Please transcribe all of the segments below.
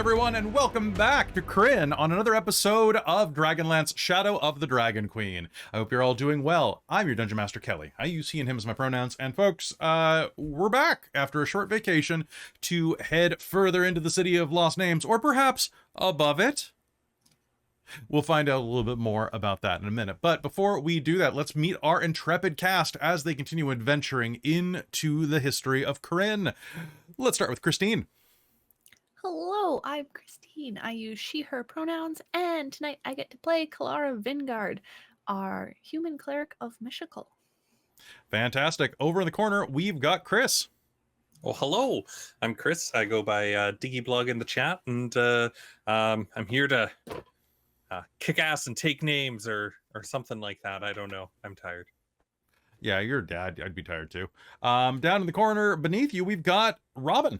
everyone, and welcome back to Kryn on another episode of Dragonlance Shadow of the Dragon Queen. I hope you're all doing well. I'm your Dungeon Master Kelly. I use he and him as my pronouns, and folks, we're back after a short vacation to head further into the City of Lost Names, or perhaps above it. We'll find out a little bit more about that in a minute. But before we do that, let's meet our intrepid cast as they continue adventuring into the history of Kryn. Let's start with Christine. Hello, I'm Christine. I use she, her pronouns, and tonight I get to play Kelara Vingard, our human cleric of Mishical. Fantastic. Over in the corner, we've got Chris. Well, hello. I'm Chris. I go by Blogg in the chat, and I'm here to kick ass and take names or something like that. I don't know. I'm tired. Yeah, you're a dad. I'd be tired too. Down in the corner beneath you, we've got Robin.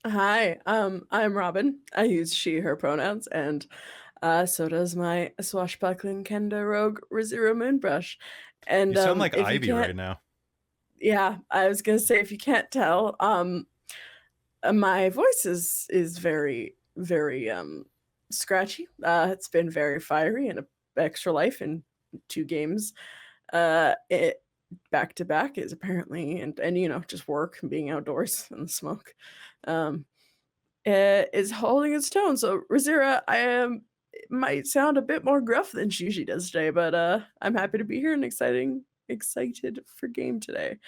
Hi, I'm Robin. I use she, her pronouns, and so does my swashbuckling Kenda rogue Rizira Moonbrush. And You sound like Ivy right now. Yeah, I was gonna say, if you can't tell, my voice is very, very scratchy. It's been very fiery and extra life in 2 games. It back to back is apparently, and you know, just work and being outdoors and the smoke, is holding its tone. So Rizira, might sound a bit more gruff than she usually does today, but I'm happy to be here and excited for game today.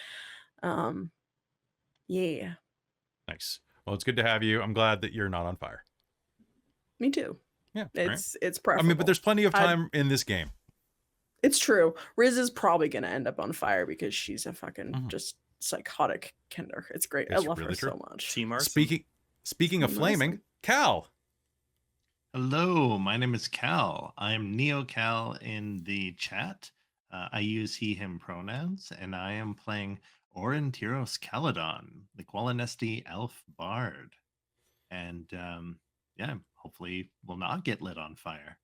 Yeah. Nice. Well, it's good to have you. I'm glad that you're not on fire. Me too. Yeah, it's I preferable. mean, but there's plenty of time in this game. It's true. Riz is probably gonna end up on fire because she's a fucking just psychotic Kender. It's great. It's I love really her true. so much. Team Arson. Speaking of Team flaming, Arson. Cal. Hello, my name is Cal. I'm Neo Cal in the chat. I use he, him pronouns, and I am playing Aurontiros Caledon, the Qualinesti elf bard. And yeah, hopefully will not get lit on fire.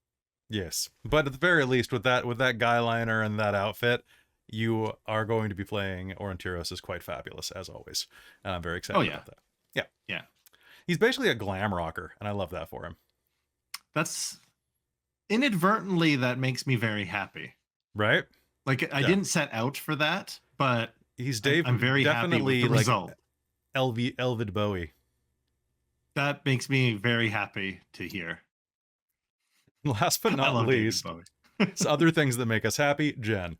Yes, but at the very least, with that guy liner and that outfit, you are going to be playing Aurontiros is quite fabulous as always, and I'm very excited about that. Yeah. He's basically a glam rocker, and I love that for him. That's inadvertently that makes me very happy. Right? Like I didn't set out for that, but he's I'm very happy with the result. Elvid Bowie. That makes me very happy to hear. Last but not least, other things that make us happy, Jen.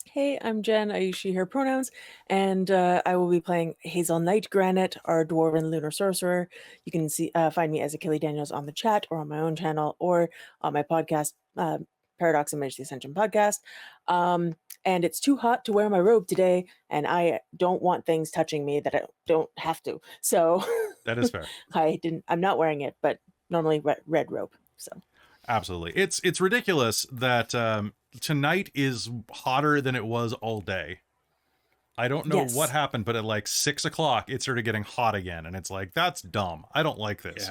Hey, I'm Jen. I use she, her pronouns, and I will be playing Hazeal Nightgranite, our dwarven lunar sorcerer. You can find me as Achille Daniels on the chat or on my own channel or on my podcast, Paradox and Mage the Ascension podcast. And it's too hot to wear my robe today, and I don't want things touching me that I don't have to. So that is fair. I'm not wearing it, but normally red robe. So absolutely, it's ridiculous that tonight is hotter than it was all day. I don't know what happened, but at like 6 o'clock, it started getting hot again, and it's like, that's dumb. I don't like this.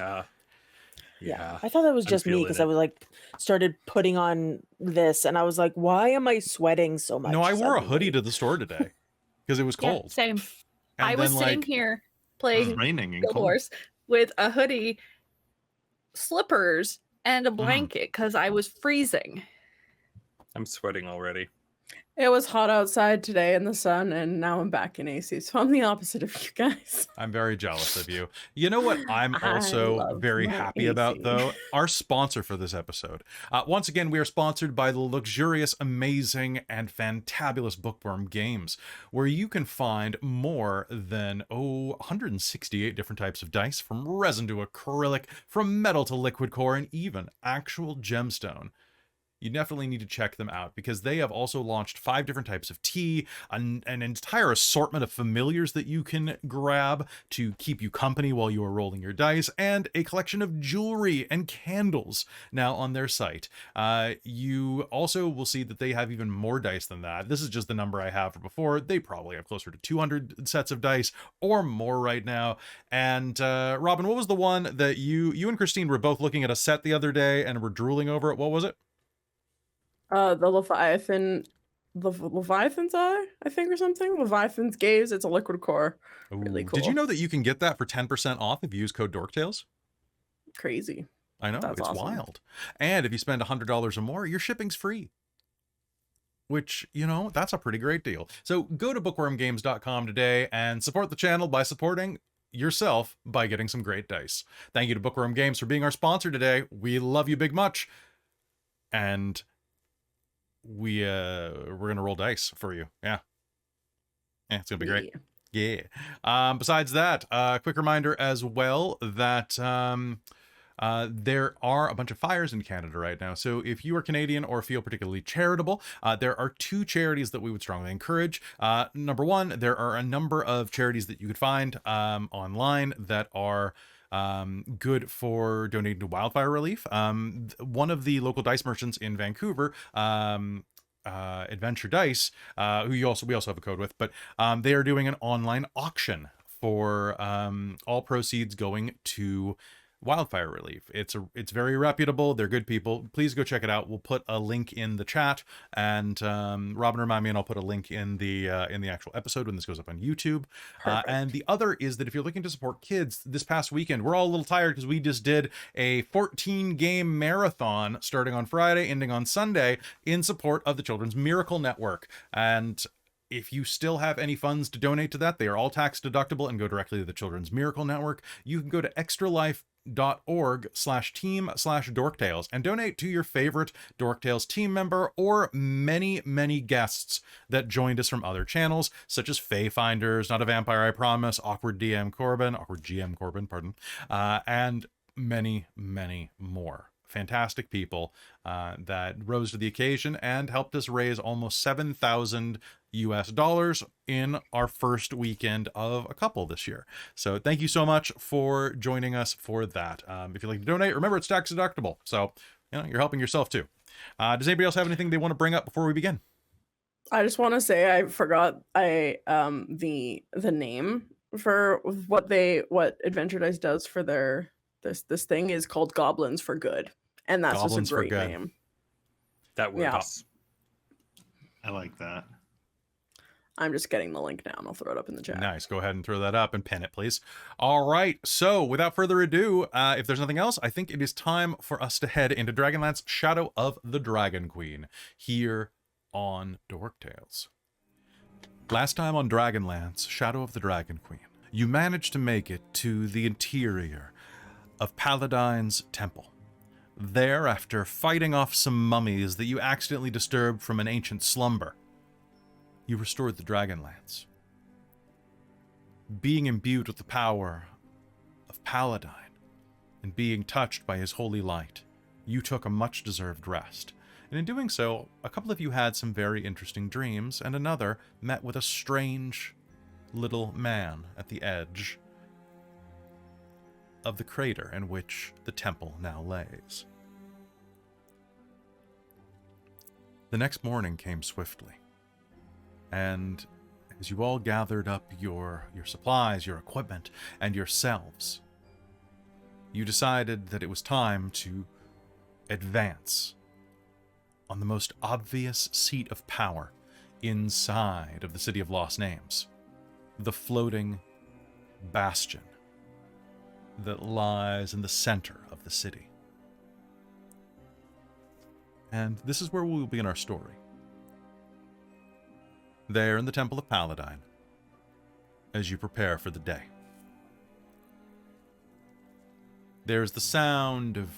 Yeah. I thought that was just me because I was like started putting on this, and I was like, why am I sweating so much? No, I wore a hoodie to the store today because it was cold. Yeah, same. And I was sitting here playing raining and Guild Wars with a hoodie, slippers, and a blanket because I was freezing. I'm sweating already. It was hot outside today in the sun, and now I'm back in AC, so I'm the opposite of you guys. I'm very jealous of you. You know what I'm also very happy about, though? Our sponsor for this episode. Once again, we are sponsored by the luxurious, amazing, and fantabulous Bookwyrm games, where you can find more than, 168 different types of dice, from resin to acrylic, from metal to liquid core, and even actual gemstone. You definitely need to check them out because they have also launched 5 different types of tea, an entire assortment of familiars that you can grab to keep you company while you are rolling your dice, and a collection of jewelry and candles now on their site. You also will see that they have even more dice than that. This is just the number I have for before. They probably have closer to 200 sets of dice or more right now. And Robin, what was the one that you and Christine were both looking at a set the other day and were drooling over it? What was it? The Leviathan Leviathan's Eye, I think, or something. Leviathan's Gaze. It's a liquid core. Really Ooh. cool. Did you know that you can get that for 10% off if you use code DorkTales? Crazy. I know, That's it's awesome. wild. And if you spend $100 or more, your shipping's free. Which, you know, that's a pretty great deal. So go to bookwyrmgames.com today and support the channel by supporting yourself by getting some great dice. Thank you to Bookwyrm Games for being our sponsor today. We love you big much. And we're gonna roll dice for you. Yeah, it's gonna be great. Yeah. Besides that, quick reminder as well that there are a bunch of fires in Canada right now. So if you are Canadian or feel particularly charitable, there are 2 charities that we would strongly encourage. Number one, there are a number of charities that you could find online that are good for donating to wildfire relief. One of the local dice merchants in Vancouver, Adventure Dice, who we also have a code with, but they are doing an online auction for all proceeds going to wildfire relief. It's very reputable. They're good people. Please go check it out. We'll put a link in the chat, and Robin, remind me, and I'll put a link in the actual episode when this goes up on YouTube. And the other is that if you're looking to support kids, this past weekend we're all a little tired because we just did a 14-game marathon starting on Friday, ending on Sunday, in support of the Children's Miracle Network. And if you still have any funds to donate to that, they are all tax deductible and go directly to the Children's Miracle Network. You can go to extralife.org/team/dorktales and donate to your favorite Dorktales team member or many guests that joined us from other channels, such as Fayfinders, Not a Vampire I Promise, Awkward GM Corbin, and many more. Fantastic people that rose to the occasion and helped us raise almost $7,000 in our first weekend of a couple this year. So thank you so much for joining us for that. If you'd like to donate, remember it's tax deductible, so you're helping yourself too. Does anybody else have anything they want to bring up before we begin? I just want to say I forgot the name for what Adventure Dice does for their this thing is called Goblins for Good. And that's Goblins just a great name. That works. I like that. I'm just getting the link now, and I'll throw it up in the chat. Nice. Go ahead and throw that up and pin it, please. All right. So without further ado, if there's nothing else, I think it is time for us to head into Dragonlance Shadow of the Dragon Queen here on Dork Tales. Last time on Dragonlance Shadow of the Dragon Queen, you managed to make it to the interior of Paladine's temple. There, after fighting off some mummies that you accidentally disturbed from an ancient slumber, you restored the Dragonlance. Being imbued with the power of Paladine and being touched by his holy light, you took a much-deserved rest. And in doing so, a couple of you had some very interesting dreams, and another met with a strange little man at the edge of the crater in which the temple now lays. The next morning came swiftly, and as you all gathered up your supplies, your equipment, and yourselves, you decided that it was time to advance on the most obvious seat of power inside of the City of Lost Names, the floating bastion that lies in the center of the city. And this is where we will begin our story. There in the Temple of Paladine, as you prepare for the day. There's the sound of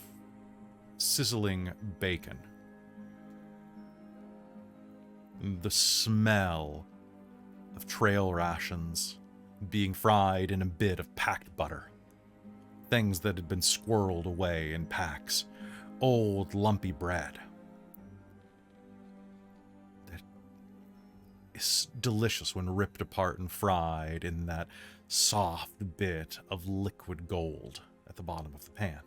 sizzling bacon. The smell of trail rations being fried in a bit of packed butter. Things that had been squirreled away in packs. Old, lumpy bread. That is delicious when ripped apart and fried in that soft bit of liquid gold at the bottom of the pan.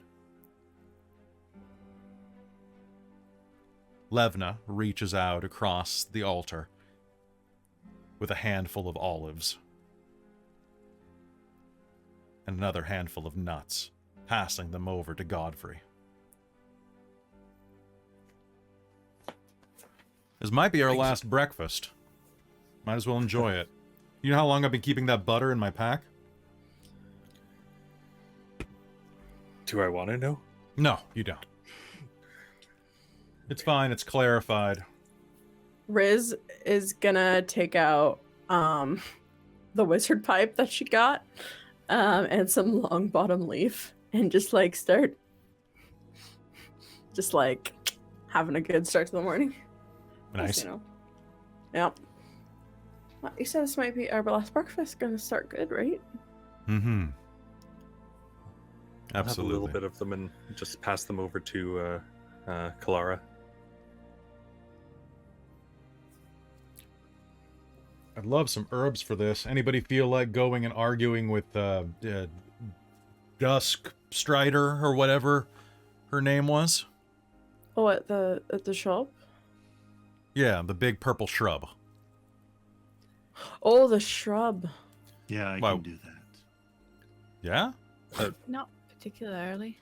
Levna reaches out across the altar with a handful of olives and another handful of nuts, passing them over to Godfrey. This might be our last breakfast. Might as well enjoy it. You know how long I've been keeping that butter in my pack? Do I want to know? No, you don't. It's fine. It's clarified. Riz is gonna take out the wizard pipe that she got and some long bottom leaf and just like start just like having a good start to the morning. Nice. You know. Yep. Well, you said this might be our last breakfast. Gonna start good, right? Mm-hmm. I'll have a Absolutely. little bit of them and just pass them over to Kelara. I'd love some herbs for this. Anybody feel like going and arguing with Dusk Strider or whatever her name was? Oh, at the shop? Yeah, the big purple shrub. Oh, the shrub. Yeah, I Wow. can do that. Yeah? Not particularly.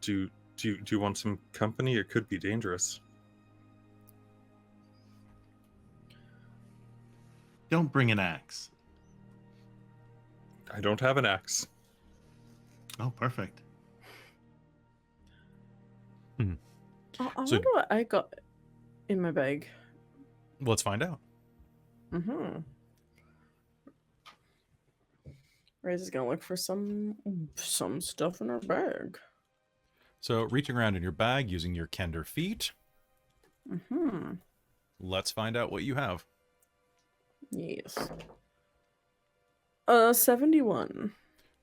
Do you want some company? It could be dangerous. Don't bring an axe. I don't have an axe. Oh, perfect. I So- wonder what I got in my bag. Let's find out. Mm-hmm. Riz is gonna look for some stuff in her bag. So, reaching around in your bag using your Kender feet, Mm-hmm. let's find out what you have. Yes. 71.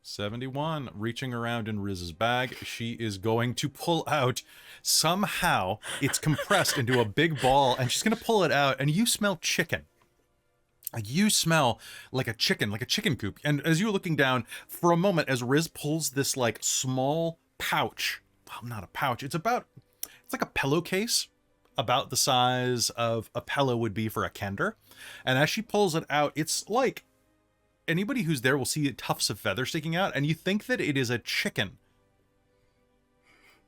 71. Reaching around in Riz's bag, she is going to pull out, somehow, it's compressed into a big ball, and she's going to pull it out, and you smell chicken. You smell like a chicken coop. And as you're looking down, for a moment, as Riz pulls this, like, small pouch, well, not a pouch, it's like a pillowcase, about the size of a pillow would be for a Kender. And as she pulls it out, it's like, anybody who's there will see tufts of feather sticking out, and you think that it is a chicken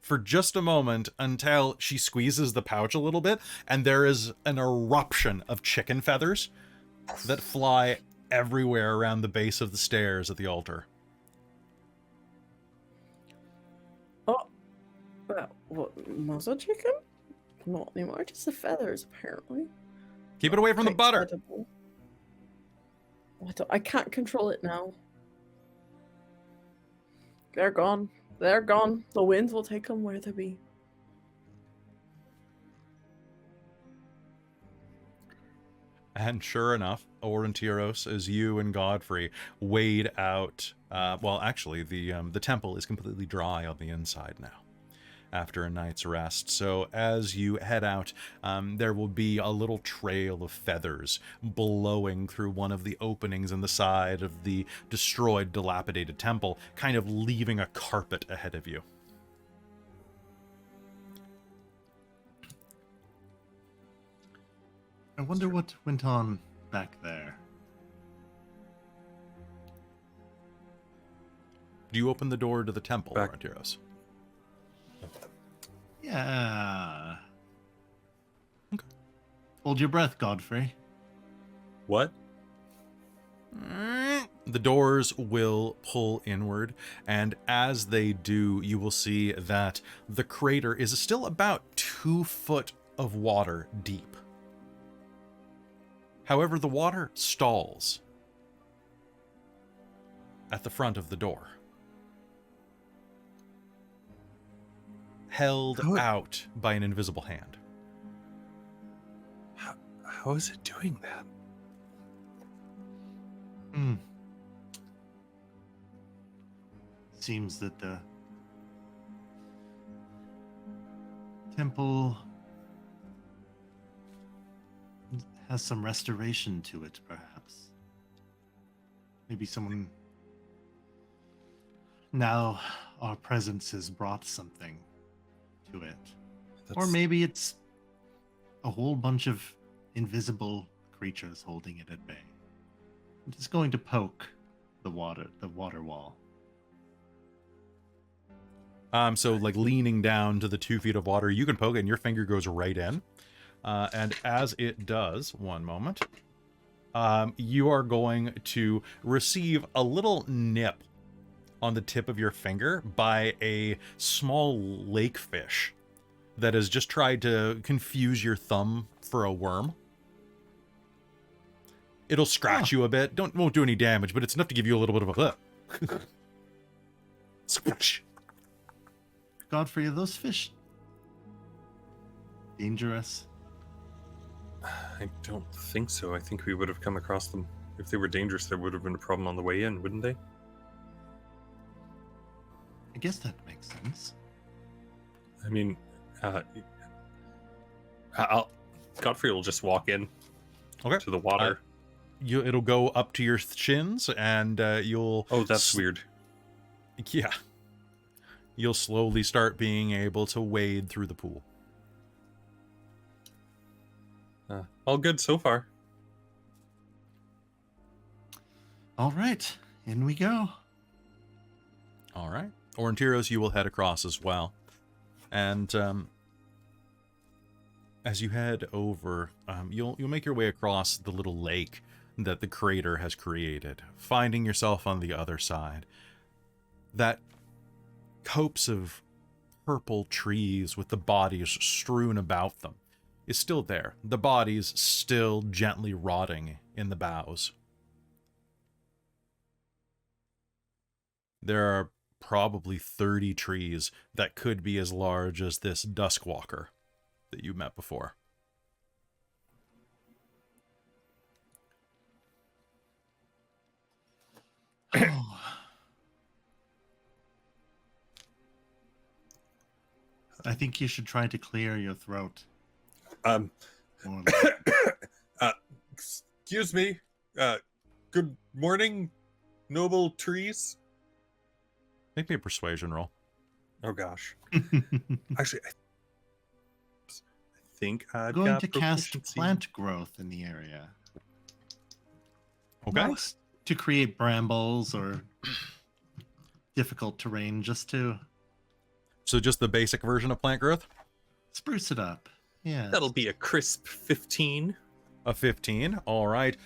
for just a moment until she squeezes the pouch a little bit, and there is an eruption of chicken feathers that fly everywhere around the base of the stairs at the altar. Oh, what? Muzzle chicken? Not anymore. Just the feathers, apparently. Keep it away from the Quite butter. edible. I can't control it now. They're gone. They're gone. The winds will take them where they be. And sure enough, Aurontiros, as you and Godfrey wade out, well, actually, the temple is completely dry on the inside now, after a night's rest. So as you head out, there will be a little trail of feathers blowing through one of the openings in the side of the destroyed, dilapidated temple, kind of leaving a carpet ahead of you. I wonder what went on back there. Do you open the door to the temple, Back- Aurontiros? Yeah. Okay. Hold your breath, Godfrey. What? The doors will pull inward, and as they do, you will see that the crater is still about 2 foot of water deep. However, the water stalls at the front of the door, held out by an invisible hand. How is it doing that? Hmm. Seems that the temple has some restoration to it, perhaps. Maybe someone... Now our presence has brought something to it. Or That's- maybe it's a whole bunch of invisible creatures holding it at bay. I'm just going to poke the water wall. So like leaning down to the 2 feet of water, you can poke it and your finger goes right in. And as it does, one moment, you are going to receive a little nip on the tip of your finger by a small lake fish that has just tried to confuse your thumb for a worm. It'll scratch you a bit. Won't do any damage, but it's enough to give you a little bit of a squish. Godfrey, are those fish dangerous? I don't think so. I think we would have come across them. If they were dangerous, there would have been a problem on the way in, wouldn't they? I guess that makes sense. I mean, Godfrey will just walk in to the water. It'll go up to your shins, and you'll... Oh, that's weird. Yeah. You'll slowly start being able to wade through the pool. All good so far. All right, in we go. All right. Aurontiros, you will head across as well. And as you head over, you'll make your way across the little lake that the crater has created, finding yourself on the other side. That copse of purple trees with the bodies strewn about them is still there. The bodies still gently rotting in the boughs. There are probably 30 trees that could be as large as this Duskwalker that you met before. Oh. I think you should try to clear your throat. Excuse me. Good morning, noble trees. Make me a persuasion roll. Oh gosh. Actually, I think I've going got to cast proficiency. plant growth in the area. Okay. Not to create brambles or difficult terrain, just to So just the basic version of plant growth? spruce it up. Yeah. That'll be a crisp 15. A 15. All right.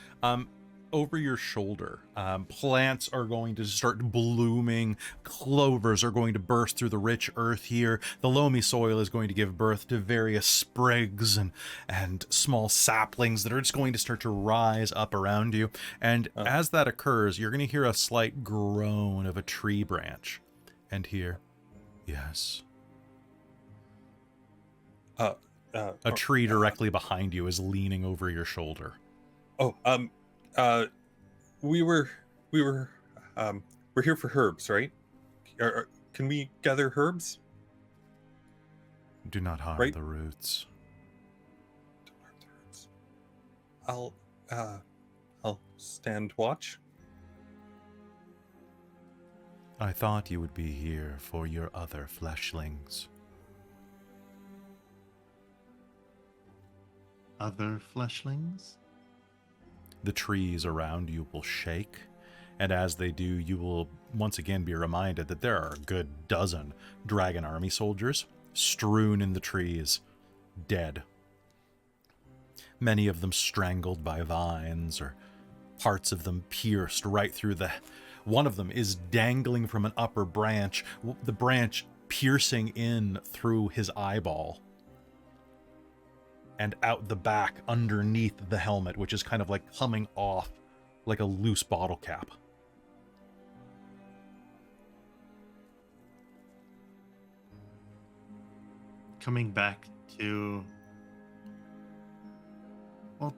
Over your shoulder, plants are going to start blooming. Clovers are going to burst through the rich earth here. The loamy soil is going to give birth to various sprigs and small saplings that are just going to start to rise up around you. And as that occurs, you're going to hear a slight groan of a tree branch. And hear, yes. A tree directly behind you is leaning over your shoulder. We're here for herbs, right? Can we gather herbs? Do not harm Right. the roots. I'll stand watch. I thought you would be here for your other fleshlings. Other fleshlings? The trees around you will shake, and as they do, you will once again be reminded that there are a good dozen dragon army soldiers strewn in the trees, dead. Many of them strangled by vines, or parts of them pierced right through the... One of them is dangling from an upper branch, the branch piercing in through his eyeball. And out the back underneath the helmet, which is kind of like coming off like a loose bottle cap. Coming back to... Well,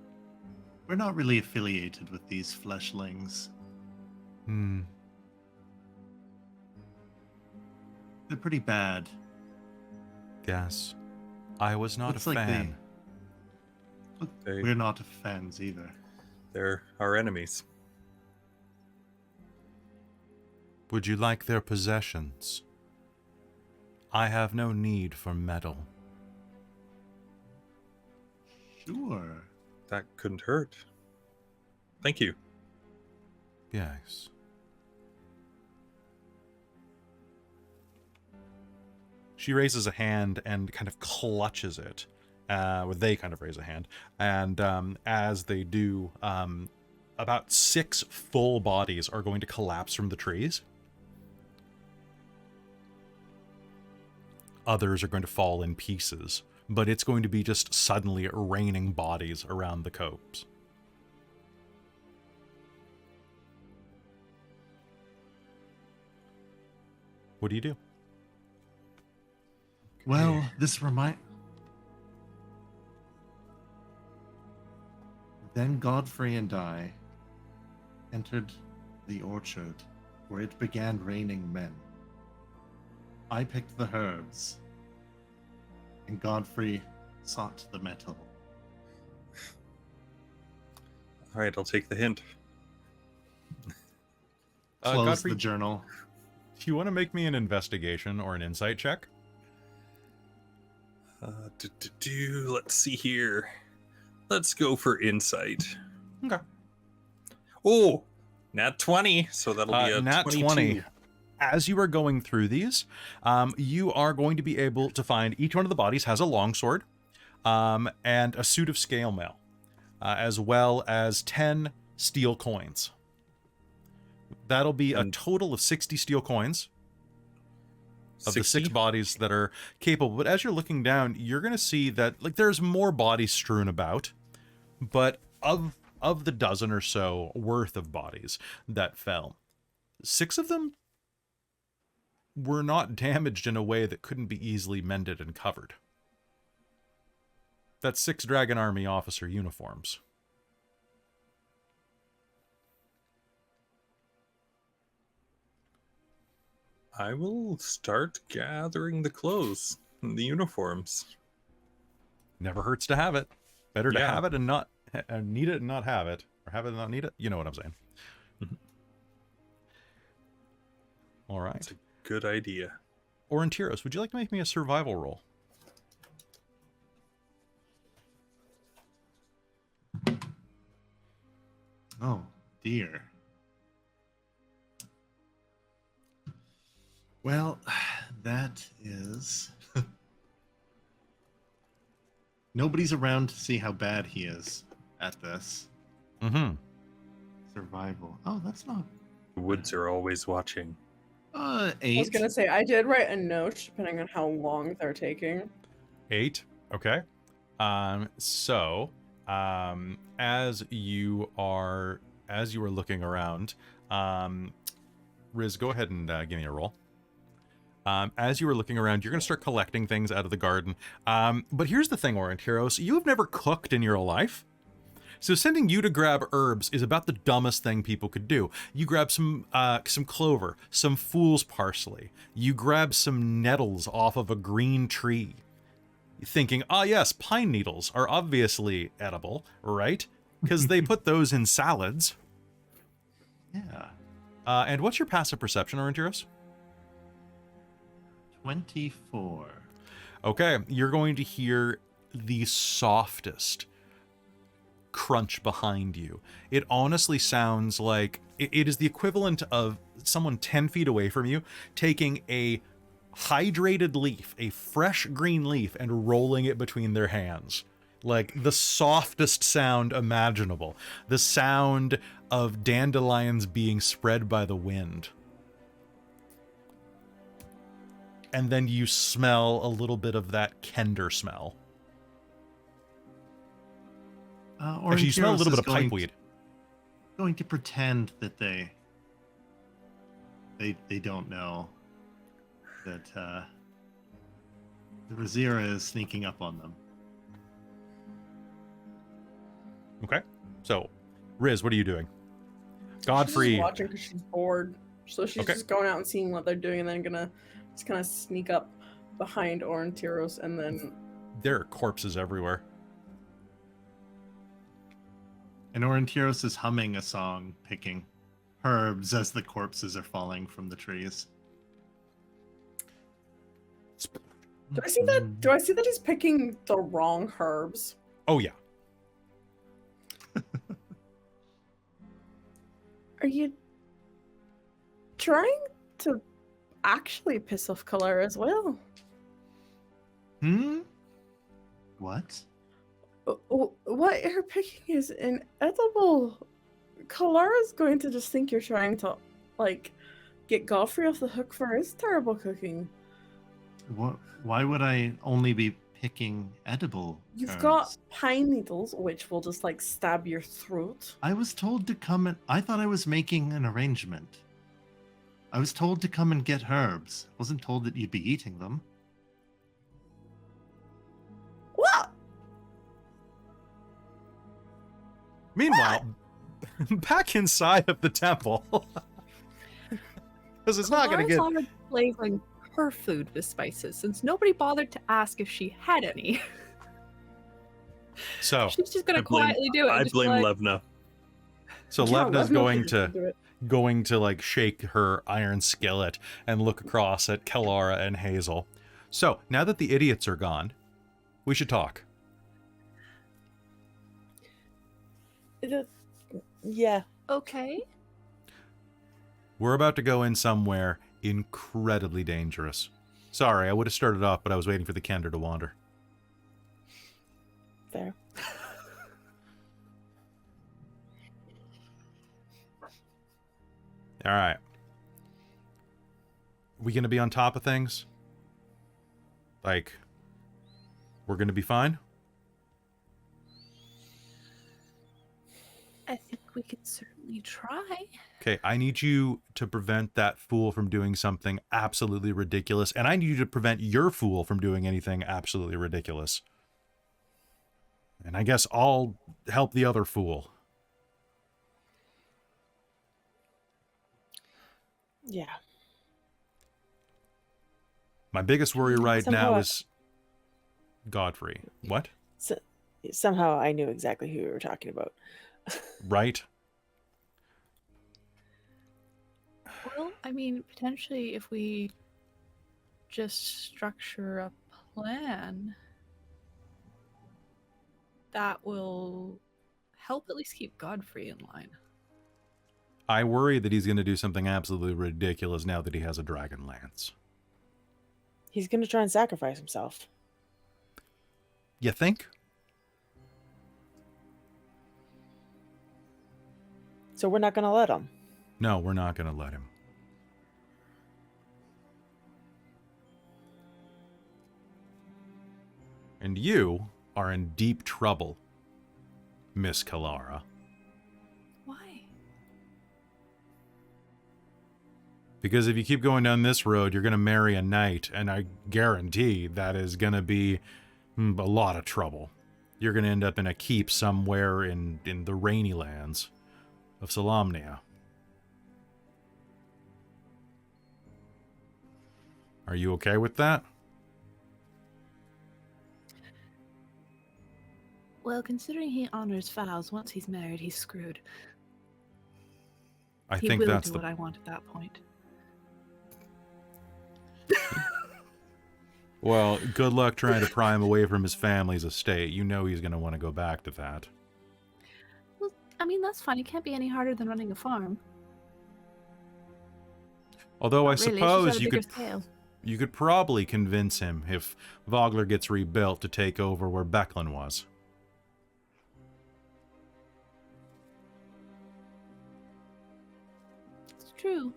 we're not really affiliated with these fleshlings. They're pretty bad. Yes. I was not Looks a like fan. We're not fans either. They're our enemies. Would you like their possessions? I have no need for metal. Sure. That couldn't hurt. Thank you. Yes. She raises a hand and kind of clutches it They kind of raise a hand. And as they do, about 6 full bodies are going to collapse from the trees. Others are going to fall in pieces, but it's going to be just suddenly raining bodies around the copse. What do you do? Well, Then Godfrey and I entered the orchard where it began raining men. I picked the herbs, and Godfrey sought the metal. All right, I'll take the hint. Close Godfrey, the journal. do you want to make me an investigation or an insight check? Let's see here. Let's go for insight. Okay. Oh, nat 20. So that'll be a nat 22. 20. As you are going through these, you are going to be able to find each one of the bodies has a longsword and a suit of scale mail, as well as 10 steel coins. That'll be a total of 60 steel coins of 60? the 6 bodies that are capable. But as you're looking down, you're going to see that there's more bodies strewn about, but of the dozen or so worth of bodies that fell, 6 of them were not damaged in a way that couldn't be easily mended and covered. That's 6 Dragon Army officer uniforms. I will start gathering the clothes and the uniforms. Never hurts to have it. Better to Yeah. have it and not need it and not have it, or have it and not need it. You know what I'm saying. All right. That's a good idea. Aurontiros, would you like to make me a survival roll? Oh, dear. Well, that is... Nobody's around to see how bad he is at this. Mm-hmm. Survival. Oh, that's not... The woods are always watching. 8. I was gonna say I did write a note depending on how long they're taking. 8. Okay. So, as you are looking around, Riz, go ahead and give me a roll. As you were looking around, you're going to start collecting things out of the garden. But here's the thing, Aurontiros, you have never cooked in your life. So sending you to grab herbs is about the dumbest thing people could do. You grab some clover, some fool's parsley. You grab some nettles off of a green tree. Thinking, yes, pine needles are obviously edible, right? Because they put those in salads. Yeah. And what's your passive perception, Aurontiros? 24. Okay, you're going to hear the softest crunch behind you. It honestly sounds like it is the equivalent of someone 10 feet away from you taking a hydrated leaf, a fresh green leaf, and rolling it between their hands. Like the softest sound imaginable. The sound of dandelions being spread by the wind. And then you smell a little bit of that kender smell. Actually, you smell a little bit of pipeweed. Going to pretend that they don't know that the Rizira is sneaking up on them. Okay. So, Riz, what are you doing? Godfrey. She's just watching because she's bored. So she's Okay. just going out and seeing what they're doing, and then gonna just kind of sneak up behind Aurontiros, and then There are corpses everywhere. And Aurontiros is humming a song, picking herbs as the corpses are falling from the trees. do I see that? Do I see that he's picking the wrong herbs? Oh, yeah. Are you trying to actually piss off Kelara as well? What? What you're picking is inedible. Kalara's going to just think you're trying to, like, get Godfrey off the hook for his terrible cooking. What? Why would I only be picking edible You've herbs? got pine needles, which will just, like, stab your throat. I was told to come and... I thought I was making an arrangement. I was told to come and get herbs. I wasn't told that you'd be eating them. What? Meanwhile, back inside of the temple. Because it's not going to get... Kalara's already flavoring her food with spices, since nobody bothered to ask if she had any. So, She's just going to quietly do it. I just blame like, Levna. so Yeah, Levna's Levna going to like shake her iron skillet and look across at Kelara and Hazeal. So, now that the idiots are gone, we should talk. Yeah. Okay. We're about to go in somewhere incredibly dangerous. Sorry, I would have started off, but I was waiting for the candor to wander. Fair. All right. We gonna be on top of things? Like, we're gonna be fine? I think we could certainly try. Okay, I need you to prevent that fool from doing something absolutely ridiculous, and I need you to prevent your fool from doing anything absolutely ridiculous. And I guess I'll help the other fool. Yeah. My biggest worry right Somehow now I- is Godfrey. What? So, somehow I knew exactly who we were talking about. Right? Well, I mean, potentially if we just structure a plan, that will help at least keep Godfrey in line. I worry that he's going to do something absolutely ridiculous now that he has a Dragonlance. He's going to try and sacrifice himself. You think? So we're not going to let him. No, we're not going to let him. And you are in deep trouble, Miss Kelara. Why? Because if you keep going down this road, you're going to marry a knight, and I guarantee that is going to be a lot of trouble. You're going to end up in a keep somewhere in the rainy lands of Solamnia. Are you okay with that? Well, considering he honors vows, once he's married, he's screwed. I He think will that's do the... what I want at that point. Well, good luck trying to pry him away from his family's estate. You know he's going to want to go back to that. Well, I mean, that's fine. It can't be any harder than running a farm. Although I Not really, it's just suppose at a you bigger could... scale. You could probably convince him, if Vogler gets rebuilt, to take over where Becklin was. It's true.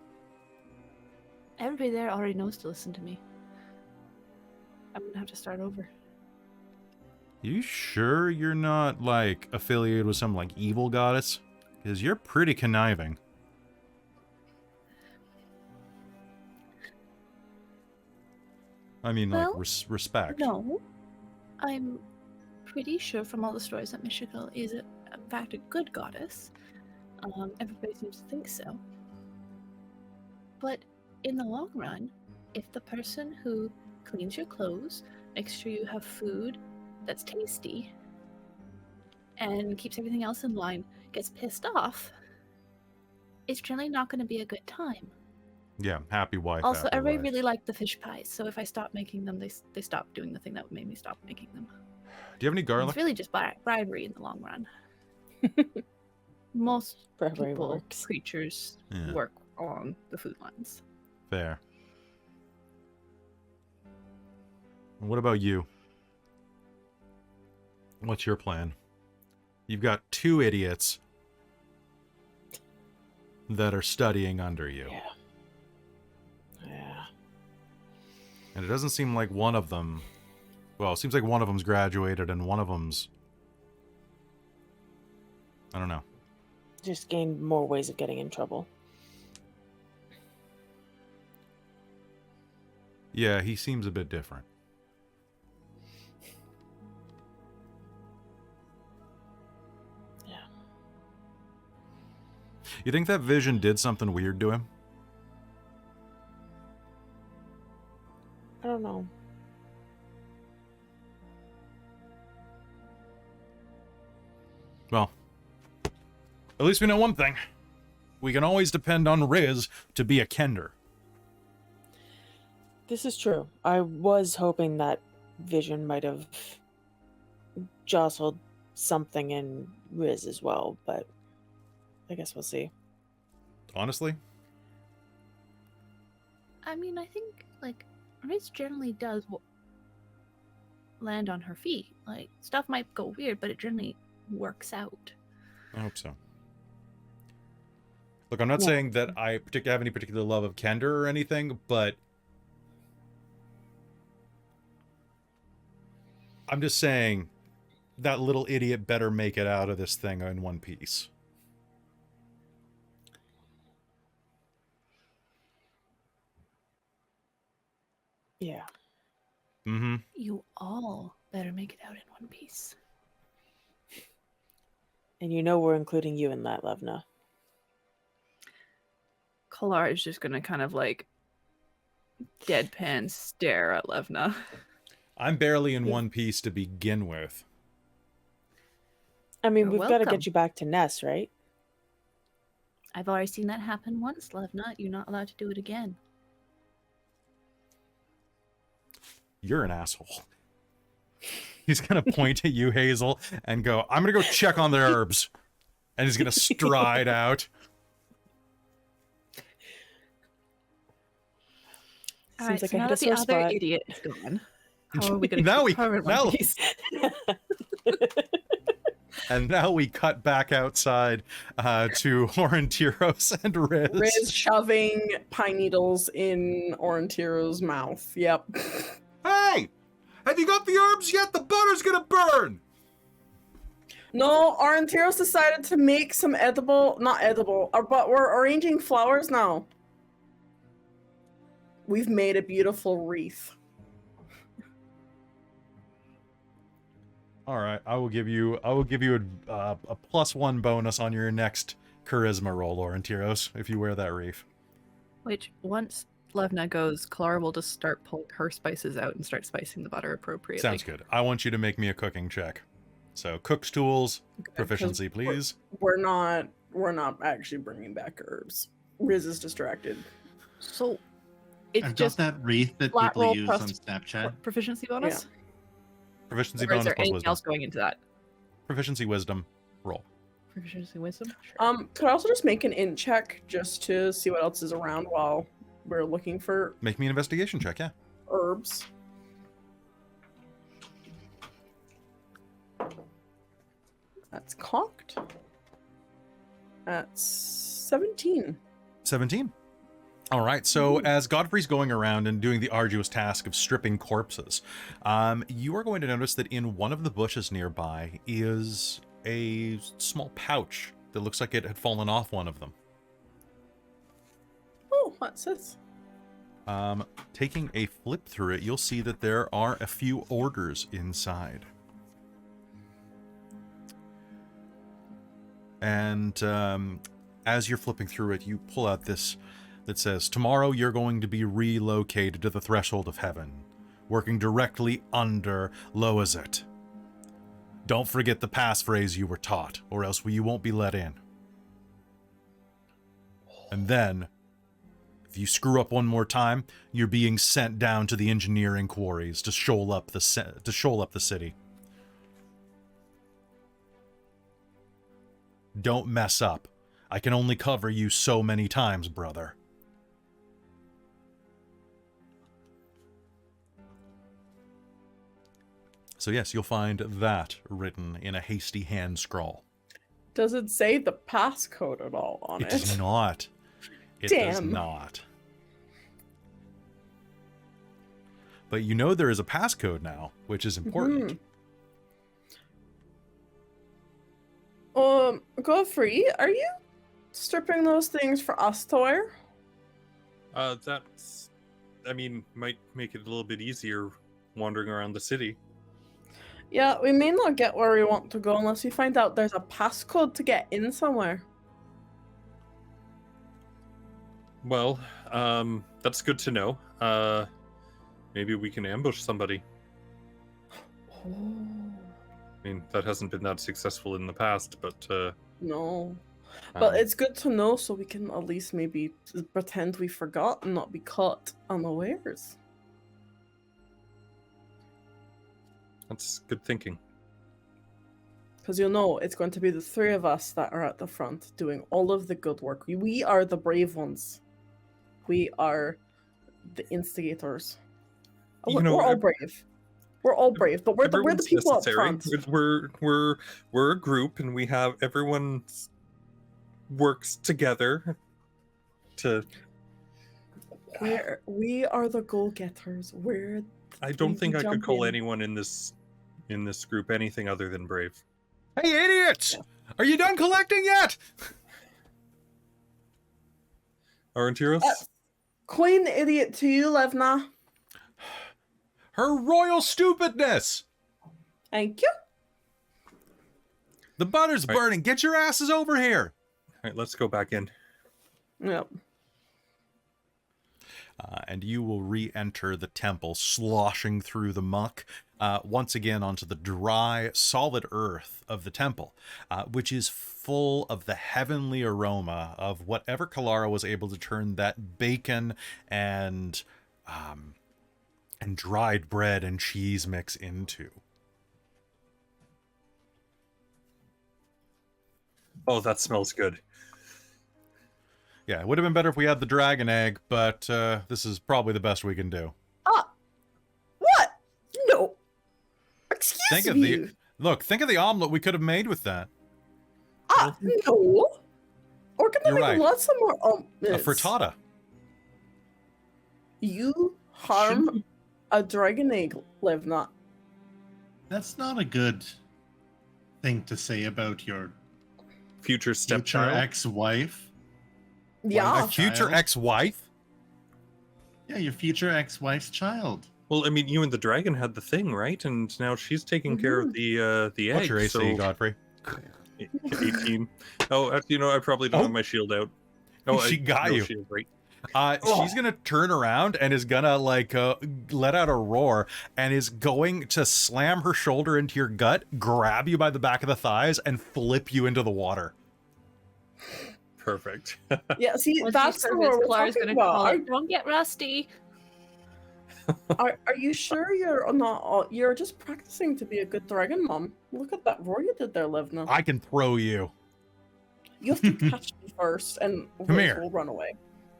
Everybody there already knows to listen to me. I'm gonna have to start over. You sure you're not, like, affiliated with some, like, evil goddess? Because you're pretty conniving. I mean, Well, like, respect. No. I'm pretty sure from all the stories that Michiko is, in fact, a good goddess. Everybody seems to think so. But in the long run, if the person who cleans your clothes, makes sure you have food that's tasty, and keeps everything else in line, gets pissed off, it's generally not going to be a good time. Yeah, happy wife. Also, happy everybody life. really liked the fish pies, so if I stop making them, they stop doing the thing that made me stop making them. Do you have any garlic? It's really just bribery in the long run. Most Bribery people, works. creatures Yeah. work along the food lines. Fair. And what about you? What's your plan? You've got 2 idiots that are studying under you. Yeah. Yeah. And it doesn't seem like one of them... Well, it seems like one of them's graduated and one of them's... I don't know. Just gained more ways of getting in trouble. Yeah, he seems a bit different. Yeah. You think that vision did something weird to him? I don't know. Well, at least we know one thing. We can always depend on Riz to be a Kender. This is true. I was hoping that vision might have jostled something in Riz as well, but I guess we'll see. Honestly? I mean, I think, like, Riz generally does land on her feet. Like, stuff might go weird, but it generally works out. I hope so. Look, I'm not saying that I have any particular love of Kender or anything, but I'm just saying that little idiot better make it out of this thing in one piece. Yeah. Mm-hmm. You all better make it out in one piece. And you know we're including you in that, Levna. Kelara is just gonna kind of like deadpan stare at Levna. I'm barely in one piece to begin with. I mean, You're we've got to welcome. get you back to Ness, right? I've already seen that happen once, Levna. You're not allowed to do it again. You're an asshole. He's going to point at you, Hazeal, and go, I'm going to go check on the herbs. And he's going to stride out. All Seems right, like so I now hit a that the sore other spot. idiot is gone, how are we going Now to we- keep her in now- one piece? And now we cut back outside to Aurontiros and Riz. Riz shoving pine needles in Aurontiros' mouth. Yep. Hey! Have you got the herbs yet? The butter's gonna burn! No, Aurontiros decided to make some not edible, but we're arranging flowers now. We've made a beautiful wreath. All right, I will give you a +1 bonus on your next charisma roll, Aurontiros, if you wear that wreath. Which, once Levna goes, Kelara will just start pulling her spices out and start spicing the butter appropriately. Sounds good. I want you to make me a cooking check. So, cook's tools, proficiency, please. We're not actually bringing back herbs. Riz is distracted. So, it's I've just got that wreath that flat people roll use plus on Snapchat. proficiency bonus? Proficiency Or is bonus there plus anything wisdom. else going into that? Proficiency wisdom roll. Proficiency wisdom? Sure. Could I also just make an int check just to see what else is around while we're looking for Make me an investigation check, yeah. herbs? That's cocked. That's 17. 17. All right, so as Godfrey's going around and doing the arduous task of stripping corpses, you are going to notice that in one of the bushes nearby is a small pouch that looks like it had fallen off one of them. Oh, what's this? Taking a flip through it, you'll see that there are a few orders inside. And as you're flipping through it, you pull out this that says, tomorrow you're going to be relocated to the threshold of heaven, working directly under Loazet. Don't forget the passphrase you were taught, or else you won't be let in. And then, if you screw up one more time, you're being sent down to the engineering quarries to shoal up the city. Don't mess up. I can only cover you so many times, brother. So yes, you'll find that written in a hasty hand scrawl. Does it say the passcode at all on it? It does not. It does Damn. not. But you know there is a passcode now, which is important. Godfrey, are you stripping those things for us to wear? That's, I mean, might make it a little bit easier wandering around the city. Yeah, we may not get where we want to go unless we find out there's a passcode to get in somewhere. Well, that's good to know. Maybe we can ambush somebody. Oh. I mean, that hasn't been that successful in the past, but No. But it's good to know so we can at least maybe pretend we forgot and not be caught unawares. that's good thinking. Because you'll know it's going to be the three of us that are at the front doing all of the good work. We are the brave ones. We are the instigators. You know, we're all brave. We're all brave, but we're the everyone's people necessary. up front. We're a group, and we have everyone works together to. We are the goal-getters. I don't think I could jump call in. anyone in this group anything other than brave. Hey, idiots! Are you done collecting yet? Aurontiros? Queen idiot to you, Levna. Her royal stupidness! Thank you. The butter's Right. burning. Get your asses over here. All right, let's go back in. Yep. And you will re-enter the temple, sloshing through the muck, once again onto the dry, solid earth of the temple, which is full of the heavenly aroma of whatever Kelara was able to turn that bacon and dried bread and cheese mix into. Oh, that smells good. Yeah, it would have been better if we had the dragon egg, but this is probably the best we can do. What? No. Excuse me. Think of the omelet we could have made with that. No. We're gonna You're make right. lots of more omelets. A frittata. You harm a dragon egg, Levna. That's not a good thing to say about your Future future stepchild. ex-wife. Yeah. A future Child. ex-wife? Yeah, your future ex-wife's child. Well, I mean, you and the dragon had the thing, right? And now she's taking care of the egg. What's your AC, so Godfrey? 18. Oh, you know, I probably don't Oh. have my shield out. Oh, She got no you. Shield, right? She's gonna turn around and is gonna let out a roar and is going to slam her shoulder into your gut, grab you by the back of the thighs, and flip you into the water. Perfect. Yeah, see, Once that's you serve what his we're Kelara's talking gonna call about. it, don't get rusty. Are you sure you're not? You're just practicing to be a good dragon mom. Look at that roar you did there, Levna. I can throw you. You have to catch me first, and Come here. we'll run away.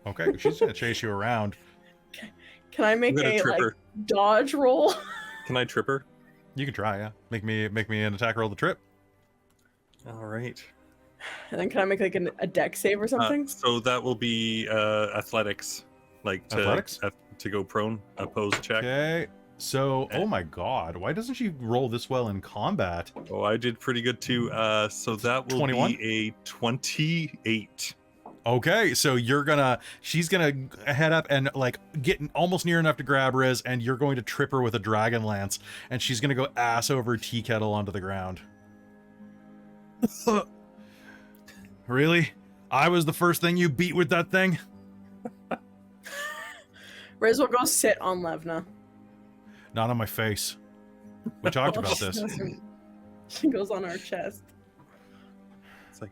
Okay, she's gonna chase you around. Can I make I'm gonna a trip like her. dodge roll? Can I trip her? You can try, yeah. Make me an attack roll the trip. All right. And then can I make like a deck save or something? So that will be athletics, like Athletics? to go prone, a pose check. Okay. So, oh my god, why doesn't she roll this well in combat? Oh, I did pretty good too. So that will 21? be a 28. Okay, so she's gonna head up and like get almost near enough to grab Riz, and you're going to trip her with a Dragonlance, and she's gonna go ass over tea kettle onto the ground. Really? I was the first thing you beat with that thing? Riz will go sit on Levna. Not on my face. We talked about this. She goes on our chest. It's like,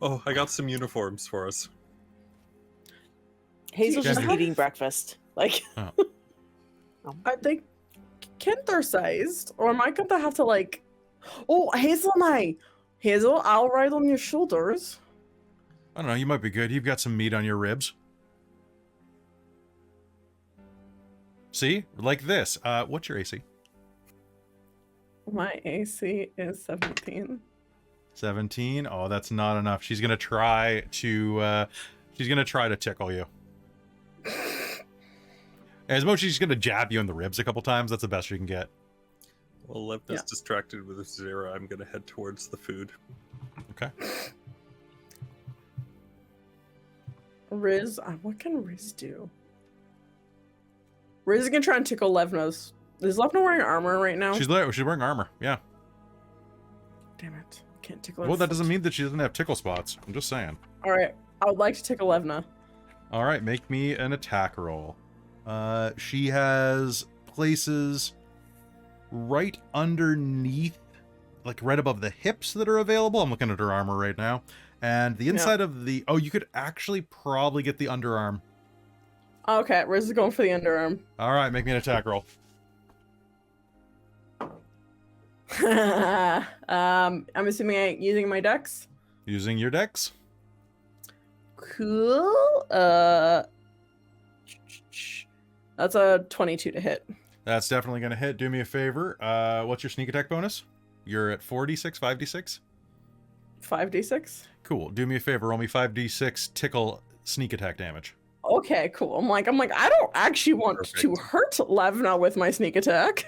oh, I got some uniforms for us. Hazel's just Gender. eating breakfast. Like, Are they kinder-sized, or am I going to have to like? Oh, Hazel and I. Hazel, I'll ride on your shoulders. I don't know, you might be good. You've got some meat on your ribs. See? Like this. What's your AC? My AC is 17. 17. Oh, that's not enough. She's gonna try to tickle you. As much as she's gonna jab you in the ribs a couple times, that's the best she can get. Well, left is distracted with Rizira. I'm gonna head towards the food. Okay. Riz, what can Riz do? Riz is gonna try and tickle Levna's. Is Levna wearing armor right now? She's wearing armor. Yeah. Damn it! Can't tickle her. Well, that doesn't mean that she doesn't have tickle spots. I'm just saying. All right, I would like to tickle Levna. All right, make me an attack roll. She has places right underneath, like right above the hips that are available. I'm looking at her armor right now. And the inside of the... Oh, you could actually probably get the underarm. Okay, Riz is going for the underarm. All right, make me an attack roll. I'm assuming I'm using my dex. Using your dex. Cool. That's a 22 to hit. That's definitely going to hit. Do me a favor. What's your sneak attack bonus? You're at 4d6, 5d6? 5d6. Cool. Do me a favor. Roll me 5d6 tickle sneak attack damage. Okay, cool. I'm like, I don't actually want to hurt Levna with my sneak attack.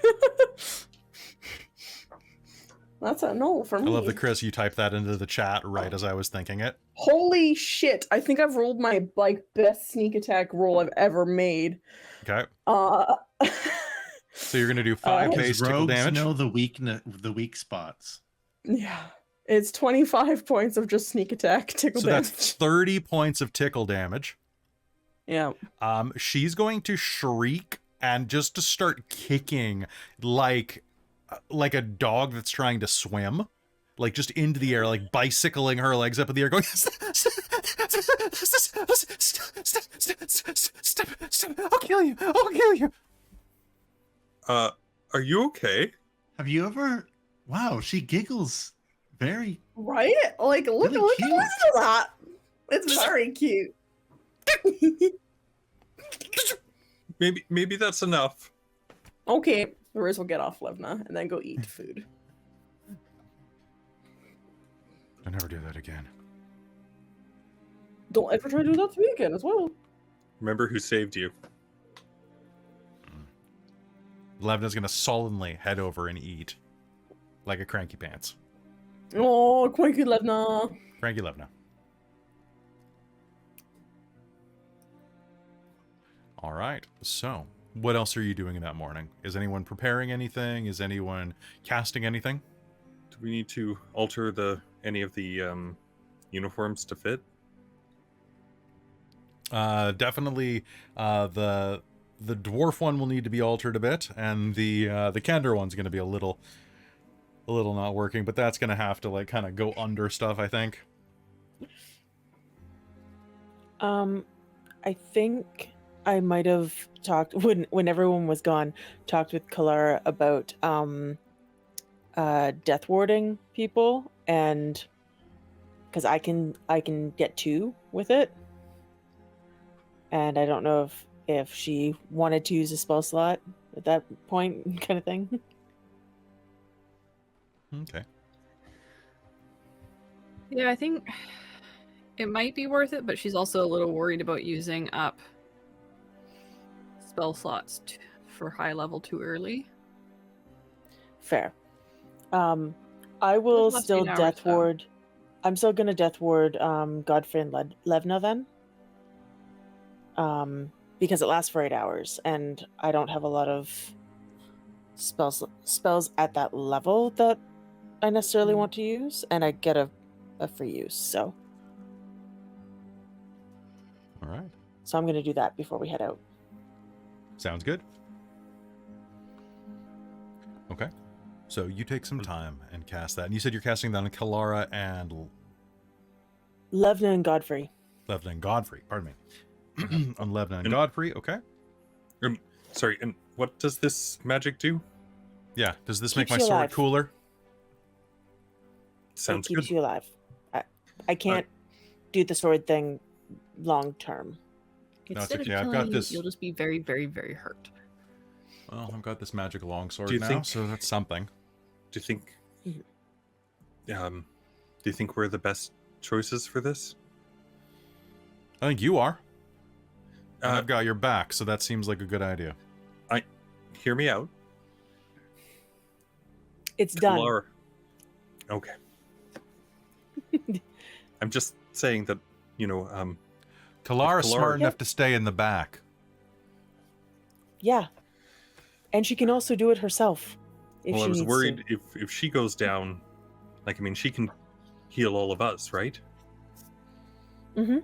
That's a no for me. I love that, Chris, you typed that into the chat right as I was thinking it. Holy shit. I think I've rolled my best sneak attack roll I've ever made. Okay. So you're going to do 5 base tickle damage? Know the weak spots. Yeah. It's 25 points of just sneak attack tickle damage. So that's 30 points of tickle damage. Yeah. She's going to shriek and just to start kicking like a dog that's trying to swim, like just into the air, like bicycling her legs up in the air, going, stop, I'll kill you. Are you okay? Have you ever? Wow, she giggles very. Right? Like, look Really at that. It's very cute. Maybe that's enough. Okay, Riz will get off Levna and then go eat food. Don't ever do that again. Don't ever try to do that to me again as well. Remember who saved you. Levna's gonna sullenly head over and eat like a cranky pants. Oh, cranky Levna. Cranky Levna. All right, so what else are you doing in that morning? Is anyone preparing anything? Is anyone casting anything? Do we need to alter any of the uniforms to fit? Definitely the dwarf one will need to be altered a bit, and the Kender one's going to be a little not working, but that's going to have to like kind of go under stuff, I think. I think I might have talked when everyone was gone, talked with Kelara about death warding people, and because I can get 2 with it, and I don't know if she wanted to use a spell slot at that point, kind of thing. Okay. Yeah, I think it might be worth it, but she's also a little worried about using up spell slots for high level too early. Fair. I will still death ward. I'm still gonna death ward Godfrey and Levna then. Because it lasts for 8 hours, and I don't have a lot of spells at that level that I necessarily want to use, and I get a free use, so. All right. So I'm going to do that before we head out. Sounds good. Okay. So you take some time and cast that. And you said you're casting that on Kelara and... Levna and Godfrey. Levna and Godfrey, pardon me. On Levna and Godfrey, okay. Sorry, and what does this magic do? Yeah, does this Keeps make my you sword alive. cooler? Sounds It keeps good. you alive. I can't do the sword thing long term. No, it's Instead okay, of I've killing got you, this. you'll just be very, very, very hurt. Well, I've got this magic longsword Do you now, think- so that's something. Do you think? Mhm. Do you think we're the best choices for this? I think you are. And Uh, I've got your back, so that seems like a good idea. Hear me out. It's done. Kelara. Okay. I'm just saying that, Kalara's Kelara- smart Yeah. enough to stay in the back. Yeah. And she can also do it herself if well, she I was needs worried to. if she goes down, she can heal all of us, right? Mm-hmm.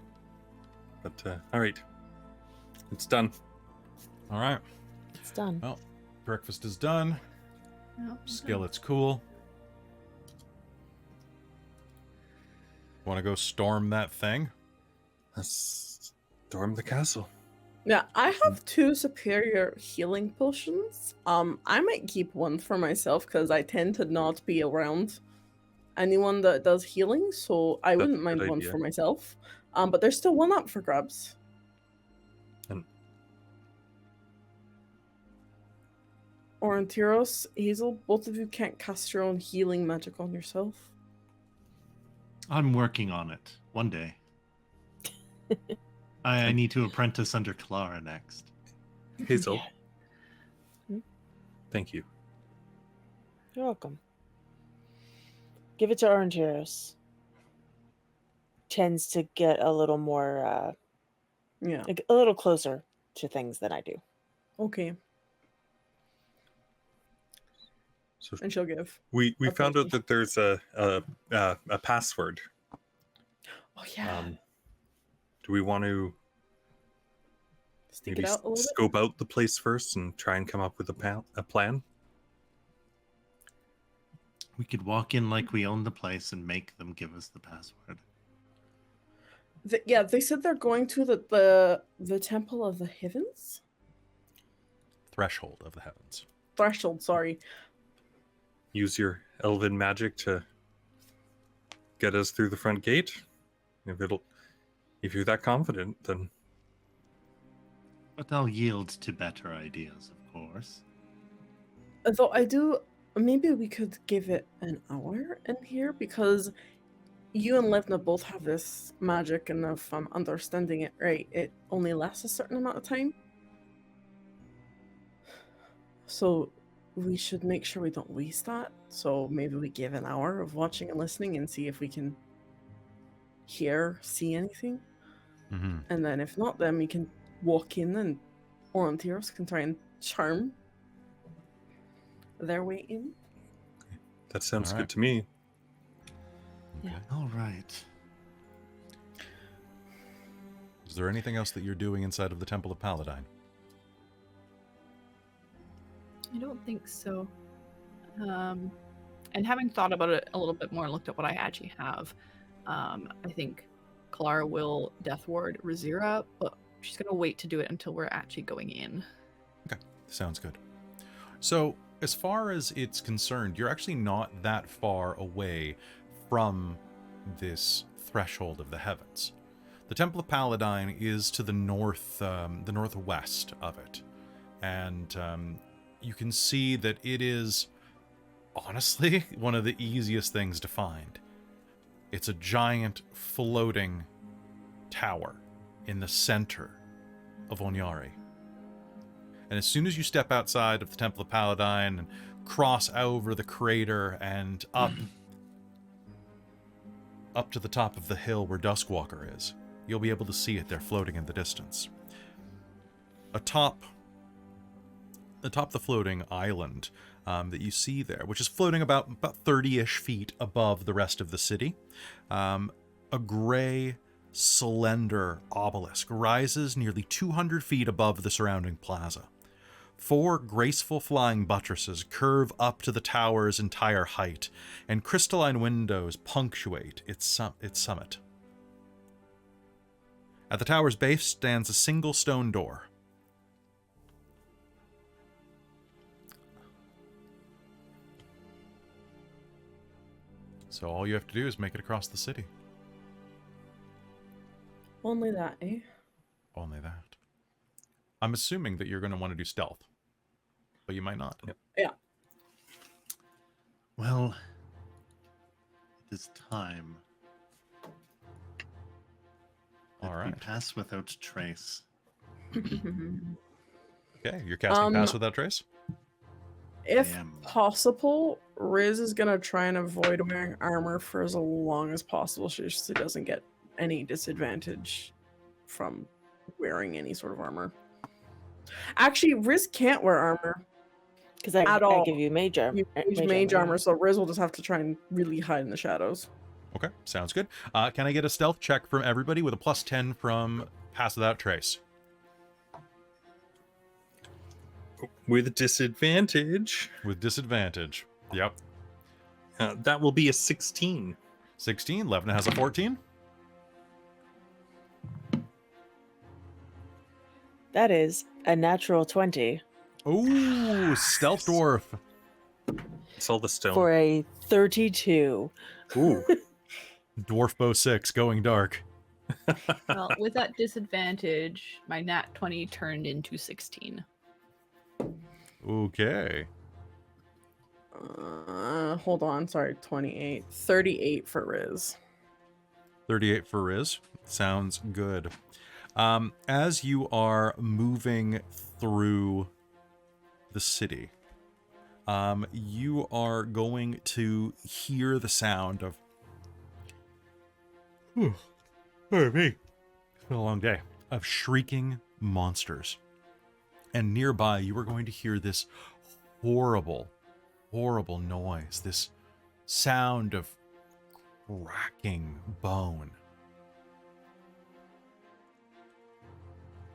But all right, it's done. All right. It's done. Well, breakfast is done. No, Skillet's cool. Want to go storm that thing? Let's storm the castle. Yeah, I have 2 superior healing potions. I might keep one for myself because I tend to not be around anyone that does healing, so I That's wouldn't a mind good one idea. for myself. But there's still one up for grabs. And- Aurontiros, Hazeal, both of you can't cast your own healing magic on yourself. I'm working on it. One day. I need to apprentice under Kelara next. Hazeal, Yeah. thank you. You're welcome. Give it to Aurontiros. Tends to get a little more, Yeah, a little closer to things than I do. okay. So And she'll give. we Okay. found out that there's a password. Oh, yeah. Do we want to Stick maybe it out a little bit. scope out the place first and try and come up with a plan? We could walk in like we own the place and make them give us the password. Yeah, they said they're going to the Temple of the Heavens? Threshold of the heavens. Threshold, sorry. Use your elven magic to get us through the front gate. If you're that confident, then But I'll yield to better ideas, of course. Though maybe we could give it an hour in here because you and Levna both have this magic, and if I'm understanding it right, it only lasts a certain amount of time. So we should make sure we don't waste that. So maybe we give an hour of watching and listening and see if we can see anything. Mm-hmm. And then if not, then we can walk in and Aurontiros can try and charm their way in. that sounds All right. good to me. Okay. All right. Is there anything else that you're doing inside of the Temple of Paladine? I don't think so. And having thought about it a little bit more and looked at what I actually have, I think Kelara will Death Ward Rizira, but she's going to wait to do it until we're actually going in. Okay, sounds good. So, as far as it's concerned, you're actually not that far away from this threshold of the heavens. The Temple of Paladine is to the north, the northwest of it, and you can see that it is honestly one of the easiest things to find. It's a giant floating tower in the center of Onyari. And as soon as you step outside of the Temple of Paladine and cross over the crater and up to the top of the hill where Duskwalker is, you'll be able to see it there floating in the distance. Atop the floating island that you see there, which is floating about 30-ish feet above the rest of the city, a gray, slender obelisk rises nearly 200 feet above the surrounding plaza. 4 graceful flying buttresses curve up to the tower's entire height, and crystalline windows punctuate its summit. At the tower's base stands a single stone door. So all you have to do is make it across the city. Only that, eh? Only that. I'm assuming that you're going to want to do stealth. but you might not. Yep. Yeah. Well, it is time. All That right. we pass without trace. Okay, you're casting Pass Without Trace? If am. possible, Riz is gonna try and avoid wearing armor for as long as possible so she doesn't get any disadvantage from wearing any sort of armor. Actually, Riz can't wear armor Because at I all. give you mage armor. You mage armor, so Riz will just have to try and really hide in the shadows. Okay, sounds good. Can I get a stealth check from everybody with a +10 from Pass Without Trace? With disadvantage. With disadvantage. Yep. That will be a 16. 16. Levna has a 14. That is a natural 20 Ooh, stealth dwarf. Sell the stone. for a 32. Ooh. Dwarf bow 6 going dark. Well, with that disadvantage, my nat 20 turned into 16. Okay. Hold on, sorry, 28. 38 for Riz. 38 for Riz. Sounds good. As you are moving through the city, you are going to hear the sound of... Pardon me. It's been a long day. Of shrieking monsters. And nearby, you are going to hear this horrible, horrible noise. This sound of cracking bone.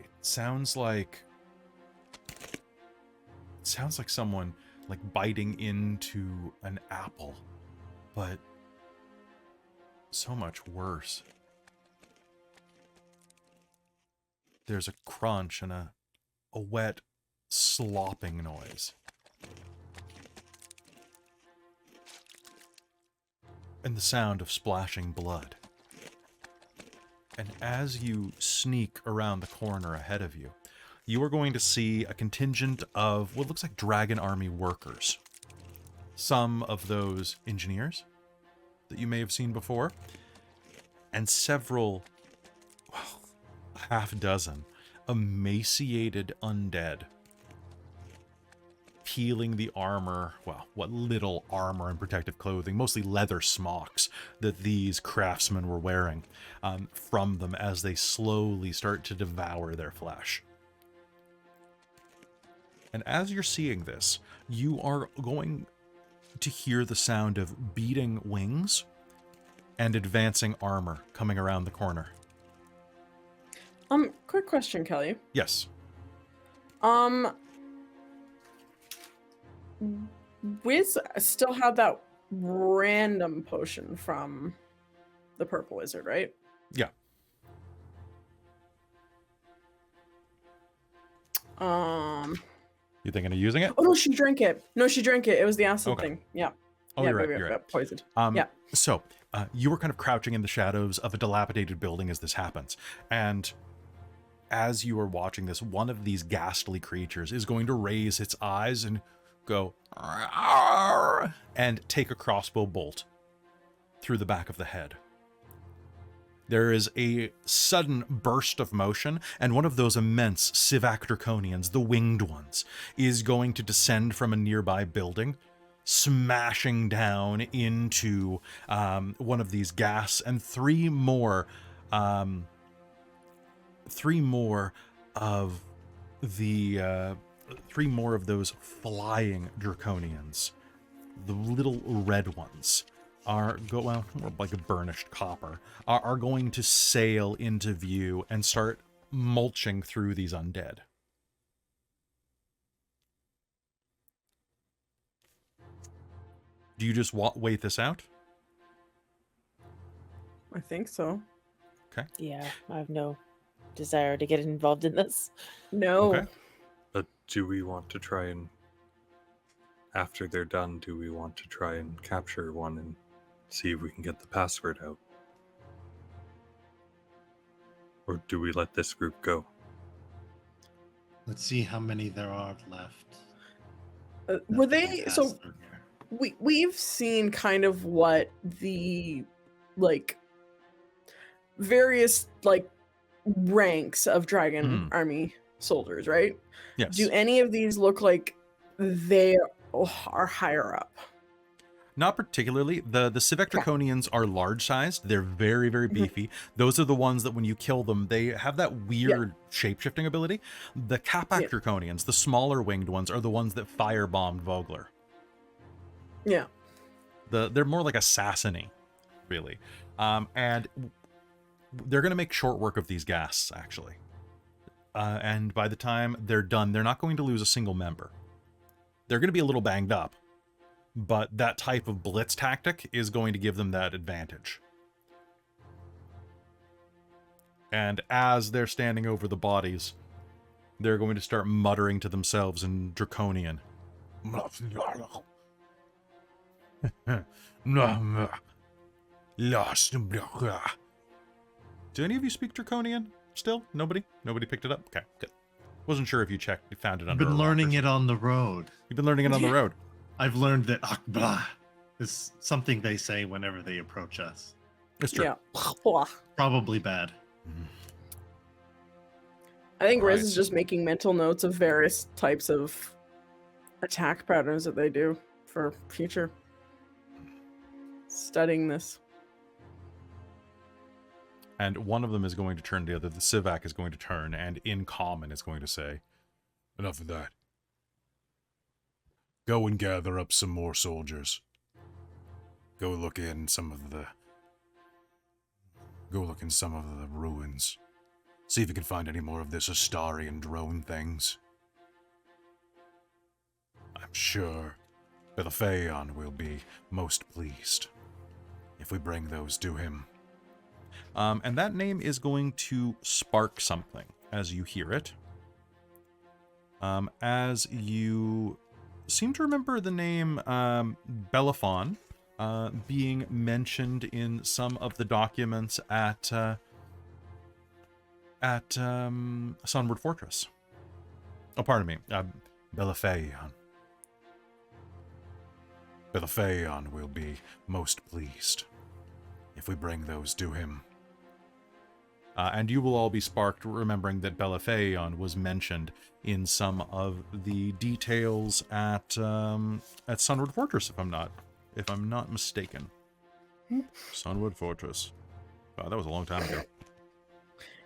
It sounds like someone like biting into an apple, but so much worse. There's a crunch and a wet slopping noise. And the sound of splashing blood. And as you sneak around the corner ahead of you, you are going to see a contingent of what looks like dragon army workers. Some of those engineers that you may have seen before, and several, well, half dozen emaciated undead peeling the armor, well, what little armor and protective clothing, mostly leather smocks that these craftsmen were wearing, from them as they slowly start to devour their flesh. And as you're seeing this, you are going to hear the sound of beating wings and advancing armor coming around the corner. Quick question, Kelly. Yes. Wiz still had that random potion from the purple wizard, right? Yeah. You thinking of using it? Oh no, she drank it. No, she drank it. It was the acid Okay. thing. Yeah. Oh, yeah, you're right. Poisoned. Yeah. So, you were kind of crouching in the shadows of a dilapidated building as this happens. And as you are watching this, one of these ghastly creatures is going to raise its eyes and go, "Arr!" and take a crossbow bolt through the back of the head. There is a sudden burst of motion, and one of those immense Sivak Draconians, the winged ones, is going to descend from a nearby building, smashing down into one of these gas, and three more of those flying Draconians, the little red ones, more like a burnished copper, are going to sail into view and start mulching through these undead. Do you just wait this out? I think so. Okay. Yeah, I have no desire to get involved in this. No. Okay. But do we want to try and, after they're done, do we want to try and capture one and see if we can get the password out? Or do we let this group go? Let's see how many there are left. Were Nothing they can so? pass through here. We've seen kind of what the like various like ranks of dragon army soldiers, right? Yes. Do any of these look like they are higher up? Not particularly. The Civic Okay. Draconians are large sized. They're very, very beefy. Those are the ones that when you kill them, they have that weird shape-shifting ability. The Capac Draconians, the smaller winged ones, are the ones that firebombed Vogler. Yeah. They're more like assassiny, really. And they're going to make short work of these ghasts, actually. And by the time they're done, they're not going to lose a single member. They're going to be a little banged up, but that type of blitz tactic is going to give them that advantage. And as they're standing over the bodies, they're going to start muttering to themselves in Draconian. Do any of you speak Draconian still? Nobody? Nobody picked it up? Okay, good. Wasn't sure if you checked, you found it I've under been a rock learning or it on the road. You've been learning it on the road. I've learned that Akblah is something they say whenever they approach us. It's true. Yeah. Probably bad. I think Riz Right. is just making mental notes of various types of attack patterns that they do for future studying this. And one of them is going to turn to the other. The Civac is going to turn, and in common is going to say, "Enough of that. Go and gather up some more soldiers. Go look in some of the ruins. See if you can find any more of this Astarian drone things. I'm sure Belafeon will be most pleased if we bring those to him." And that name is going to spark something as you hear it. As you seem to remember the name Belafon being mentioned in some of the documents at Sunward Fortress. Oh, pardon me, Belafeon. Belafeon will be most pleased if we bring those to him. And you will all be sparked, remembering that Belafeon was mentioned in some of the details at Sunward Fortress, if I'm not mistaken. Sunward Fortress. Wow, that was a long time ago.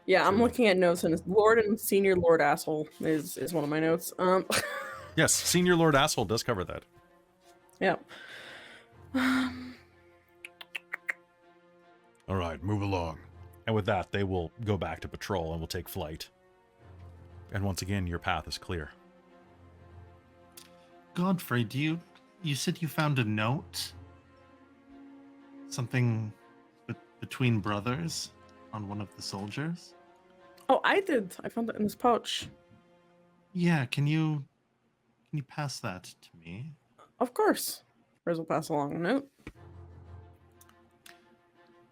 Yeah, I'm looking at notes, and Lord and Senior Lord Asshole is one of my notes. Yes, Senior Lord Asshole does cover that. Yeah. All right, move along. And with that, they will go back to patrol and will take flight. And once again, your path is clear. Godfrey, you said you found a note? Something between brothers on one of the soldiers? Oh, I did. I found it in this pouch. Yeah, can you pass that to me? Of course. Riz will pass along a note.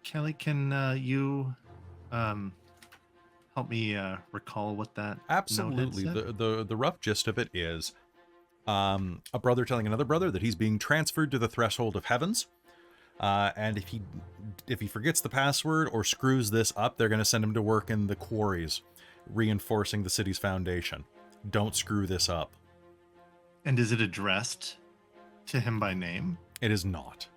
Kelly, can you help me recall what that Absolutely. note had said? The rough gist of it is a brother telling another brother that he's being transferred to the threshold of heavens. And if he forgets the password or screws this up, they're going to send him to work in the quarries, reinforcing the city's foundation. Don't screw this up. And is it addressed to him by name? It is not.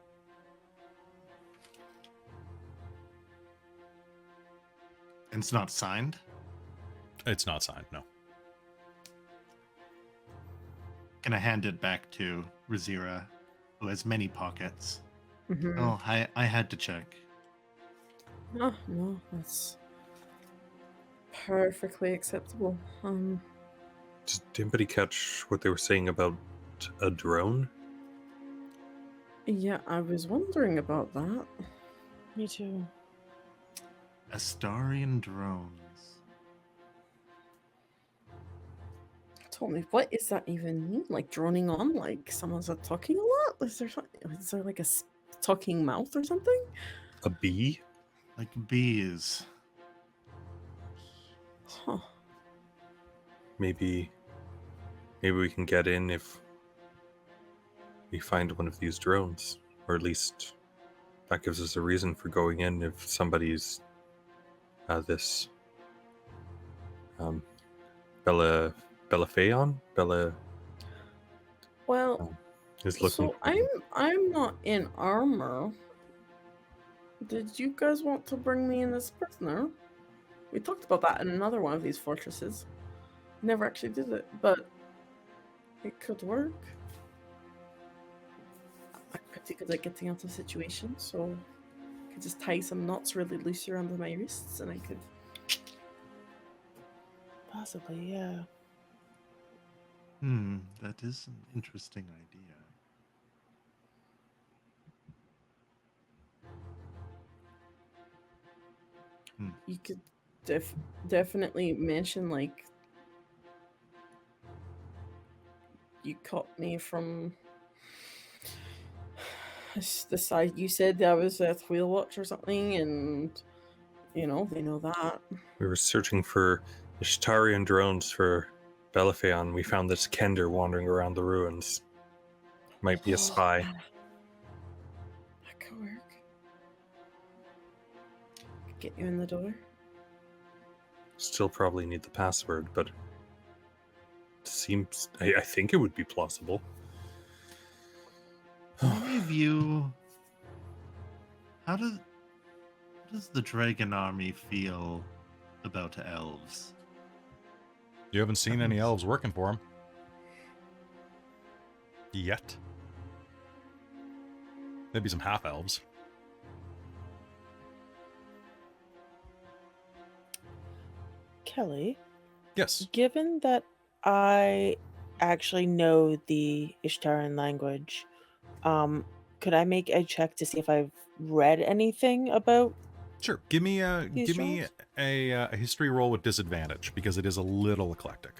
And it's not signed? It's not signed, no. Can I hand it back to Rizira, who has many pockets? Mm-hmm. Oh, I had to check. Oh, no, that's perfectly acceptable. Did anybody catch what they were saying about a drone? Yeah, I was wondering about that. Me too. Astarian drones. Told me, what does that even mean? Like droning on? Like someone's talking a lot? Is there like a talking mouth or something? A bee? Like bees. Huh. Maybe we can get in if we find one of these drones, or at least that gives us a reason for going in if somebody's this Bella Well, is looking. so I'm not in armor. Did you guys want to bring me in as prisoner? We talked about that in another one of these fortresses. Never actually did it, but it could work. I'm pretty good at getting out of situations, so I could just tie some knots really loose around my wrists and I could... Possibly, yeah. That is an interesting idea. You could definitely mention, like, you caught me from the side you said I was at Wheel Watch or something, and, you know, they know that. We were searching for Ishtarian drones for Belafeon. We found this Kender wandering around the ruins. Might be a spy. That could work. Get you in the door. Still probably need the password, but it seems... I think it would be plausible. How does the dragon army feel about elves? You haven't seen any elves working for him. Yet. Maybe some half-elves. Kelly? Yes. Given that I actually know the Ishtarian language, could I make a check to see if I've read anything about? Sure. Give me a history roll with disadvantage because it is a little eclectic.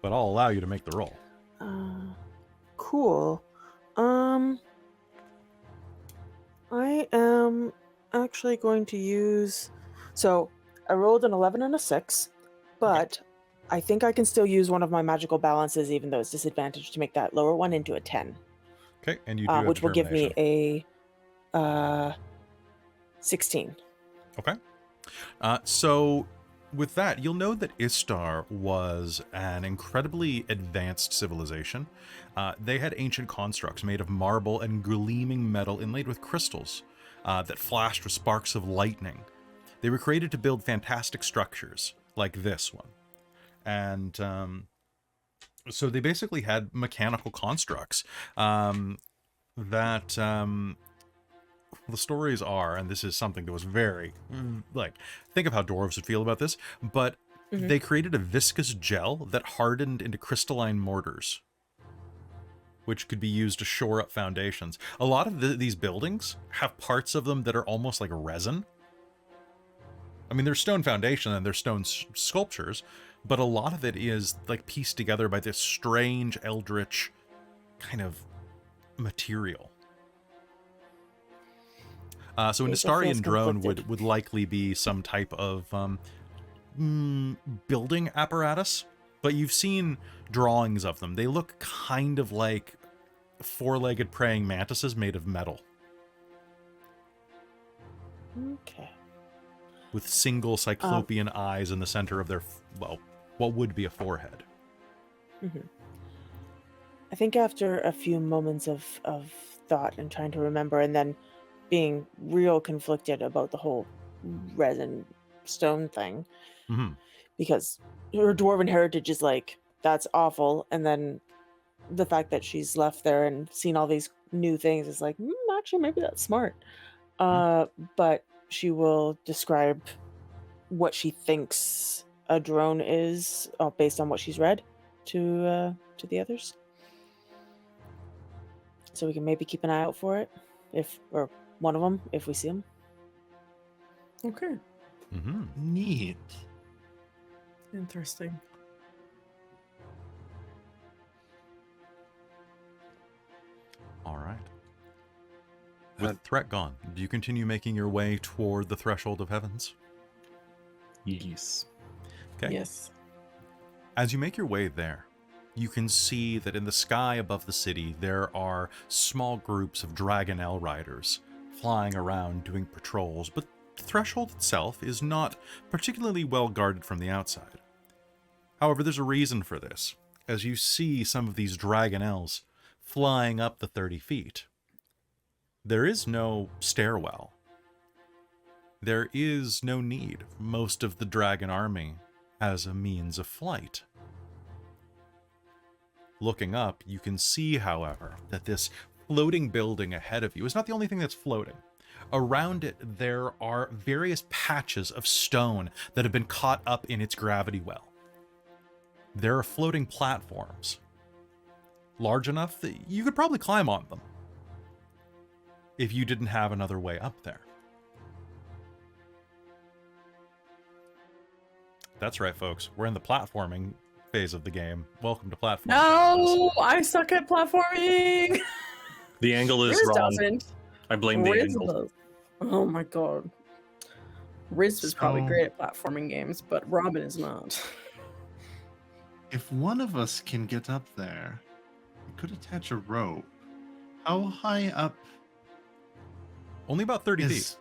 But I'll allow you to make the roll. Cool. I am actually going to use... So, I rolled an 11 and a 6, but I think I can still use one of my magical balances, even though it's disadvantaged, to make that lower one into a 10. Okay, and you do have which will give me determination. a 16. Okay. So with that, you'll know that Istar was an incredibly advanced civilization. They had ancient constructs made of marble and gleaming metal inlaid with crystals that flashed with sparks of lightning. They were created to build fantastic structures like this one. And so they basically had mechanical constructs that the stories are, and this is something that was very, like, think of how dwarves would feel about this, but they created a viscous gel that hardened into crystalline mortars, which could be used to shore up foundations. A lot of these buildings have parts of them that are almost like resin. I mean, there's stone foundation and there's stone sculptures, but a lot of it is like pieced together by this strange eldritch kind of material. So an Istarian drone would likely be some type of building apparatus, but you've seen drawings of them. They look kind of like four-legged praying mantises made of metal. Okay. With single cyclopean eyes in the center of their, well, what would be a forehead. I think after a few moments of thought and trying to remember, and then being real conflicted about the whole resin stone thing, because her dwarven heritage is like, that's awful, and then the fact that she's left there and seen all these new things is like, actually maybe that's smart. But she will describe what she thinks a drone is based on what she's read to the others, so we can maybe keep an eye out for it, or one of them if we see them. Okay. Neat. Interesting. All right. With threat gone, do you continue making your way toward the threshold of heavens? Yes. Okay. Yes. As you make your way there, you can see that in the sky above the city, there are small groups of Dragonel riders flying around doing patrols, but the threshold itself is not particularly well guarded from the outside. However, there's a reason for this, as you see some of these Dragonels flying up the 30 feet. There is no stairwell. There is no need. Most of the dragon army has a means of flight. Looking up, you can see, however, that this floating building ahead of you is not the only thing that's floating. Around it, there are various patches of stone that have been caught up in its gravity well. There are floating platforms, large enough that you could probably climb on them if you didn't have another way up there. That's right, folks. We're in the platforming phase of the game. Welcome to platforming. No, I suck at platforming. The angle is Riz wrong. doesn't. I blame the Riz angle. does. Oh my god. Riz was probably So- great at platforming games, but Robin is not. If one of us can get up there, we could attach a rope. How high up Only about 30 feet. is...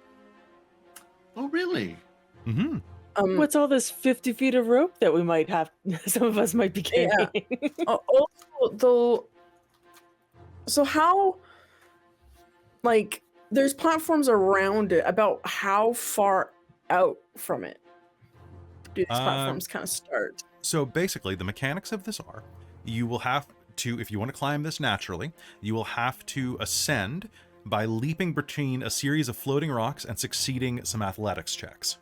Oh, really? Mm-hmm. What's all this 50 feet of rope that we might have? Some of us might be carrying. Also, though, so how, like, there's platforms around it. About how far out from it do these platforms kind of start? So basically, the mechanics of this are, you will have to, if you want to climb this naturally, you will have to ascend by leaping between a series of floating rocks and succeeding some athletics checks.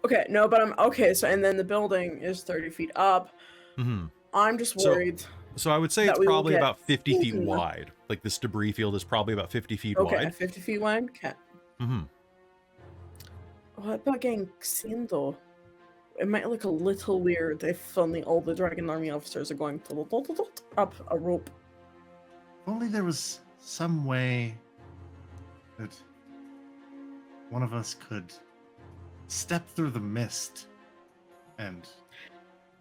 Okay, no, but I'm okay. So, and then the building is 30 feet up. Mm-hmm. I'm just So- worried. So I would say That it's we will probably get about 50 feet enough. wide. Like this debris field is probably about 50 feet Okay, wide. 50 feet wide. Okay. Mm-hmm. What about getting seen though? It might look a little weird if suddenly all the Dragon Army officers are going up a rope. If only there was some way that one of us could step through the mist and...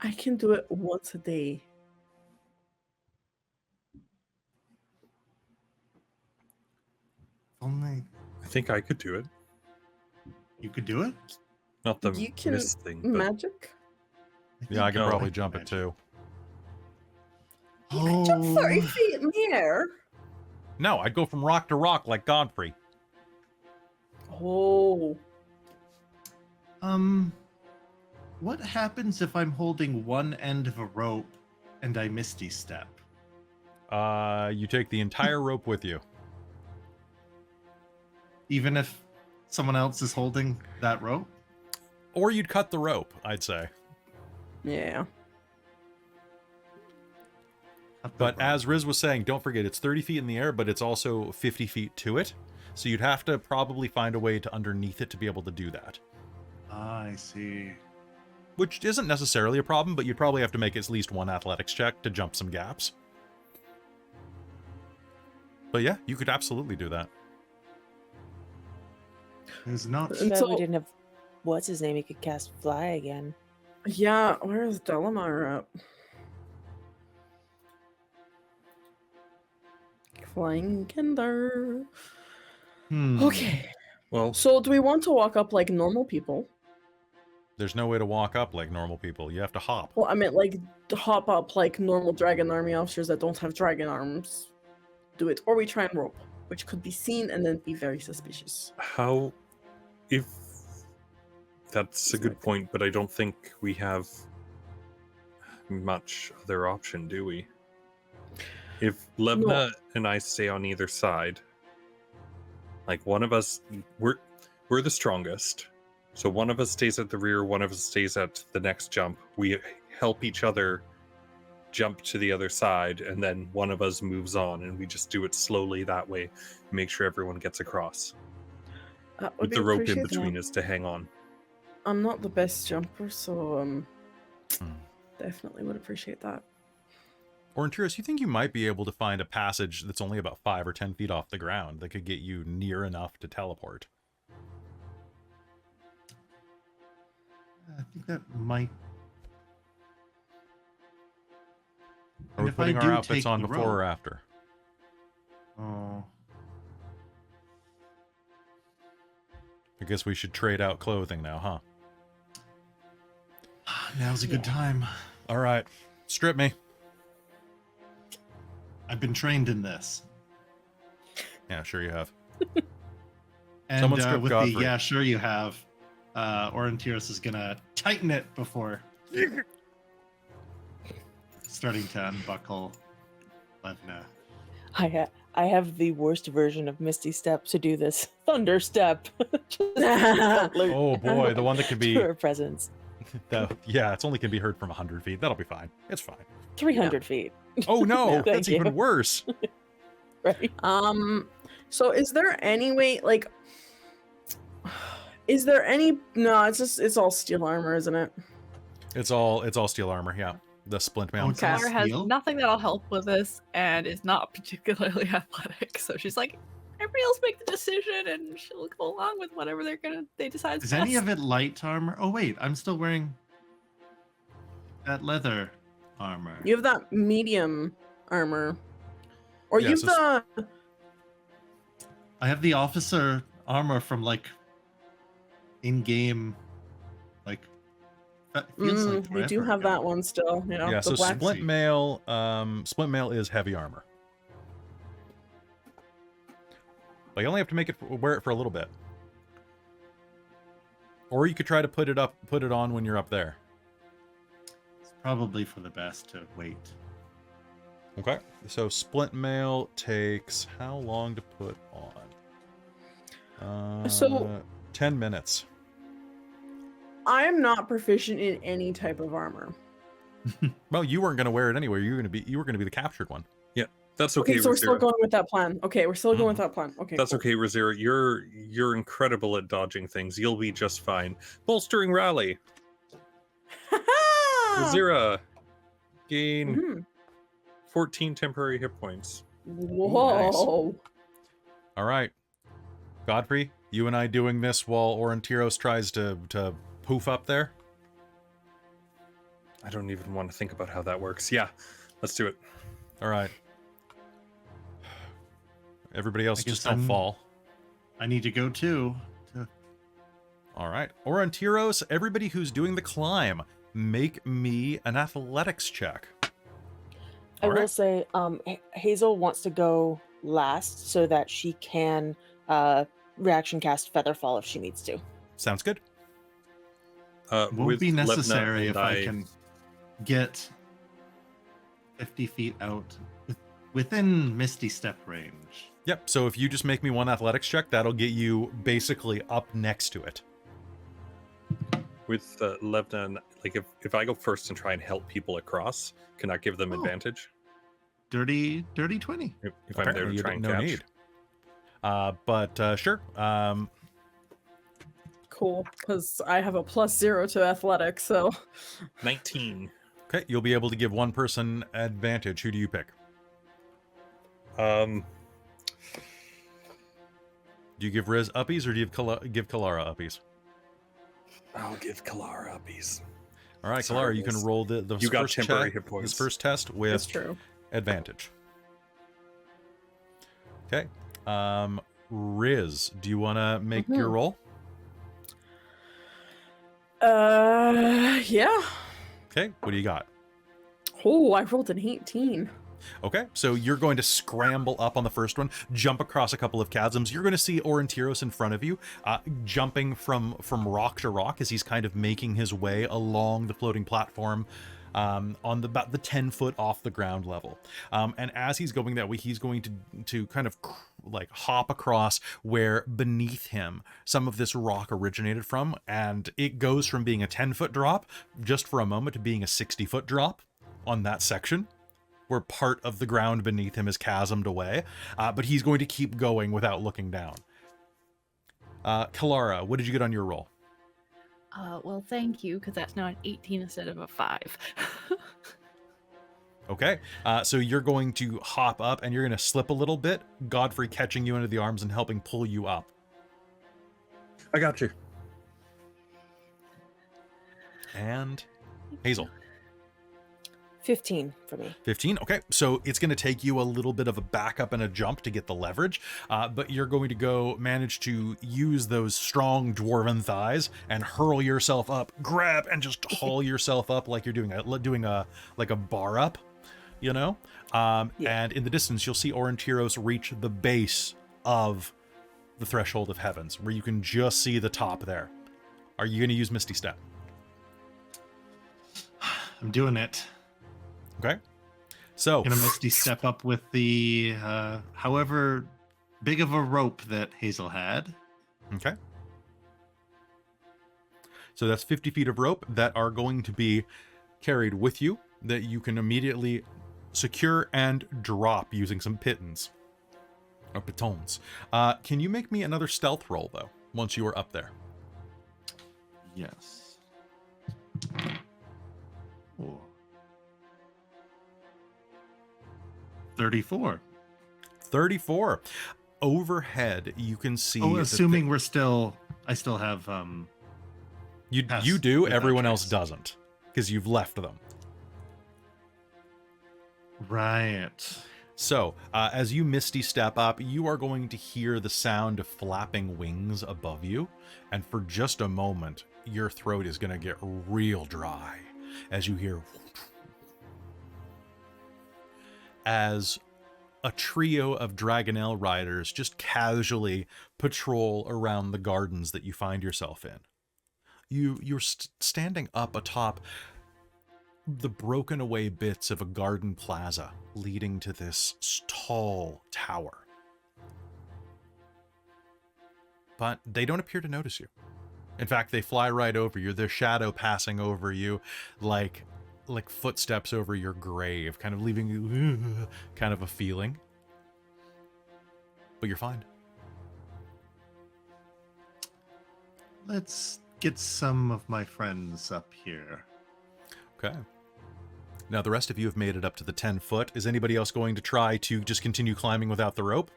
I can do it once a day. Only I think I could do it. you could do it? Not the You can mist thing, but Magic? Yeah, I could No, probably I jump it imagine. too. You can jump 30 Oh, feet in the air. No, I'd go from rock to rock like Godfrey. Oh. what happens if I'm holding one end of a rope and I misty step? You take the entire rope with you. Even if someone else is holding that rope? Or you'd cut the rope, I'd say. Yeah. Cut the But rope. as Riz was saying, don't forget, it's 30 feet in the air, but it's also 50 feet to it. So you'd have to probably find a way to underneath it to be able to do that. I see. Which isn't necessarily a problem, but you'd probably have to make at least one athletics check to jump some gaps. But yeah, you could absolutely do that. There's not... And Too bad so- we didn't have what's his name? He could cast fly again. Yeah, where is Delamar at? Flying Kinder. Okay. well, So do we want to walk up like normal people? There's no way to walk up like normal people. You have to hop. Well, I meant like to hop up like normal Dragon Army officers that don't have dragon arms. Do it. Or we try and rope, which could be seen and then be very suspicious. how if that's a good point, but I don't think we have much other option, do we? If Lebna and I stay on either side, like one of us, we're the strongest. So one of us stays at the rear, one of us stays at the next jump. We help each other jump to the other side, and then one of us moves on, and we just do it slowly that way. Make sure everyone gets across. With the rope in between us to hang on. I'm not the best jumper, so Hmm. definitely would appreciate that. Aurontiros, you think you might be able to find a passage that's only about 5 or 10 feet off the ground that could get you near enough to teleport? I think that might Are we if I putting our do outfits take on the before or rope- after? Oh, I guess we should trade out clothing now, huh? now's a good time. All right, strip me. I've been trained in this. Yeah, sure you have. And Someone strip with Godfrey. the yeah, sure you have. Aurontiros is gonna tighten it before starting to unbuckle Levna. I have the worst version of Misty Step to do this. Thunder Step. Oh boy, the one that could be. To her presence. Yeah, it's only can be heard from 100 feet. That'll be fine. It's fine. 300 feet. Oh no, Thank that's you. even worse. Right. So is there any way, like, is there any? No, it's all steel armor, isn't it? It's all steel armor. Yeah, the splint mail. Oh, it's all Kelara has steel? nothing that'll help with this and is not particularly athletic. So she's like, everybody else make the decision and she'll go along with whatever they decide. Is any of it light armor? Oh wait, I'm still wearing that leather armor. You have that medium armor, or Yeah, you've so the. I have the officer armor from like in-game, like that feels like You do forever have ago. that one still. You know, Yeah, the so black. splint mail. Splint mail is heavy armor. But you only have to wear it for a little bit. Or you could try to put it on when you're up there. It's probably for the best to wait. Okay. So splint mail takes how long to put on? So- 10 minutes. I am not proficient in any type of armor. Well, you weren't going to wear it anyway. You were going to be the captured one. That's okay, Okay, so we're still Rizira. going with that plan. Okay, we're still going with that plan. Okay, That's cool. okay, Rizira. You're incredible at dodging things. You'll be just fine. Bolstering rally. Rizira, gain Mhm. 14 temporary hit points. Whoa. All right. Godfrey, you and I doing this while Aurontiros tries to poof up there? I don't even want to think about how that works. Yeah, let's do it. All right. Everybody else I guess just don't I'm- fall. I need to go too. All right. Aurontiros, everybody who's doing the climb, make me an athletics check. I All will right. say, Hazeal wants to go last so that she can reaction cast Featherfall if she needs to. Sounds good. Won't With be Levna necessary and if I can get 50 feet out within Misty Step range. Yep. So if you just make me one athletics check, that'll get you basically up next to it. With Levna, and, like if I go first and try and help people across, can that give them Oh. advantage? Dirty 20. If I'm there Apparently to you try and no catch. need. But sure. Cool, because I have a +0 to athletics, so 19. Okay, you'll be able to give one person advantage. Who do you pick? Um, Do you give Riz uppies or do you give Kelara uppies? I'll give Kelara uppies. All right, Sorry, Kelara, you can Riz. roll the You got first temporary check, hit points. this first test that's with true. advantage. Okay. Riz, do you want to make your roll? Yeah. Okay, what do you got? Oh, I rolled an 18. Okay, so you're going to scramble up on the first one, jump across a couple of chasms. You're going to see Aurontiros in front of you, jumping from rock to rock as he's kind of making his way along the floating platform on about the 10 foot off the ground level. And as he's going that way, he's going to kind of like hop across where beneath him some of this rock originated from, and it goes from being a 10-foot drop just for a moment to being a 60-foot drop on that section, where part of the ground beneath him is chasmed away, but he's going to keep going without looking down. Kelara, what did you get on your roll? Well, thank you, because that's now an 18 instead of a 5. Okay, so you're going to hop up and you're going to slip a little bit, Godfrey catching you into the arms and helping pull you up. I got you. And Hazeal. 15 for me. 15. Okay, so it's going to take you a little bit of a backup and a jump to get the leverage, but you're going to manage to use those strong dwarven thighs and hurl yourself up, grab and just haul yourself up like you're doing a bar up, you know. And in the distance, you'll see Aurontiros reach the base of the threshold of heavens, where you can just see the top there. Are you going to use Misty Step? I'm doing it. Okay. So gonna Misty Step up with the however big of a rope that Hazeal had. Okay. So that's 50 feet of rope that are going to be carried with you, that you can immediately secure and drop using some pitons or pitons. Can you make me another stealth roll though once you are up there? Yes. Oh. 34. 34. Overhead, you can see. Oh, assuming I still have you do. Everyone else doesn't, because you've left them. Right. So, as you Misty Step up, you are going to hear the sound of flapping wings above you, and for just a moment, your throat is going to get real dry as you hear as a trio of Dragonlance riders just casually patrol around the gardens that you find yourself in. You're standing up atop the broken away bits of a garden plaza leading to this tall tower. But they don't appear to notice you. In fact, they fly right over you, their shadow passing over you like footsteps over your grave, kind of leaving you kind of a feeling. But you're fine. Let's get some of my friends up here. Okay. Now the rest of you have made it up to the 10 foot. Is anybody else going to try to just continue climbing without the rope?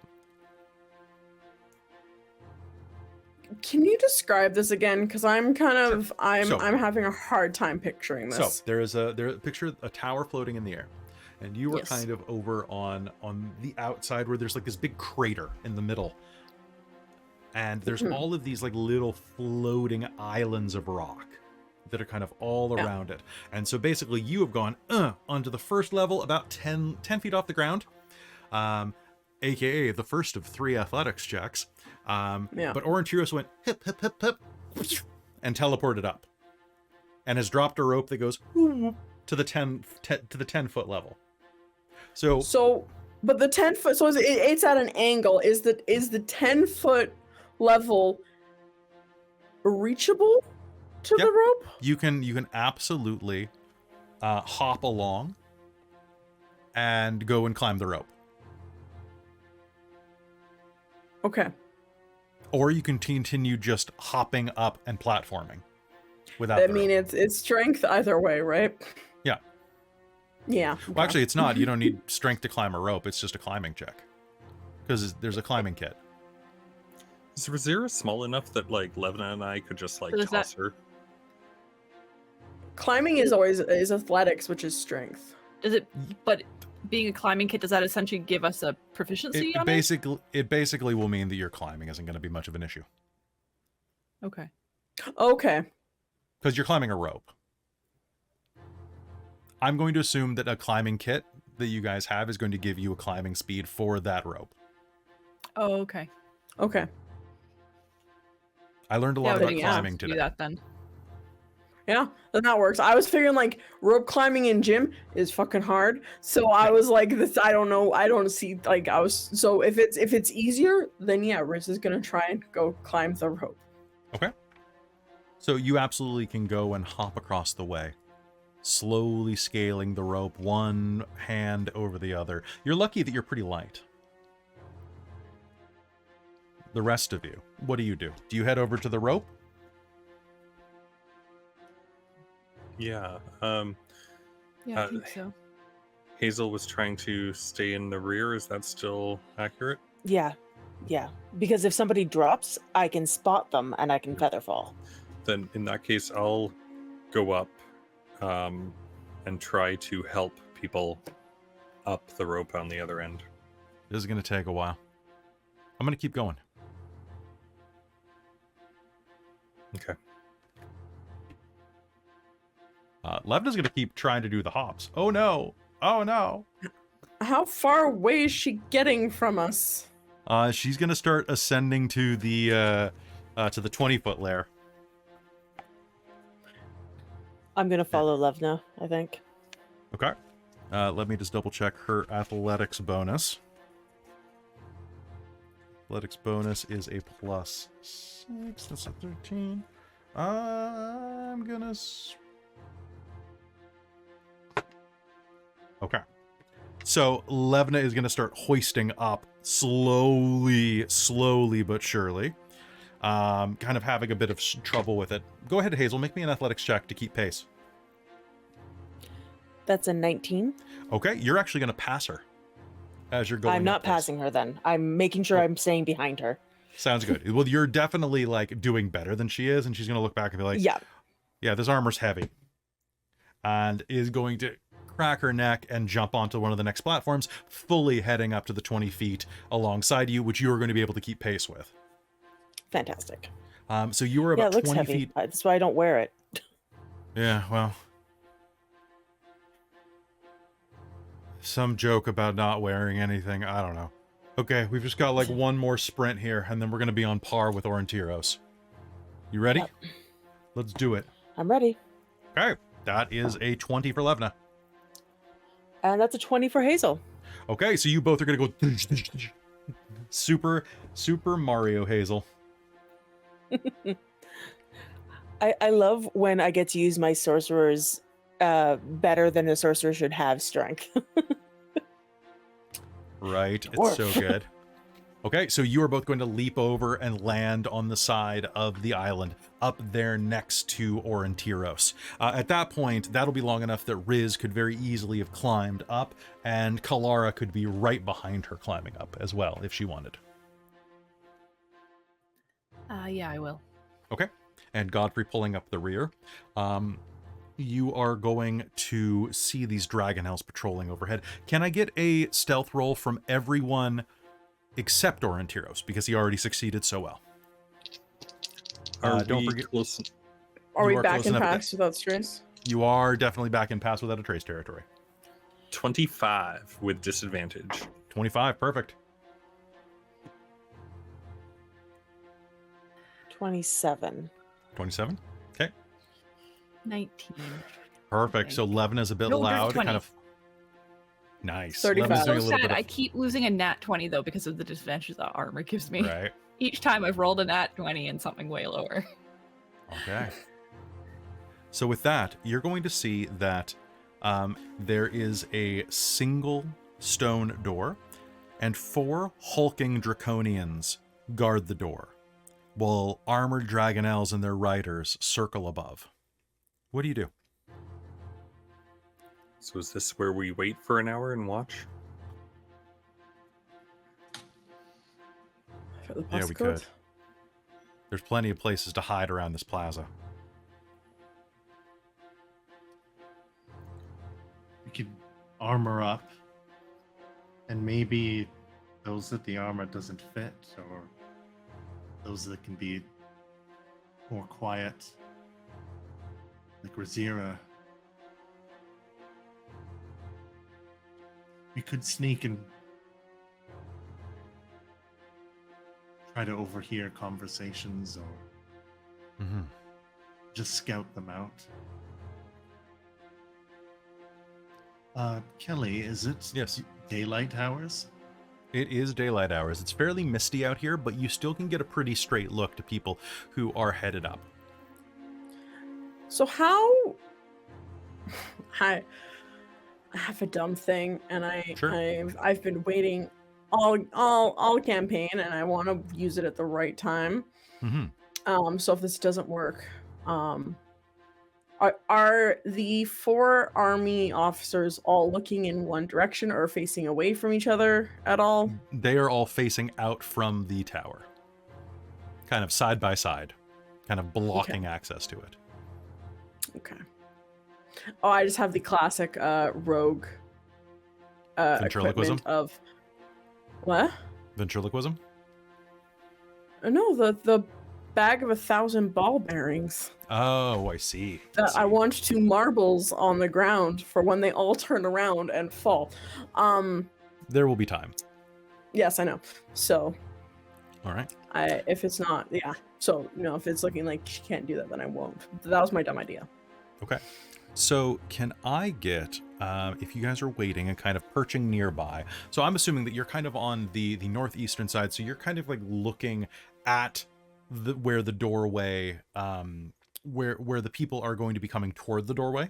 Can you describe this again? Because I'm I'm having a hard time picturing this. So picture a tower floating in the air, and you were kind of over on the outside where there's like this big crater in the middle, and there's all of these like little floating islands of rock that are kind of all around it. And so basically you have gone onto the first level about 10 feet off the ground, aka the first of 3 athletics checks. But Aurontiros went hip, hip, hip, hip, and teleported up, and has dropped a rope that goes to the 10 foot level. So, but the 10 foot, so it's at an angle. Is the 10 foot level reachable to the rope? You can absolutely hop along and go and climb the rope. Okay. Or you can continue just hopping up and platforming without. I mean, it's strength either way, right? Yeah. Yeah. Well, actually, it's not. You don't need strength to climb a rope. It's just a climbing check, because there's a climbing kit. Is Rizira small enough that like Levna and I could just like toss her? Climbing is athletics, which is strength. Does it? But being a climbing kit, does that essentially give us a proficiency on it? It basically will mean that your climbing isn't going to be much of an issue. Okay. Okay. Because you're climbing a rope. I'm going to assume that a climbing kit that you guys have is going to give you a climbing speed for that rope. Oh, okay. Okay. I learned a lot about climbing today. Do that then. Yeah, then that works. I was figuring like rope climbing in gym is fucking hard. So I was like, this, I don't know. I don't see like so if it's easier, then yeah, Riz is gonna try and go climb the rope. Okay. So you absolutely can go and hop across the way, slowly scaling the rope, one hand over the other. You're lucky that you're pretty light. The rest of you, what do? Do you head over to the rope? Yeah. Yeah, I think so. Hazeal was trying to stay in the rear. Is that still accurate? Yeah. Because if somebody drops, I can spot them and I can feather fall. Then in that case, I'll go up and try to help people up the rope on the other end. This is going to take a while. I'm going to keep going. Okay. Levna's going to keep trying to do the hops. Oh no! Oh no! How far away is she getting from us? She's going to start ascending to the 20-foot lair. I'm going to follow Levna, I think. Okay. Let me just double check her athletics bonus. Athletics bonus is a +6. That's a 13. I'm gonna... Okay. So Levna is gonna start hoisting up slowly but surely. Kind of having a bit of trouble with it. Go ahead, Hazel. Make me an athletics check to keep pace. That's a 19. Okay, you're actually gonna pass her as you're going. I'm not up this. passing her then. I'm making sure I'm staying behind her. Sounds good. Well, you're definitely like doing better than she is, and she's gonna look back and be like, yeah, this armor's heavy," and is going to crack her neck and jump onto one of the next platforms, fully heading up to the 20 feet alongside you, which you are going to be able to keep pace with. Fantastic. So you were about it looks 20 heavy. feet. That's why I don't wear it. Yeah, well, some joke about not wearing anything. I don't know. Okay, we've just got like one more sprint here, and then we're going to be on par with Aurontiros. You ready? Yep. Let's do it. I'm ready. Okay, that is a 20 for Levna. And that's a 20 for Hazel. Okay, so you both are going to go Super Mario Hazel. I love when I get to use my sorcerers better than a sorcerer should have strength. Right, it's so good. Okay, so you are both going to leap over and land on the side of the island, up there next to Aurontiros. At that point, that'll be long enough that Riz could very easily have climbed up, and Kelara could be right behind her climbing up as well, if she wanted. Yeah, I will. Okay, and Godfrey pulling up the rear. You are going to see these Dragonlance patrolling overhead. Can I get a stealth roll from everyone except Aurontiros, because he already succeeded so well? Don't forget. Are we back close in enough. pass without stress? You are definitely back in pass without a trace territory. 25 with disadvantage. 25, perfect. 27. 27, okay. 19. Perfect. So Levna's a bit No, there's loud, 20. kind of. Nice. 35. Levna's doing a So little sad. bit I of... keep losing a nat 20 though because of the disadvantage that armor gives me. Right. Each time I've rolled a nat 20 and something way lower. Okay. So with that, you're going to see that there is a single stone door, and 4 hulking draconians guard the door, while armored dragonels and their riders circle above. What do you do? So is this where we wait for an hour and watch? For the Yeah, we postcode? could. There's plenty of places to hide around this plaza. We could armor up, and maybe those that the armor doesn't fit, or those that can be more quiet, like Rizira. We could sneak and try to overhear conversations, or just scout them out. Kelly, is it Yes. daylight hours? It is daylight hours. It's fairly misty out here, but you still can get a pretty straight look to people who are headed up. So how I have a dumb thing, and Sure. I've been waiting all campaign, and I want to use it at the right time. So if this doesn't work, are the 4 army officers all looking in one direction or facing away from each other at all? They are all facing out from the tower, kind of side by side, kind of blocking access to it. Okay. Oh, I just have the classic rogue Ventriloquism? equipment of what? Ventriloquism? No, the bag of 1,000 ball bearings. Oh, I see. I want 2 marbles on the ground for when they all turn around and fall. There will be time. Yes, I know. So, All right. if it's not, yeah. So, if it's looking like she can't do that, then I won't. That was my dumb idea. Okay. So can I get, if you guys are waiting and kind of perching nearby, so I'm assuming that you're kind of on the northeastern side, so you're kind of like looking at where the doorway, where the people are going to be coming toward the doorway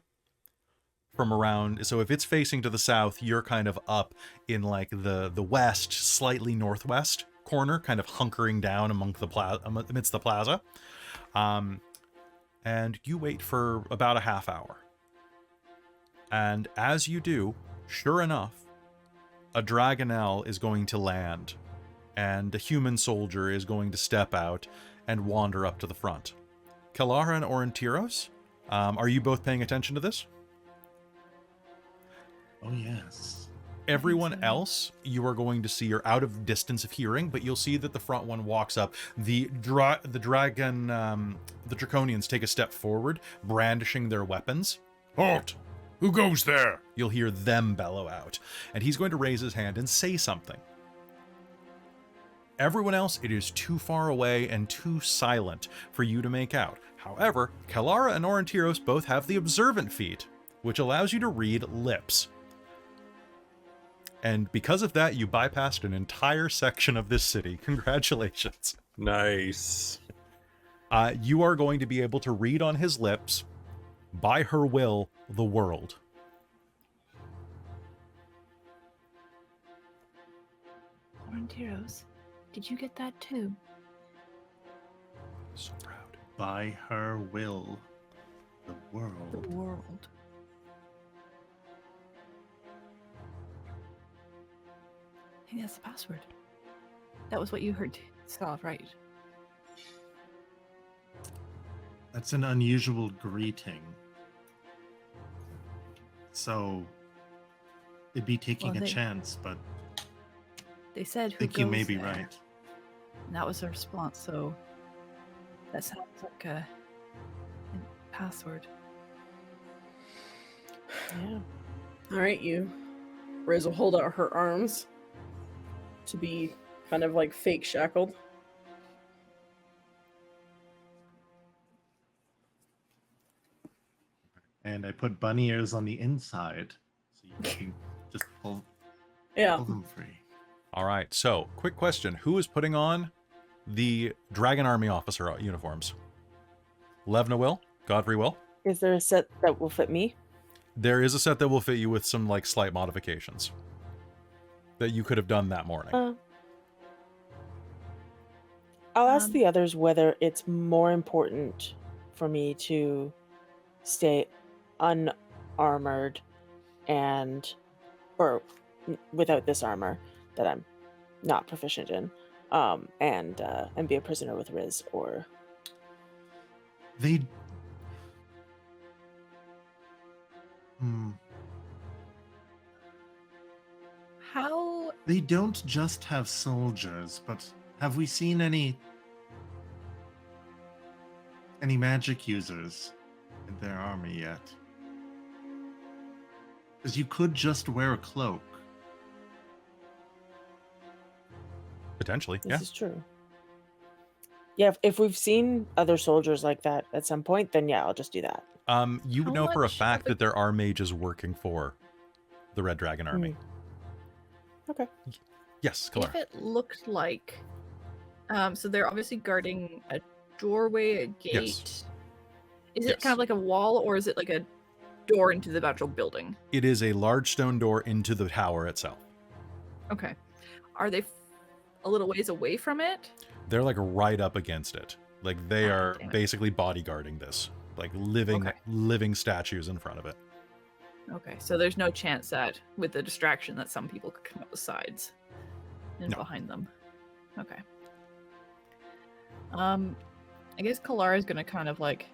from around. So if it's facing to the south, you're kind of up in like the west, slightly northwest corner, kind of hunkering down amidst the plaza. And you wait for about a half hour. And as you do, sure enough, a Dragonelle is going to land, and a human soldier is going to step out and wander up to the front. Kelara and Aurontiros, are you both paying attention to this? Oh, yes. Everyone else, you are going to see, you're out of distance of hearing, but you'll see that the front one walks up. The Draconians take a step forward, brandishing their weapons. Halt! Who goes there? You'll hear them bellow out. And he's going to raise his hand and say something. Everyone else, it is too far away and too silent for you to make out. However, Kelara and Aurontiros both have the observant feat, which allows you to read lips. And because of that, you bypassed an entire section of this city. Congratulations. Nice. You are going to be able to read on his lips, by her will, the world. Aurontiros, did you get that too? So proud. By her will, the world. The world. I think that's the password. That was what you heard, saw, right? That's an unusual greeting. So, it'd be taking a chance, but they said, I think you may be right. And that was the response, so that sounds like a password. Yeah. All right, Riz will hold out her arms to be kind of like fake shackled. And I put bunny ears on the inside, so you can just pull them free. All right, so quick question. Who is putting on the Dragon Army officer uniforms? Levna will? Godfrey will? Is there a set that will fit me? There is a set that will fit you with some like slight modifications that you could have done that morning. I'll ask the others whether it's more important for me to stay unarmored or without this armor that I'm not proficient in, and be a prisoner with Riz, or They How? They don't just have soldiers, but have we seen any magic users in their army yet? Because you could just wear a cloak. Potentially, this is true. Yeah, if we've seen other soldiers like that at some point, then yeah, I'll just do that. You know for a fact that there are mages working for the Red Dragon Army. Okay. Yes, Kelara. If it looked like, so they're obviously guarding a doorway, a gate. Yes. Is it kind of like a wall, or is it like a door into the actual building? It is a large stone door into the tower itself. Okay. Are they a little ways away from it? They're like right up against it. Like they are basically bodyguarding this, like living statues in front of it. Okay, so there's no chance that with the distraction that some people could come up the sides and behind them. Okay. I guess Kelara is gonna kind of like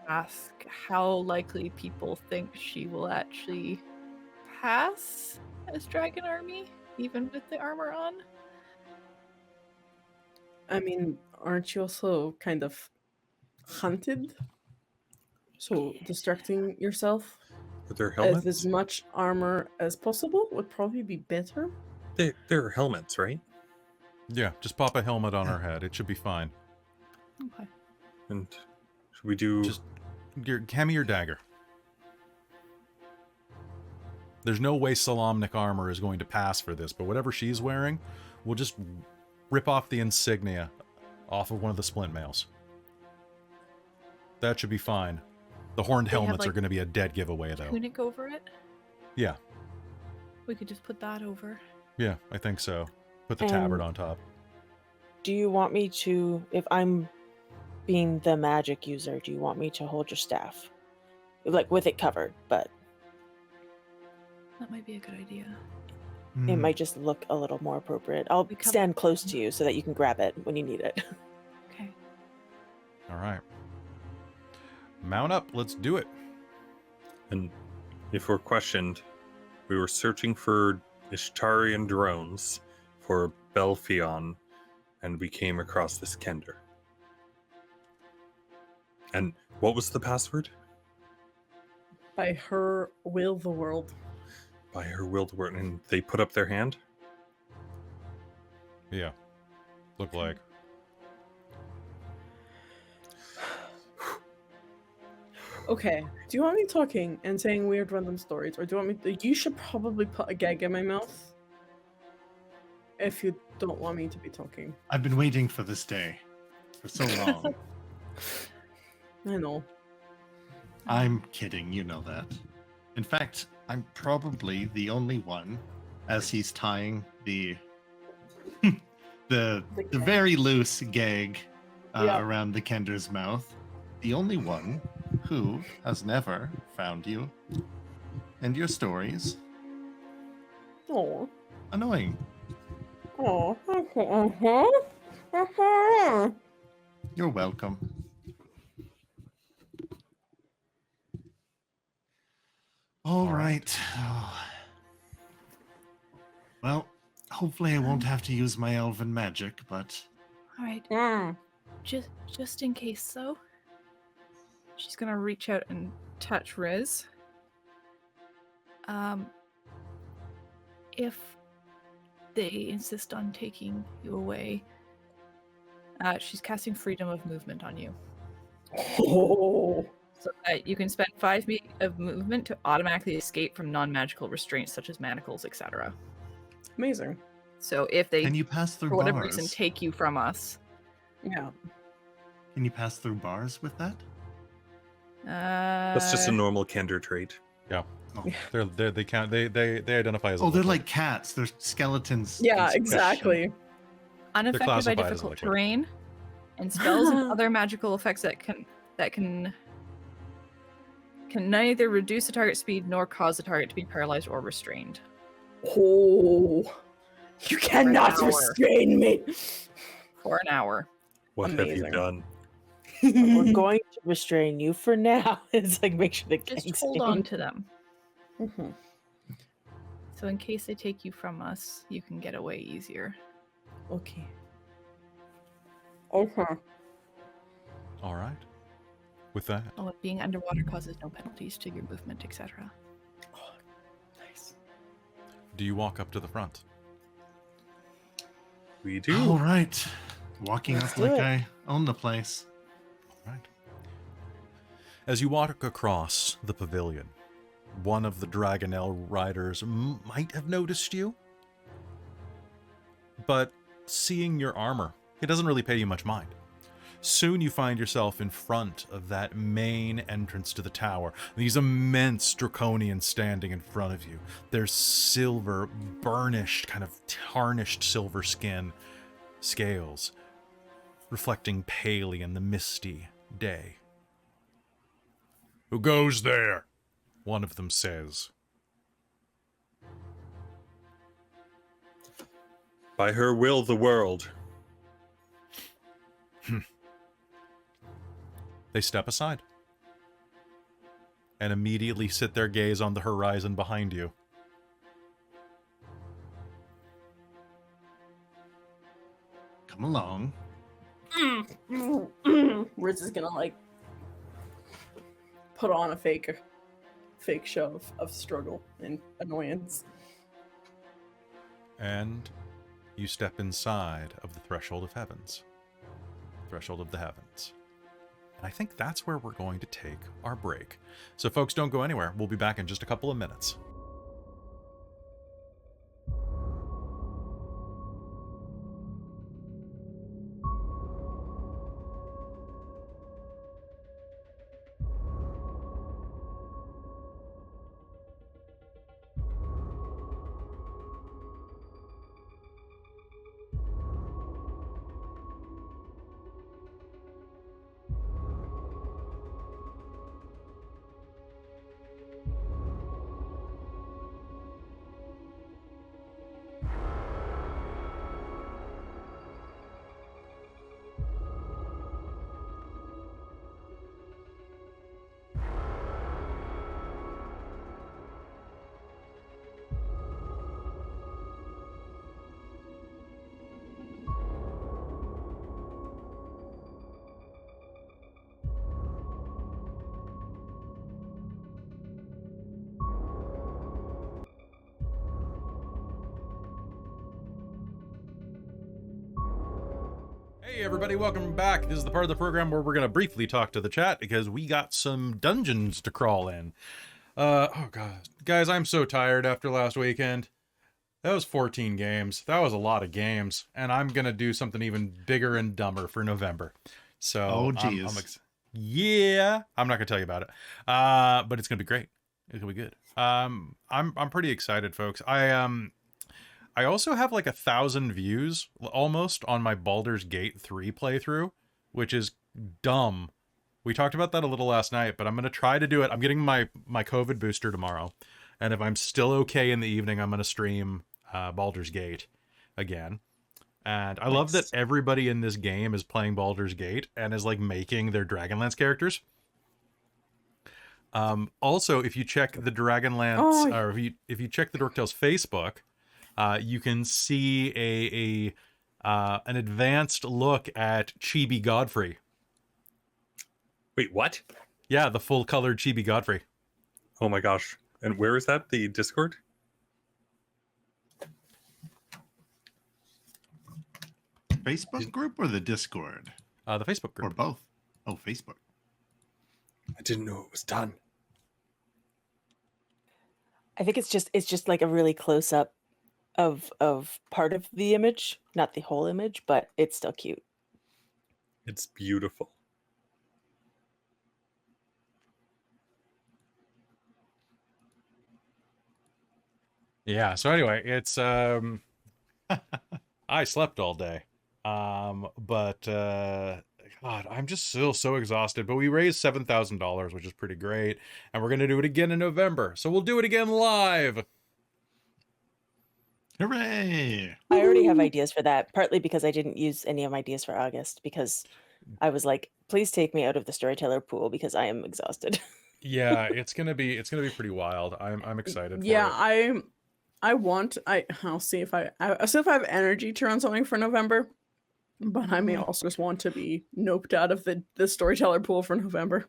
ask how likely people think she will actually pass as Dragon Army, even with the armor on. I mean, aren't you also kind of hunted? So distracting yourself Are there with helmets? as much armor as possible would probably be better. There are helmets, right? Yeah, just pop a helmet on her head. It should be fine. Okay. And should we do... Just hand me your dagger. There's no way Salamnik armor is going to pass for this, but whatever she's wearing, we'll just rip off the insignia off of one of the splint mails. That should be fine. The horned They have, helmets like, are going to be a dead giveaway, though. Tunic over it? Yeah, We could just put that over. yeah, I think so. Put the And- tabard on top. Do you want me to, if I'm being the magic user, do you want me to hold your staff? Like with it covered, but That might be a good idea. it might just look a little more appropriate. I'll We cover- stand close to you so that you can grab it when you need it. Okay. All right. Mount up. Let's do it. And if we're questioned, we were searching for Ishtarian drones for Belfion, and we came across this Kender. And what was the password? By her will, the world. By her will to work, and they put up their hand? Yeah. Look like. Okay. Do you want me talking and saying weird random stories, or do you want me? You should probably put a gag in my mouth. If you don't want me to be talking. I've been waiting for this day for so long. I know. I'm kidding, you know that. In fact, I'm probably the only one, as he's tying the the very loose gag Yeah. around the Kender's mouth, the only one who has never found you and your stories Oh. annoying. Oh. You're welcome. All right. Oh. Well, hopefully I won't have to use my elven magic, but All right. Mm. Just in case, though, she's gonna reach out and touch Riz. If they insist on taking you away, she's casting freedom of movement on you, Oh. so that you can spend 5 feet of movement to automatically escape from non-magical restraints such as manacles, etc. Amazing. So if they, can you pass through for whatever bars? reason, take you from us, Yeah. Can you pass through bars with that? That's just a normal Kender trait. Yeah. Oh, They count. They identify as. a oh they're liquid. like cats. They're skeletons. in Yeah, succession. exactly. unaffected by classified as difficult liquid. terrain, and spells and other magical effects that can neither reduce the target speed nor cause the target to be paralyzed or restrained. Oh. You cannot hour. restrain me. For an hour. What have you Amazing. done? We're going to restrain you for now. It's like make sure the Just gang's hold in. on to them. Mhm. So in case they take you from us, you can get away easier. Okay. Okay. All right. With that, Oh, and being underwater causes no penalties to your movement, etc. Nice. do you walk up to the front? We do. All right. Walking Let's up do like it. I own the place. Right. As you walk across the pavilion, one of the Dragonel riders might have noticed you, but seeing your armor, it doesn't really pay you much mind. Soon you find yourself in front of that main entrance to the tower. These immense draconians standing in front of you. Their silver, burnished, kind of tarnished silver skin, scales, reflecting palely in the misty day. "Who goes there?" one of them says. By her will, the world. They step aside. and immediately sit their gaze on the horizon behind you. Come along. Riz is gonna like put on a fake show of struggle and annoyance. And you step inside of the threshold of heavens. Threshold of the heavens. And I think that's where we're going to take our break. So folks, don't go anywhere. We'll be back in just a couple of minutes. Hey everybody, welcome back. This is the part of the program where we're going to briefly talk to the chat because we got some dungeons to crawl in. Oh god. Guys, I'm so tired after last weekend. That was 14 games. That was a lot of games. And I'm going to do something even bigger and dumber for November. So, Oh, geez. yeah, I'm not going to tell you about it. But it's going to be great. It's going to be good. I'm pretty excited, folks. I also have like 1,000 views almost on my Baldur's Gate 3 playthrough, which is dumb. We talked about that a little last night, but I'm going to try to do it. I'm getting my COVID booster tomorrow. And if I'm still okay in the evening, I'm going to stream Baldur's Gate again. And I love that everybody in this game is playing Baldur's Gate and is like making their Dragonlance characters. Also, if you check the Dragonlance, or if you check the Dorktales Facebook, you can see an advanced look at Chibi Godfrey. Wait, what? Yeah, the full colored Chibi Godfrey. Oh my gosh. And where is that? The Discord? Facebook group or the Discord? The Facebook group. Or both? Oh, Facebook. I didn't know it was done. I think it's just like a really close up of part of the image, not the whole image, but it's still cute. It's beautiful. Yeah, so anyway, it's I slept all day. But God, I'm just still so exhausted. But we raised $7,000, which is pretty great. And we're gonna do it again in November. So we'll do it again live. Hooray! I already have ideas for that, partly because I didn't use any of my ideas for August because I was like, please take me out of the storyteller pool because I am exhausted. Yeah, it's gonna be pretty wild. I'm excited for Yeah, it. I'll see if I'll see if I have energy to run something for November. But I may also just want to be noped out of the storyteller pool for November.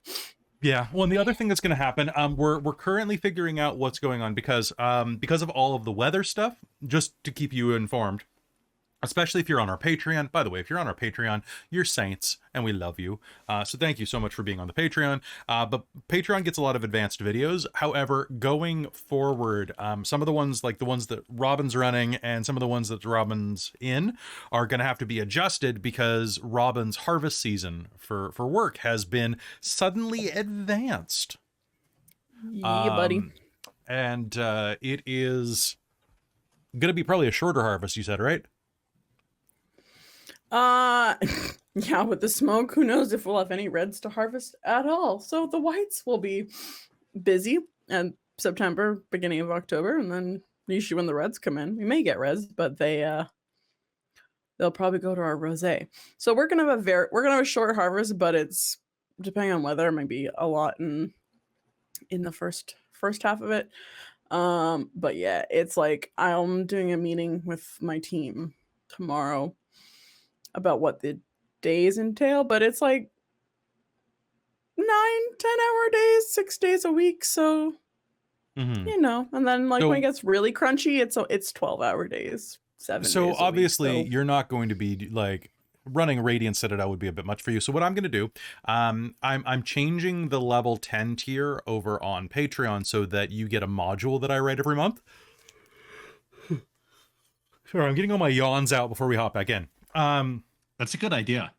Yeah, well, and the other thing that's going to happen, we're currently figuring out what's going on because of all of the weather stuff. Just to keep you informed, especially if you're on our Patreon. By the way, if you're on our Patreon, you're saints, and we love you. So thank you so much for being on the Patreon. But Patreon gets a lot of advanced videos. However, going forward, some of the ones, like the ones that Robin's running and some of the ones that Robin's in, are going to have to be adjusted because Robin's harvest season for work has been suddenly advanced. Yeah, buddy. And it is going to be probably a shorter harvest, you said, right? Yeah, with the smoke, who knows if we'll have any reds to harvest at all. So the whites will be busy in September, beginning of October, and then usually when the reds come in, we may get reds, but they'll probably go to our rosé. So we're gonna have a short harvest, but it's depending on weather, maybe a lot in in the first half of it. But yeah, it's like I'm doing a meeting with my team tomorrow about what the days entail, but it's like 9-10 hour days, 6 days a week. So you know, and then like when it gets really crunchy, it's 12-hour days, 7 days. So a obviously week, so. you're not going to be like running Radiant Citadel would be a bit much for you. So what I'm going to do, I'm changing the level 10 tier over on Patreon so that you get a module that I write every month. Sorry, I'm getting all my yawns out before we hop back in. That's a good idea.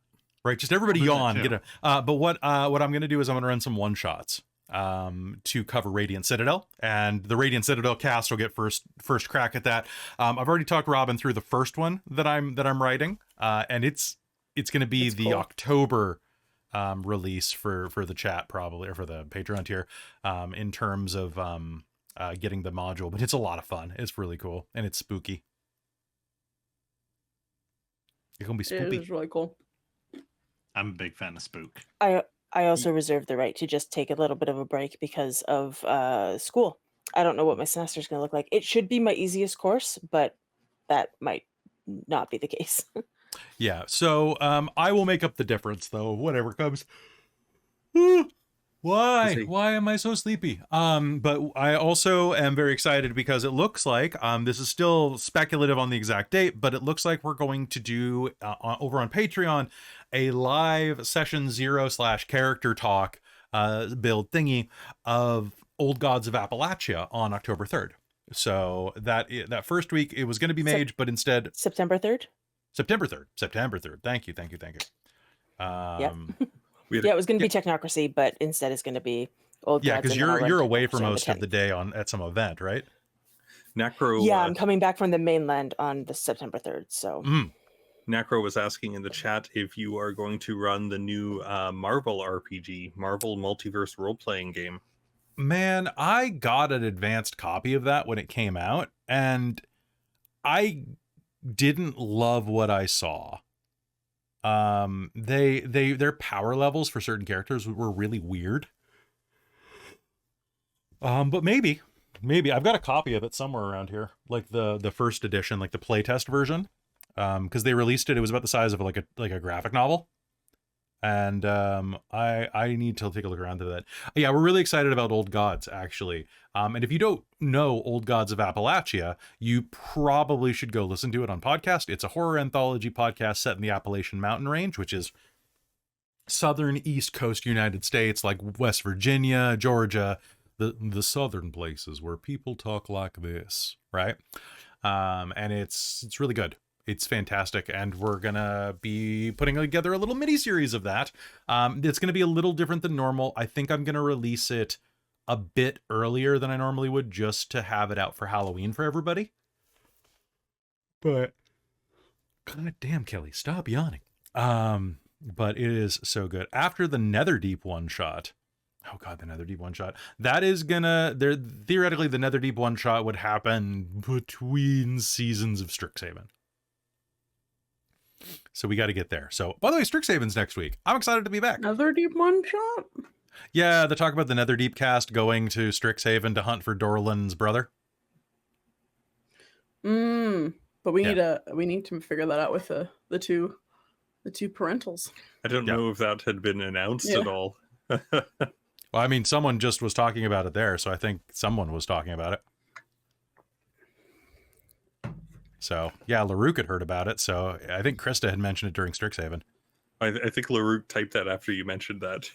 Right, just everybody yawn. Get a. But what I'm going to do is I'm going to run some one shots to cover Radiant Citadel, and the Radiant Citadel cast will get first crack at that. I've already talked Robin through the first one that I'm writing, and it's going to be the cool October release for the chat probably, or for the Patreon tier, in terms of getting the module. But it's a lot of fun. It's really cool, and it's spooky. It's gonna be spooky. It is really cool. I'm a big fan of spook. I also reserve the right to just take a little bit of a break because of school. I don't know what my semester is going to look like. It should be my easiest course, but that might not be the case. Yeah, so I will make up the difference, though, whatever comes. Why am I so sleepy? But I also am very excited because it looks like, this is still speculative on the exact date, but it looks like we're going to do over on Patreon a live session 0/character talk build thingy of Old Gods of Appalachia on October 3rd. So that first week it was going to be Mage, but instead September 3rd. September 3rd. Thank you. Yeah. Yeah, it was going to be Technocracy, but instead it's going to be Old Gods. Yeah, because you're away for most of the day at some event, right? Necro. Yeah, I'm coming back from the mainland on the September 3rd. So Necro was asking in the chat if you are going to run the new Marvel RPG, Marvel Multiverse role-playing game. Man, I got an advanced copy of that when it came out, and I didn't love what I saw. Their power levels for certain characters were really weird. But maybe I've got a copy of it somewhere around here, like the first edition, like the playtest version. Because they released it was about the size of like a graphic novel. And I need to take a look around to that. Yeah, we're really excited about Old Gods, actually. And if you don't know Old Gods of Appalachia, you probably should go listen to it on podcast. It's a horror anthology podcast set in the Appalachian Mountain Range, which is southern East Coast United States, like West Virginia, Georgia, the southern places where people talk like this, right? And it's really good. It's fantastic, and we're gonna be putting together a little mini series of that. It's gonna be a little different than normal. I think I'm gonna release it a bit earlier than I normally would, just to have it out for Halloween for everybody. But god damn, Kelly, stop yawning. But it is so good. After the Netherdeep one shot. Oh god, the Netherdeep one shot. That is gonna theoretically the Netherdeep one shot would happen between seasons of Strixhaven. So we got to get there. So, by the way, Strixhaven's next week. I'm excited to be back. Netherdeep one shot? Yeah, the talk about the Netherdeep cast going to Strixhaven to hunt for Dorlan's brother. But we need to figure that out with the two parentals. I don't know if that had been announced at all. Well, I mean, someone just was talking about it there, so I think someone was talking about it. So, yeah, Larouk had heard about it, so I think Krista had mentioned it during Strixhaven. I think Larouk typed that after you mentioned that.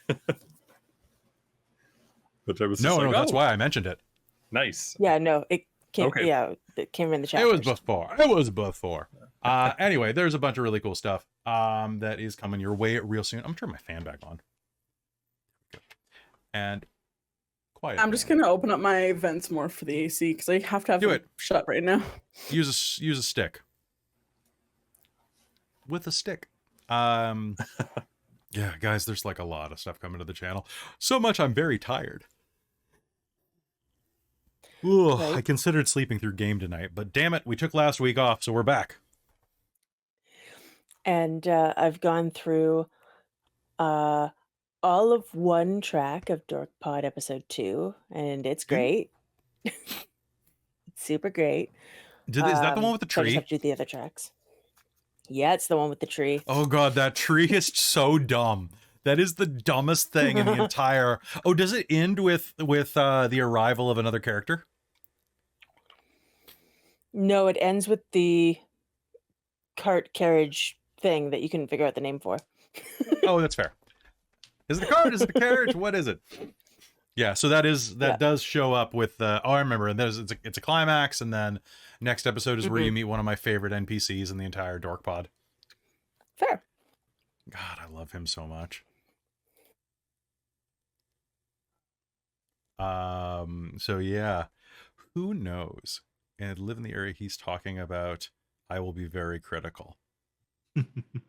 But I was no, that's why I mentioned it. Nice. Yeah, no, it came, it came in the chat. It was before. Anyway, there's a bunch of really cool stuff that is coming your way real soon. I'm going to turn my fan back on. And quiet. I'm just gonna open up my vents more for the AC because I have to have it shut right now. Use a stick. With a stick. Yeah, guys, there's like a lot of stuff coming to the channel. So much I'm very tired. Ooh, right. I considered sleeping through game tonight, but damn it, we took last week off, so we're back. And I've gone through all of one track of Dork Pod episode 2, and it's great. It's super great. Is that the one with the So I just tree? have to do the other tracks. Yeah, it's the one with the tree. Oh god, that tree is so dumb. That is the dumbest thing in the entire. Oh, does it end with the arrival of another character? No, it ends with the cart carriage thing that you couldn't figure out the name for. Oh, that's fair. Is it the cart? Is it the carriage? What is it? Yeah, so that does show up with I remember, and it's a climax, and then next episode is where you meet one of my favorite NPCs in the entire Dork Pod. Fair. God, I love him so much. So yeah, who knows? And live in the area he's talking about, I will be very critical.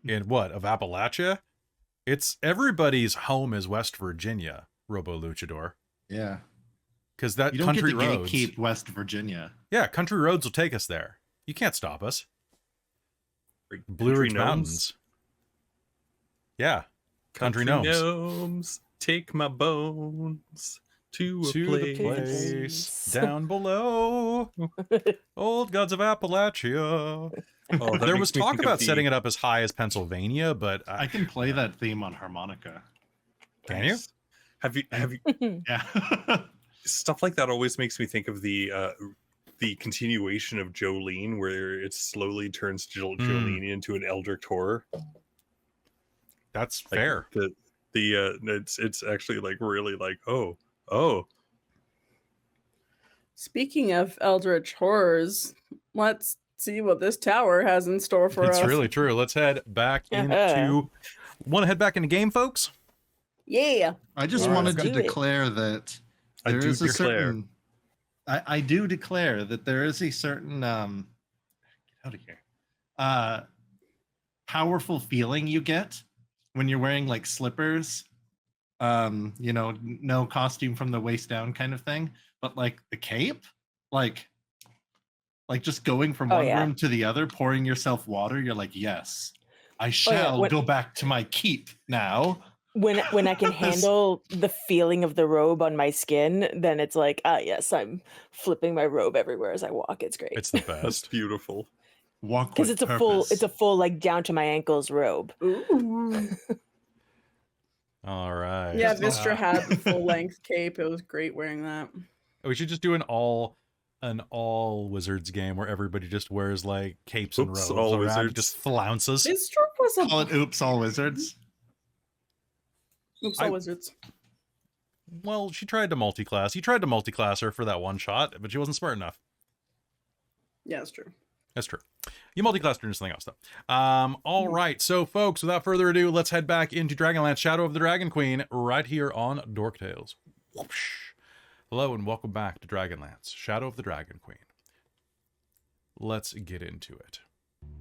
In what, of Appalachia? It's everybody's home is West Virginia, Robo Luchador. Yeah. Because that You don't country get to roads. gatekeep West Virginia. Yeah, country roads will take us there. You can't stop us. Blue Country Ridge Mountains. Yeah. Country gnomes. Take my bones to a The place. place down below. Old gods of Appalachia. Oh, There was talk about setting it up as high as Pennsylvania, but I can play that theme on harmonica. Can you? Have you Yeah. stuff like that always makes me think of the continuation of Jolene, where it slowly turns Jolene into an Eldritch horror. That's Like, fair. It's actually like really like oh. Speaking of Eldritch horrors, let's see what this tower has in store for us. It's really true. Let's head back into. Want to head back into game, folks? Yeah. I just Yeah, wanted let's to do it. declare that I there do is a declare. certain. I do declare that there is a certain get out of here. Powerful feeling you get when you're wearing like slippers. No costume from the waist down kind of thing, but like the cape, like just going from one room to the other, pouring yourself water. You're like, yes, I shall go back to my keep now. When I can handle the feeling of the robe on my skin, then it's like, yes, I'm flipping my robe everywhere as I walk. It's great. It's the That's best. beautiful. Walk Because with it's a full like down to my ankles robe. Ooh. All right. Yeah, Vistra had the full length cape. It was great wearing that. We should just do an all wizards game where everybody just wears like capes and Oops, robes all around, wizards. just flounces. Vistra was a Call it Oops All Wizards. Oops, all wizards. Well, she tried to multi-class. You tried to multi-class her for that one shot, but she wasn't smart enough. Yeah, that's true. That's true. You multi-classed her into something else, though. All right. So, folks, without further ado, let's head back into Dragonlance Shadow of the Dragon Queen right here on Dork Tales. Whoosh. Hello, and welcome back to Dragonlance Shadow of the Dragon Queen. Let's get into it.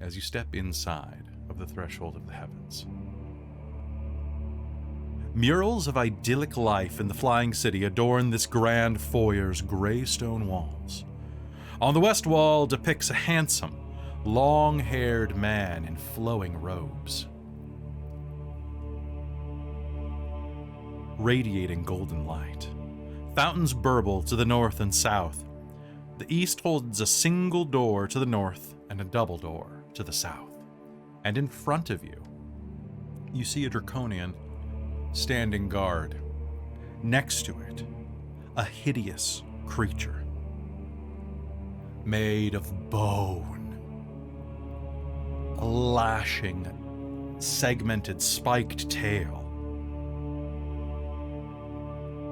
As you step inside of the threshold of the heavens, murals of idyllic life in the flying city adorn this grand foyer's gray stone walls. On the west wall depicts a handsome, long-haired man in flowing robes. Radiating golden light. Fountains burble to the north and south. The east holds a single door to the north and a double door to the south. And in front of you, you see a draconian standing guard. Next to it, a hideous creature made of bone, a lashing, segmented, spiked tail,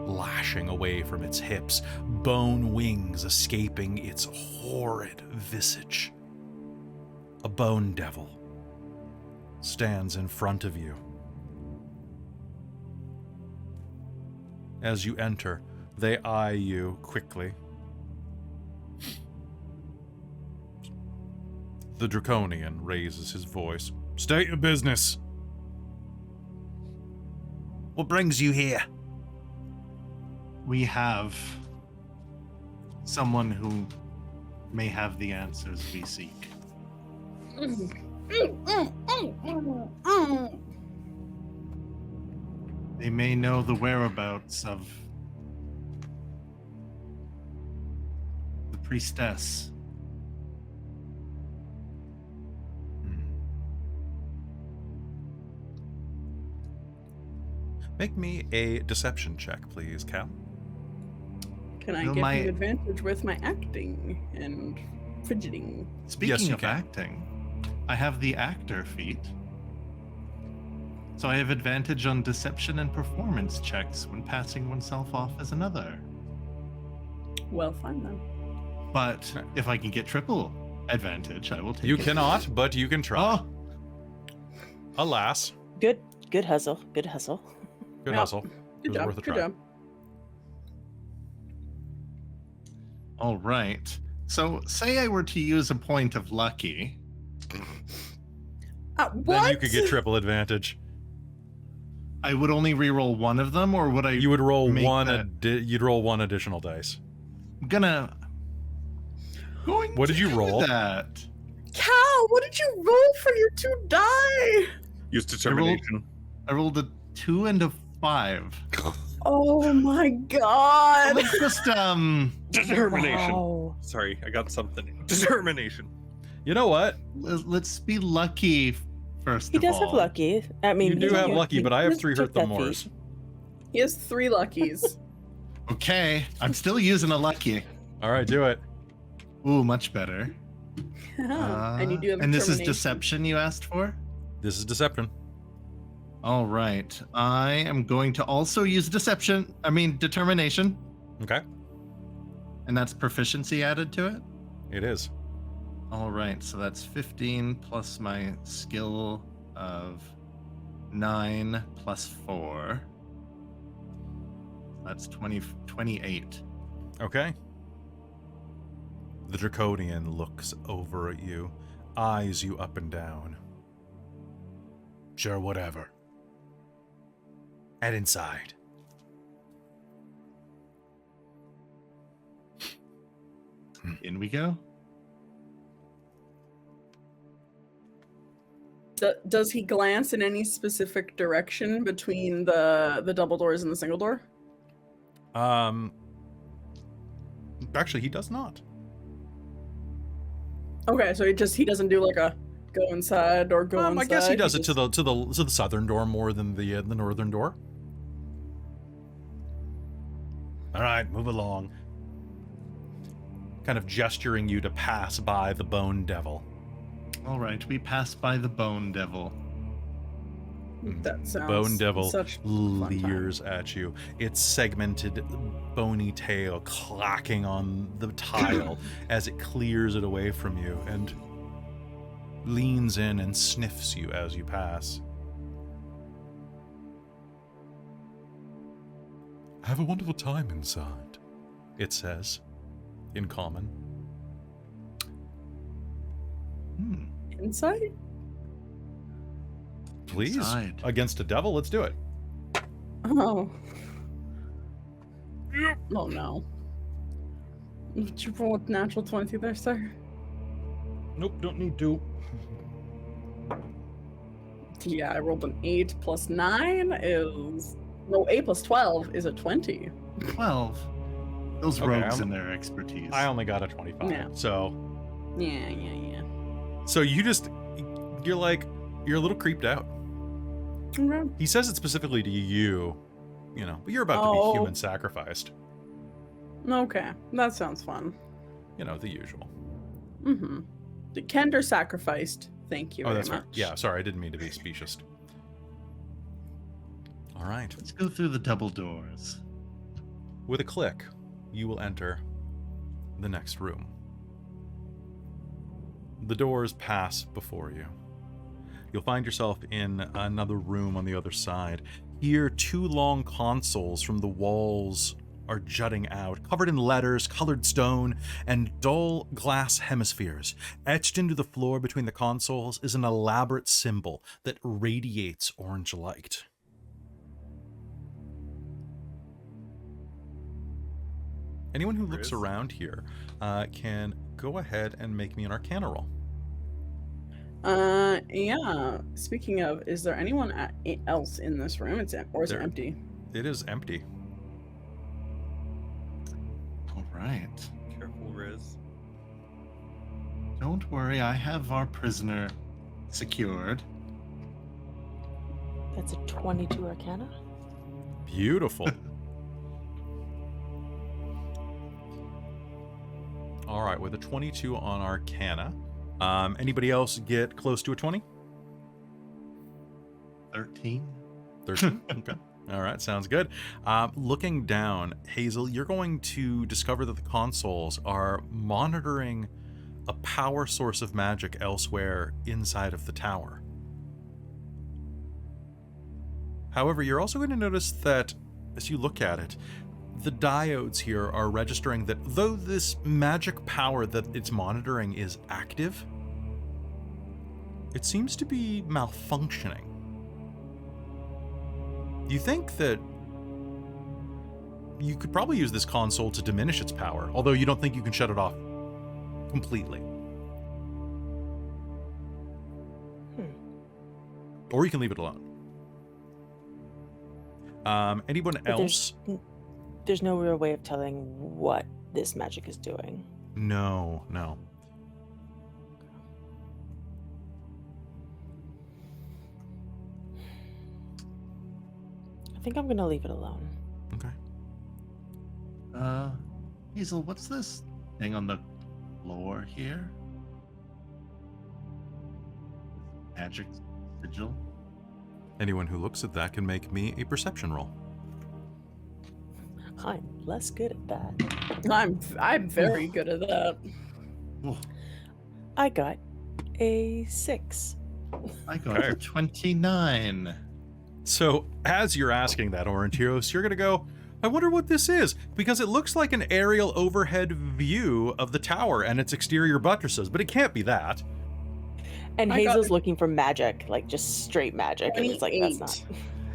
lashing away from its hips, bone wings escaping its horrid visage. A bone devil stands in front of you. As you enter, they eye you quickly. The Draconian raises his voice. State your business. What brings you here? We have someone who may have the answers we seek. They may know the whereabouts of the priestess. Make me a deception check, please, Cal. Can I Will give my- you advantage with my acting and fidgeting? Speaking you of can. acting, I have the actor feat. So I have advantage on deception and performance checks when passing oneself off as another. Well, fine then. But if I can get triple advantage, I will take You it. cannot, but you can try. Oh, Alas, Good hustle. Good hustle. good Yep. hustle. It Good was job. worth a Good try. job. all right. So say I were to use a point of lucky. What? Then you could get triple advantage. I would only reroll one of them, or would I? You would roll make one. that- You'd roll one additional dice. I'm gonna. Going What to did you do roll? That. Cal, what did you roll for your 2 die? Use determination. I rolled a 2 and a 5. Oh my god. Let's just Determination. Wow. Sorry, I got something. Determination. You know what? let's be lucky first. He of does all. have lucky. I mean, You do have lucky, but I have 3 hurt the took that mores. feat. He has 3 luckies. Okay, I'm still using a lucky. All right, do it. Ooh, much better. And you do have And this is determination. deception you asked for? This is deception. All right. I am going to also use determination. Okay, And that's proficiency added to it? it is. All right. So that's 15 plus my skill of 9 plus 4. That's 28. Okay. The Draconian looks over at you, eyes you up and down. Sure, whatever. Head inside. In we go. Does he glance in any specific direction between the double doors and the single door? Actually, he does not. Okay, so he doesn't do like a go inside or go inside. I guess he does it just- to the southern door more than the northern door. All right, move along. Kind of gesturing you to pass by the Bone Devil. All right. We pass by the Bone Devil. That sounds Bone Devil such a fun time. leers at you. Its segmented, bony tail clacking on the tile as it clears it away from you and leans in and sniffs you as you pass. Have a wonderful time inside, it says, in common. Inside? Please, Inside. against a devil, let's do it. Oh. Oh no. Did you roll a natural 20 there, sir? Nope, don't need to. Yeah, I rolled an 8 plus 9 is... No, 8 plus 12 is a 20. 12. Those Okay, rogues I'm- and their expertise. I only got a 25, Yeah. so... Yeah. So you're a little creeped out. Okay. He says it specifically to you, but you're about to be Oh. human sacrificed. Okay, that sounds fun. The usual. Mm-hmm. The Kender sacrificed. Thank you Oh, very that's much. right. Yeah, sorry, I didn't mean to be specious. All right. Let's go through the double doors. With a click, you will enter the next room. The doors pass before you. You'll find yourself in another room on the other side. Here, 2 long consoles from the walls are jutting out, covered in letters, colored stone, and dull glass hemispheres. Etched into the floor between the consoles is an elaborate symbol that radiates orange light. Anyone who looks Chris? around here can go ahead and make me an Arcana roll. Yeah. Speaking of, is there anyone else in this room? Or is it empty? It is empty. All right. Careful, Riz. Don't worry, I have our prisoner secured. That's a 22 Arcana. Beautiful. All right, with a 22 on Arcana. Anybody else get close to a 20? 13. 13? Okay. All right, sounds good. Looking down, Hazeal, you're going to discover that the consoles are monitoring a power source of magic elsewhere inside of the tower. However, you're also going to notice that as you look at it, the diodes here are registering that though this magic power that it's monitoring is active, it seems to be malfunctioning. You think that you could probably use this console to diminish its power, although you don't think you can shut it off completely. Or you can leave it alone. Anyone else? There's no real way of telling what this magic is doing. No. I think I'm gonna leave it alone. Okay. Hazeal, what's this thing on the floor here? Magic sigil? Anyone who looks at that can make me a perception roll. I'm less good at that. I'm very good at that. I got a 6. I got a 29. So, as you're asking that, Aurontiros, you're going to go, I wonder what this is, because it looks like an aerial overhead view of the tower and its exterior buttresses, but it can't be that. And Hazel's looking for magic, like just straight magic, and it's like, that's not.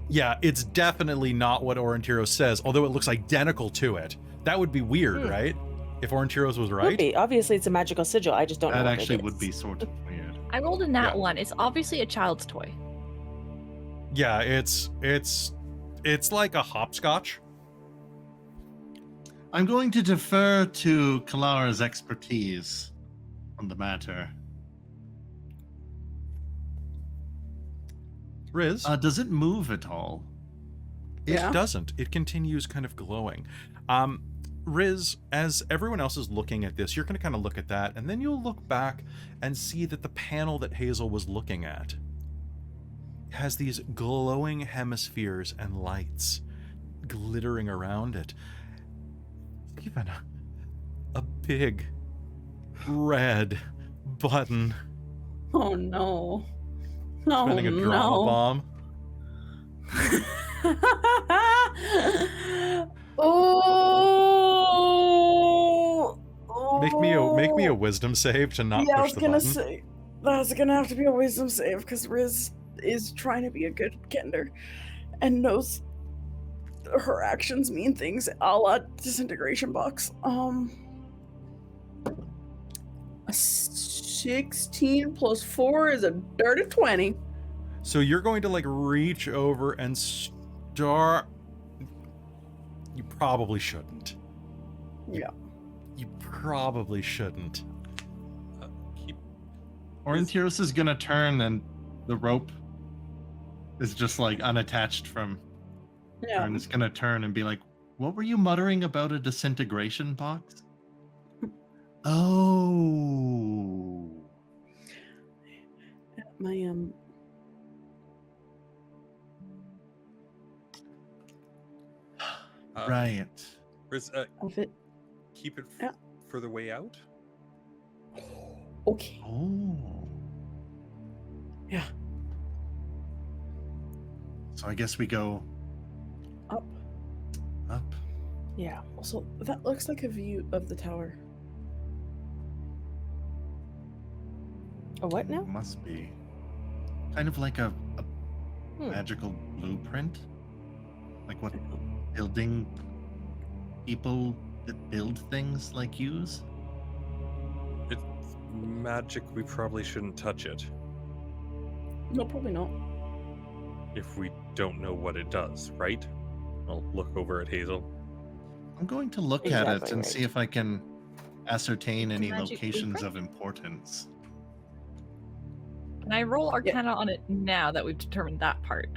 Yeah, it's definitely not what Aurontiros says, although it looks identical to it. That would be weird, right? If Aurontiros was right. Would be. Obviously, it's a magical sigil. I just don't know. That what actually it is. would be sort of weird. I rolled a nat 1. It's obviously a child's toy. Yeah, it's like a hopscotch. I'm going to defer to Kilara's expertise on the matter. Riz? Does it move at all? It doesn't. It continues kind of glowing. Riz, as everyone else is looking at this, you're going to kind of look at that, and then you'll look back and see that the panel that Hazeal was looking at has these glowing hemispheres and lights glittering around it. Even a big red button. Oh no. Spinning a drama bomb. Oh. Make me a wisdom save to not push the button. I was gonna say that's gonna have to be a wisdom save because Riz is trying to be a good kender and knows her actions mean things, a la disintegration box. A 16 plus 4 is a dirty 20. So you're going to like reach over and start. You probably shouldn't. Yeah. You probably shouldn't. Aurontiros is gonna turn and the rope is just like unattached from her, and it's gonna turn and be like, what were you muttering about a disintegration box? Oh. My right. Riz, keep it further way out. Okay. Oh. Yeah. So I guess we go up. Yeah. Also, that looks like a view of the tower. A what now? Must be. Kind of like a magical blueprint. Like what building people that build things like use. It's magic. We probably shouldn't touch it. No, probably not. If we don't know what it does, right? I'll look over at Hazeal. I'm going to look at it Exactly and right. see if I can ascertain It's a any magic locations blueprint? of importance. Can I roll Arcana on it now that we've determined that part?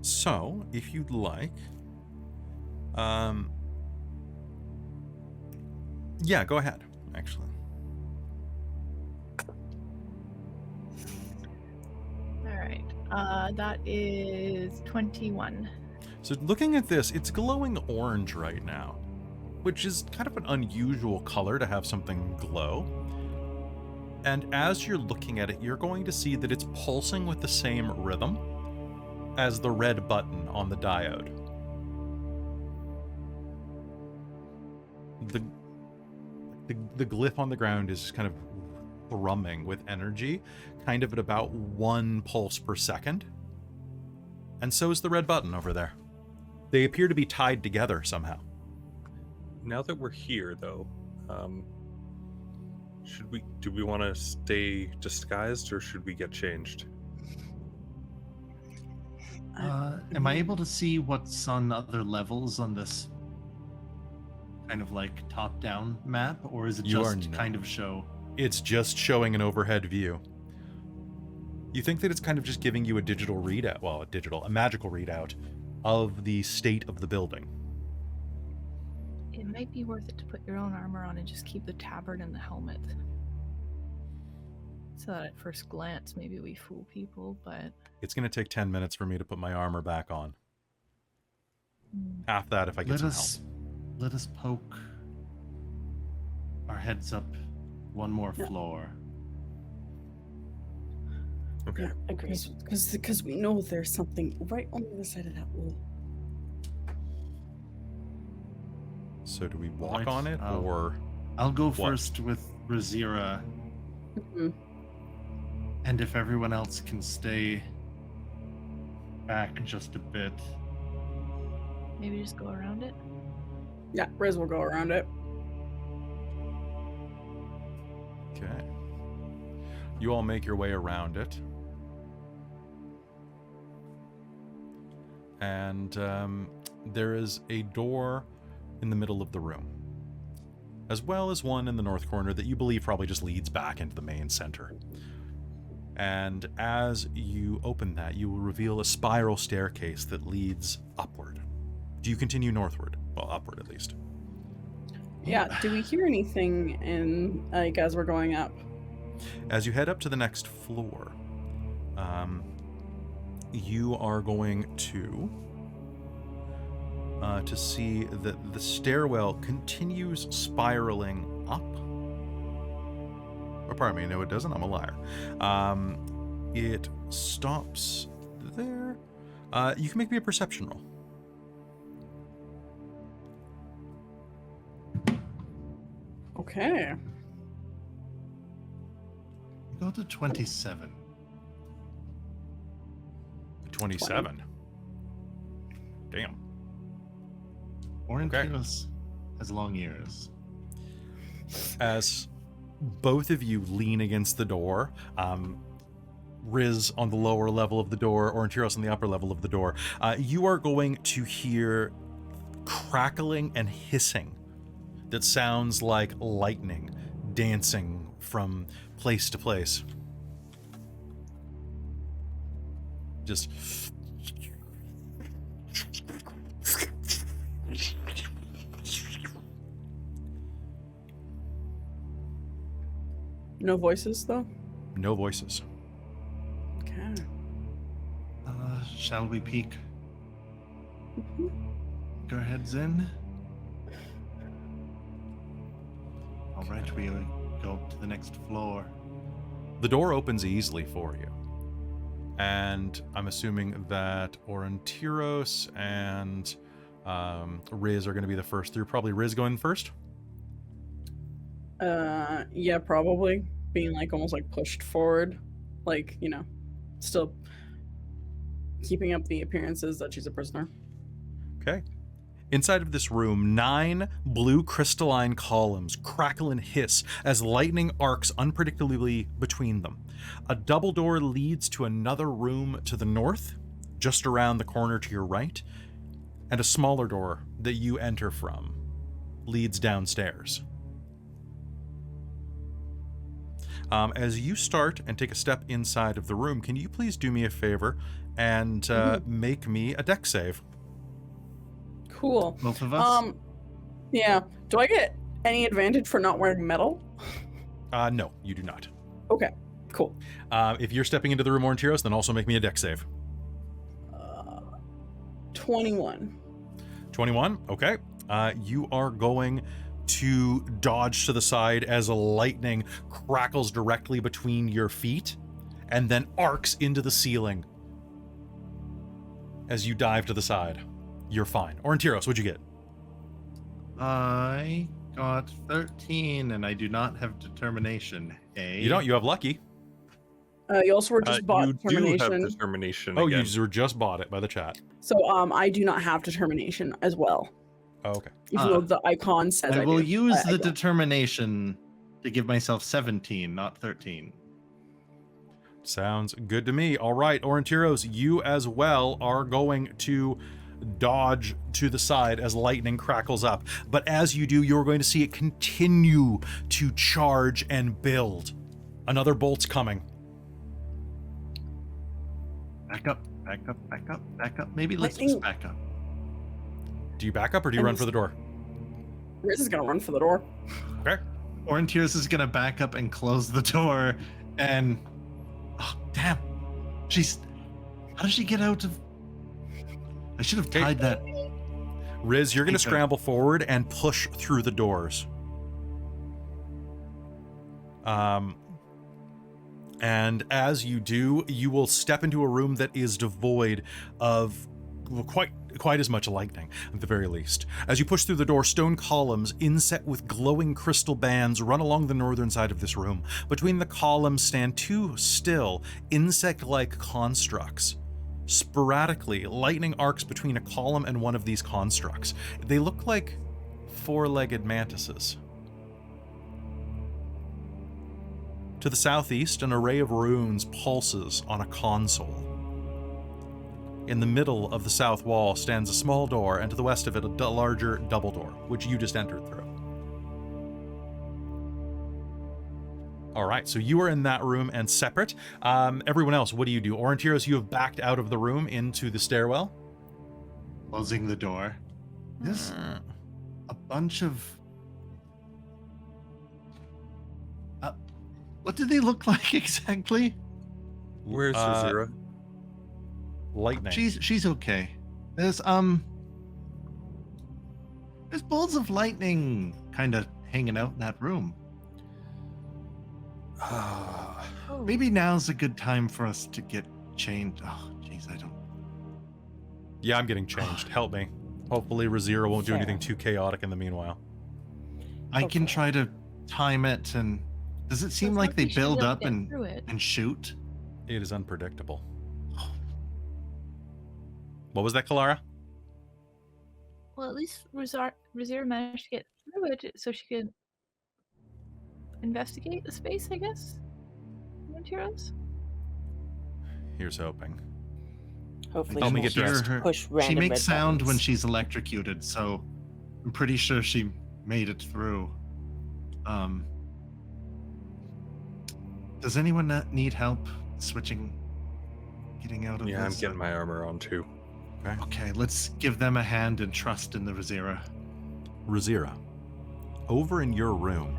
So, if you'd like, yeah, go ahead, actually. All right. That is 21. So looking at this, it's glowing orange right now, which is kind of an unusual color to have something glow. And as you're looking at it, you're going to see that it's pulsing with the same rhythm as the red button on the diode. The glyph on the ground is kind of thrumming with energy, kind of at about 1 pulse per second. And so is the red button over there. They appear to be tied together somehow. Now that we're here, though, do we want to stay disguised or should we get changed? Am I able to see what's on other levels on this kind of like top-down map, or is it You are just not. kind of show? It's just showing an overhead view. You think that it's kind of just giving you a digital readout, well, a magical readout of the state of the building. It might be worth it to put your own armor on and just keep the tabard and the helmet. So that at first glance, maybe we fool people, but... It's going to take 10 minutes for me to put my armor back on. Half that if I get Let some us let us poke our heads up one more Yeah. floor. Okay. Yeah, Agreed. because we know there's something right on the other side of that wall. help. So do we walk Right, on it, or... I'll go What? first with Rizira, Mhm. and if everyone else can stay back just a bit. Maybe just go around it? Yeah, Riz will go around it. Okay. You all make your way around it. And there is a door in the middle of the room, as well as one in the north corner that you believe probably just leads back into the main center. And as you open that, you will reveal a spiral staircase that leads upward. Do you continue northward? Well, upward at least. Yeah, do we hear anything in like as we're going up? As you head up to the next floor, you are going to see that the stairwell continues spiraling up. Or pardon me, no it doesn't, I'm a liar. It stops there. You can make me a perception roll. Okay. Go to 27. 27. Damn. Aurontiros has long ears. As both of you lean against the door, Riz on the lower level of the door, Aurontiros on the upper level of the door, you are going to hear crackling and hissing that sounds like lightning dancing from place to place. Just No voices though? no voices. Okay. Shall we peek? Mhm. Go heads in. All right, we go up to the next floor. The door opens easily for you. And I'm assuming that Aurontiros and Riz are going to be the first through. Probably Riz going first. Yeah, probably. Being like almost like pushed forward. Like, you know, still keeping up the appearances that she's a prisoner. Okay. Inside of this room, 9 blue crystalline columns crackle and hiss as lightning arcs unpredictably between them. A double door leads to another room to the north, just around the corner to your right, and a smaller door that you enter from leads downstairs. As you start and take a step inside of the room, can you please do me a favor and make me a dex save? Cool. Both of us? Yeah. Do I get any advantage for not wearing metal? No, you do not. Okay, cool. If you're stepping into the room, Aurontiros, then also make me a dex save. 21. 21, okay. You are going to dodge to the side as lightning crackles directly between your feet and then arcs into the ceiling as you dive to the side. You're fine. Aurontiros, what'd you get? I got 13, and I do not have determination. Hey. You don't. You have lucky. You also were just bought you determination. do have determination. Oh, again. you were just bought it by the chat. So I do not have determination as well. Oh, okay. Even though the icon says I will do. use I the don't. determination to give myself 17, not 13. Sounds good to me. All right, Aurontiros, you as well are going to dodge to the side as lightning crackles up. But as you do, you're going to see it continue to charge and build. Another bolt's coming. Back up, back up, back up, back up. Maybe let's just back up. Do you back up or do you run for the door? Riz is gonna run for the door. Okay. Aurontiros is gonna back up and close the door, and oh damn, how does she get out of? I should have tied that. Riz, you're going to scramble forward and push through the doors. And as you do, you will step into a room that is devoid of quite as much lightning, at the very least. As you push through the door, stone columns inset with glowing crystal bands run along the northern side of this room. Between the columns stand 2 still, insect-like constructs. Sporadically, lightning arcs between a column and one of these constructs. They look like 4-legged mantises. To the southeast, an array of runes pulses on a console. In the middle of the south wall stands a small door, and to the west of it, a larger double door, which you just entered through. All right, so you are in that room and separate. Everyone else, what do you do? Aurontiros, you have backed out of the room into the stairwell. Closing the door. There's a bunch of... what do they look like exactly? Where's Rizira? Lightning. She's okay. There's balls of lightning kind of hanging out in that room. Maybe now's a good time for us to get changed. Oh, jeez, I don't... Yeah, I'm getting changed. Help me. Hopefully Rizira won't do anything too chaotic in the meanwhile. I can try to time it, and does it seem like they build up and shoot? It is unpredictable. What was that, Kelara? Well, at least Rizira managed to get through it so she could investigate the space, I guess? Aurontiros? Here's hoping. Hopefully Help me get dressed. push random She makes red sound when buttons. she's electrocuted, so I'm pretty sure she made it through. Does anyone need help getting out of Yeah, I'm this? getting my armor on too. Okay, let's give them a hand and trust in the Rizira. Rizira, over in your room,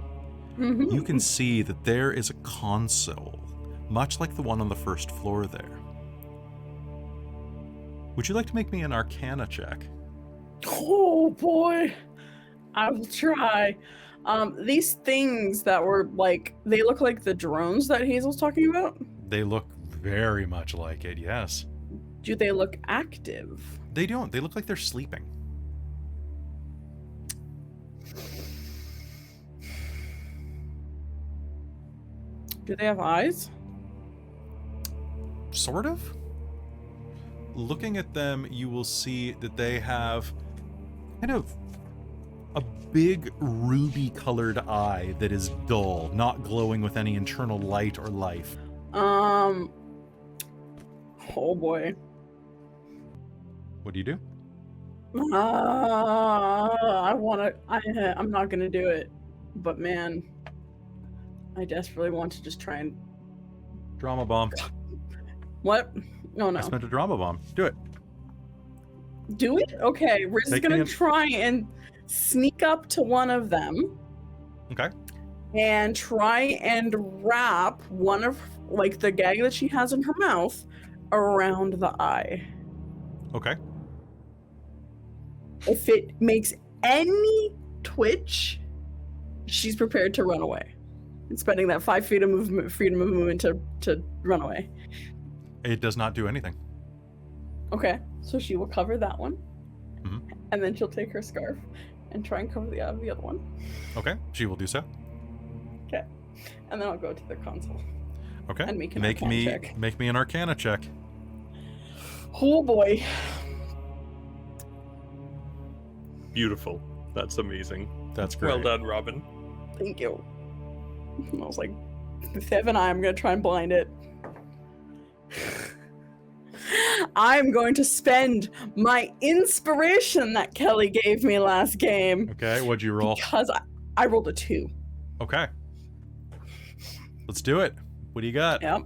you can see that there is a console, much like the one on the first floor there. Would you like to make me an Arcana check? Oh boy, I will try. These things that were like, they look like the drones that Hazel's talking about. They look very much like it, yes. Do they look active? They don't. They look like they're sleeping. Do they have eyes? Sort of. Looking at them, you will see that they have kind of a big ruby-colored eye that is dull, not glowing with any internal light or life. Oh boy. What do you do? I'm not gonna do it, but man, I desperately want to just try and Drama bomb. what? No, I spent a drama bomb. Do it. Do it? Okay, Riz is Take gonna me in. try and sneak up to one of them Okay. and try and wrap one of like the gag that she has in her mouth around the eye. Okay. If it makes any twitch, she's prepared to run away. And spending that 5 feet of freedom of movement to run away. It does not do anything. Okay, so she will cover that one. Mhm. And then she'll take her scarf and try and cover the other one. Okay. She will do so. Okay. And then I'll go to the console. Okay. And make an Arcana check. Make me an Arcana check. Oh boy. Beautiful. That's amazing. That's great. Well done, Robin. Thank you. I was like, 7, I'm gonna try and blind it. I'm going to spend my inspiration that Kelly gave me last game. Okay, what'd you roll? Because I rolled a 2. Okay. Let's do it. What do you got? Yep.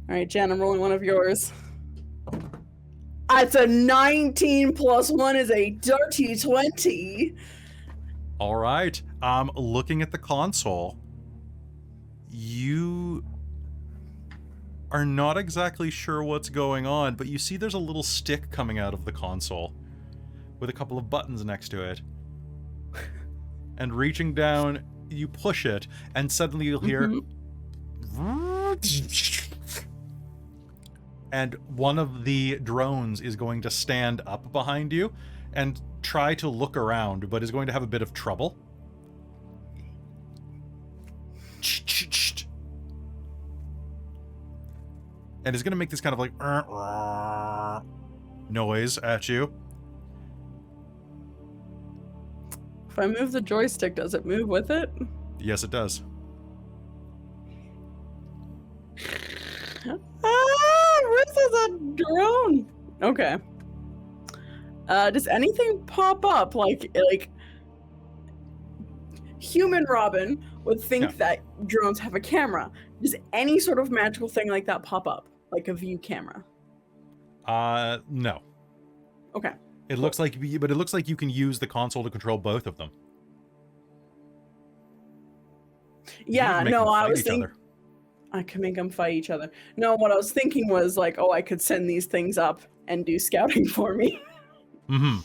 Alright, Jen, I'm rolling one of yours. It's a 19 plus 1 is a dirty 20. All right. Looking at the console, you are not exactly sure what's going on, but you see there's a little stick coming out of the console with a couple of buttons next to it. And reaching down, you push it, and suddenly you'll hear... And one of the drones is going to stand up behind you and try to look around, but is going to have a bit of trouble. And is going to make this kind of like noise at you. If I move the joystick, does it move with it? Yes, it does. Riz is a drone. Okay. Does anything pop up like human Robin would think that drones have a camera? Does any sort of magical thing like that pop up, like a view camera? No. Okay. It looks like, but it looks like you can use the console to control both of them. Yeah. No, I was thinking. I can make them fight each other. No, what I was thinking was like, oh, I could send these things up and do scouting for me. Mm-hmm.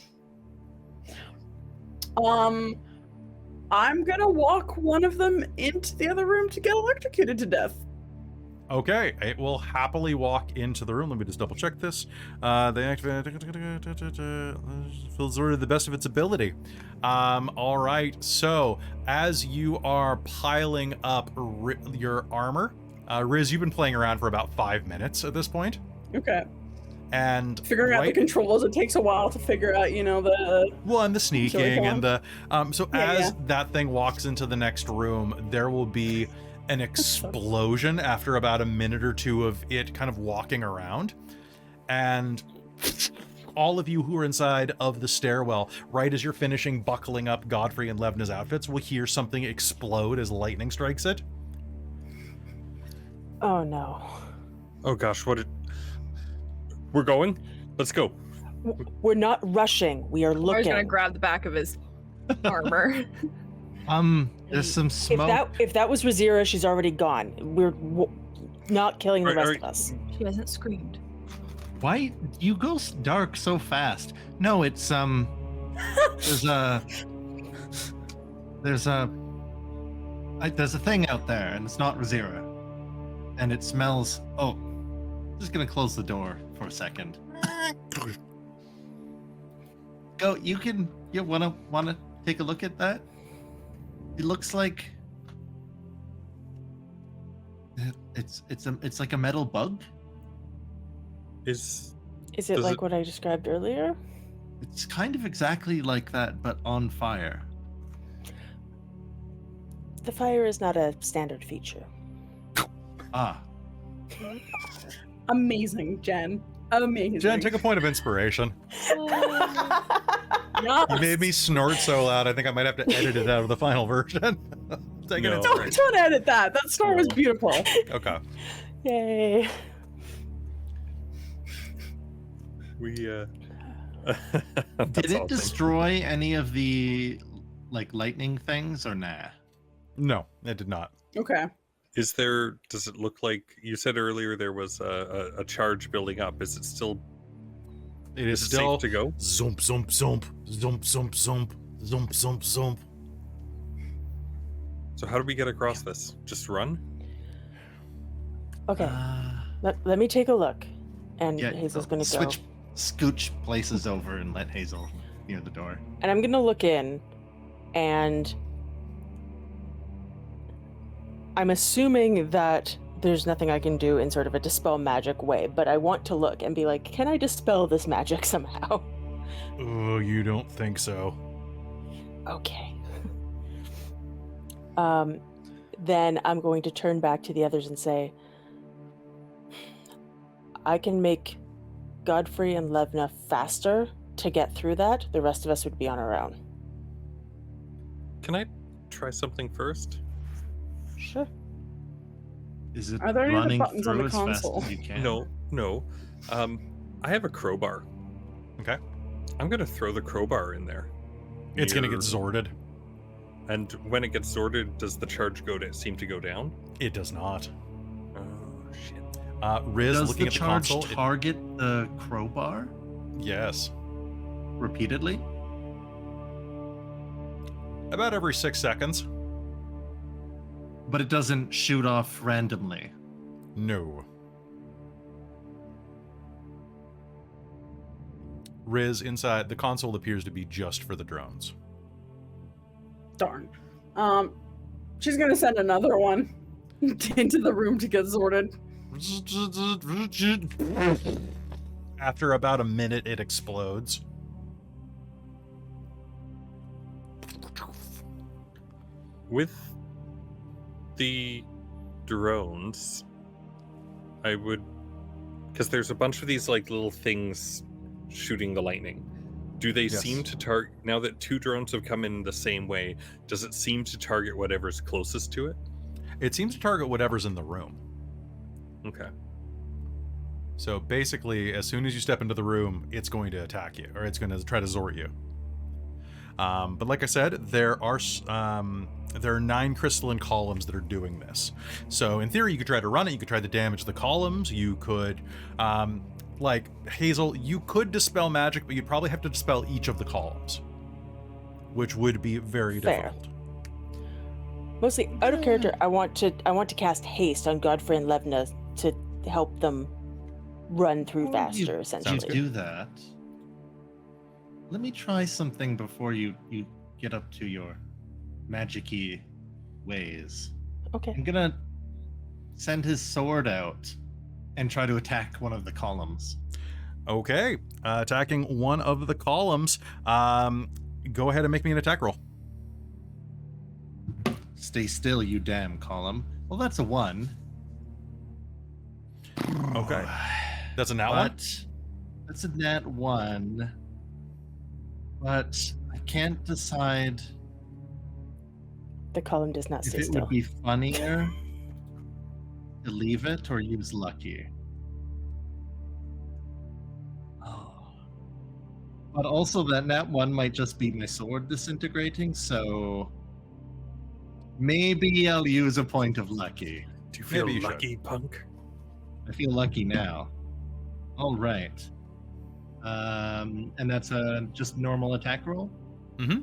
I'm gonna walk one of them into the other room to get electrocuted to death. Okay, it will happily walk into the room. Let me just double check this. They activate feels the best of its ability. All right. So as you are piling up your armor, Riz, you've been playing around for about 5 minutes at this point. Okay. And figuring out the controls, it takes a while to figure out, the sneaking and the that thing walks into the next room, there will be an explosion after about a minute or two of it kind of walking around, and all of you who are inside of the stairwell, right as you're finishing buckling up Godfrey and Levna's outfits, will hear something explode as lightning strikes it. Oh no. Oh gosh, we're going? Let's go. We're not rushing. We are looking. I was gonna grab the back of his armor. There's some smoke. If that was Rizira, she's already gone. We're not killing the rest of us. She hasn't screamed. Why you go dark so fast? No, it's there's a thing out there, and it's not Rizira, and it smells. Oh, I'm just gonna close the door for a second. Go. You wanna take a look at that? It looks like it's like a metal bug. Is it like what I described earlier? It's kind of exactly like that, but on fire. The fire is not a standard feature. Ah, Amazing, Jen. Amazing. Jen, take a point of inspiration. Yes. You made me snort so loud, I think I might have to edit it out of the final version. Take an No. inspiration. Don't edit that. That snore was beautiful. Okay. Yay. We did that's it awesome. destroy any of the like lightning things or nah? No, it did not. Okay. Is there? Does it look like you said earlier? There was a charge building up. Is it still? It is Is it still safe to go? zoomp, zoomp, zoomp, zoomp, zoomp, zoomp, zoomp, zoomp, zoomp. So how do we get across this? Just run? Okay, let me take a look. And Yeah, Hazel's going to go. Scooch places over and let Hazel near the door. And I'm going to look in, and I'm assuming that there's nothing I can do in sort of a dispel magic way, but I want to look and be like, can I dispel this magic somehow? Oh, you don't think so? Okay. Then I'm going to turn back to the others and say, I can make Godfrey and Levna faster to get through that. The rest of us would be on our own. Can I try something first? Sure. Is it Are there any other running buttons on through the as fast console? as you can? No. I have a crowbar. Okay. I'm gonna throw the crowbar in there. It's gonna Near- get zorded. And when it gets sorted, does the charge seem to go down? It does not. Oh shit! Riz, Does looking the at the charge console. target the crowbar Yes. repeatedly? About every 6 seconds. But it doesn't shoot off randomly. No. Riz, inside the console appears to be just for the drones. Darn. She's gonna send another one into the room to get sorted. After about a minute, it explodes. With the drones, I would, because there's a bunch of these like little things shooting the lightning. Do they Yes. seem to target, now that 2 drones have come in the same way, does it seem to target whatever's closest to it? It seems to target whatever's in the room. Okay. So basically, as soon as you step into the room, it's going to attack you, or it's going to try to zort you. But like I said, there are 9 crystalline columns that are doing this. So in theory, you could try to run it. You could try to damage the columns. You could, like Hazel, you could dispel magic, but you'd probably have to dispel each of the columns, which would be very Fair. difficult. Mostly out of character, I want to cast haste on Godfrey and Levna to help them run through faster, You essentially. do that. Let me try something before you get up to your magic-y ways. Okay. I'm gonna send his sword out and try to attack one of the columns. Okay, attacking one of the columns. Go ahead and make me an attack roll. Stay still, you damn column. Well, that's a 1. Okay, that's a nat one. But that's a nat 1. But I can't decide The column does not if stay it still. would be funnier to leave it or use lucky. But also that nat 1 might just be my sword disintegrating, so maybe I'll use a point of lucky. Do you feel Maybe you should. lucky, punk? I feel lucky now. All right. And that's a just normal attack roll? Mm-hmm.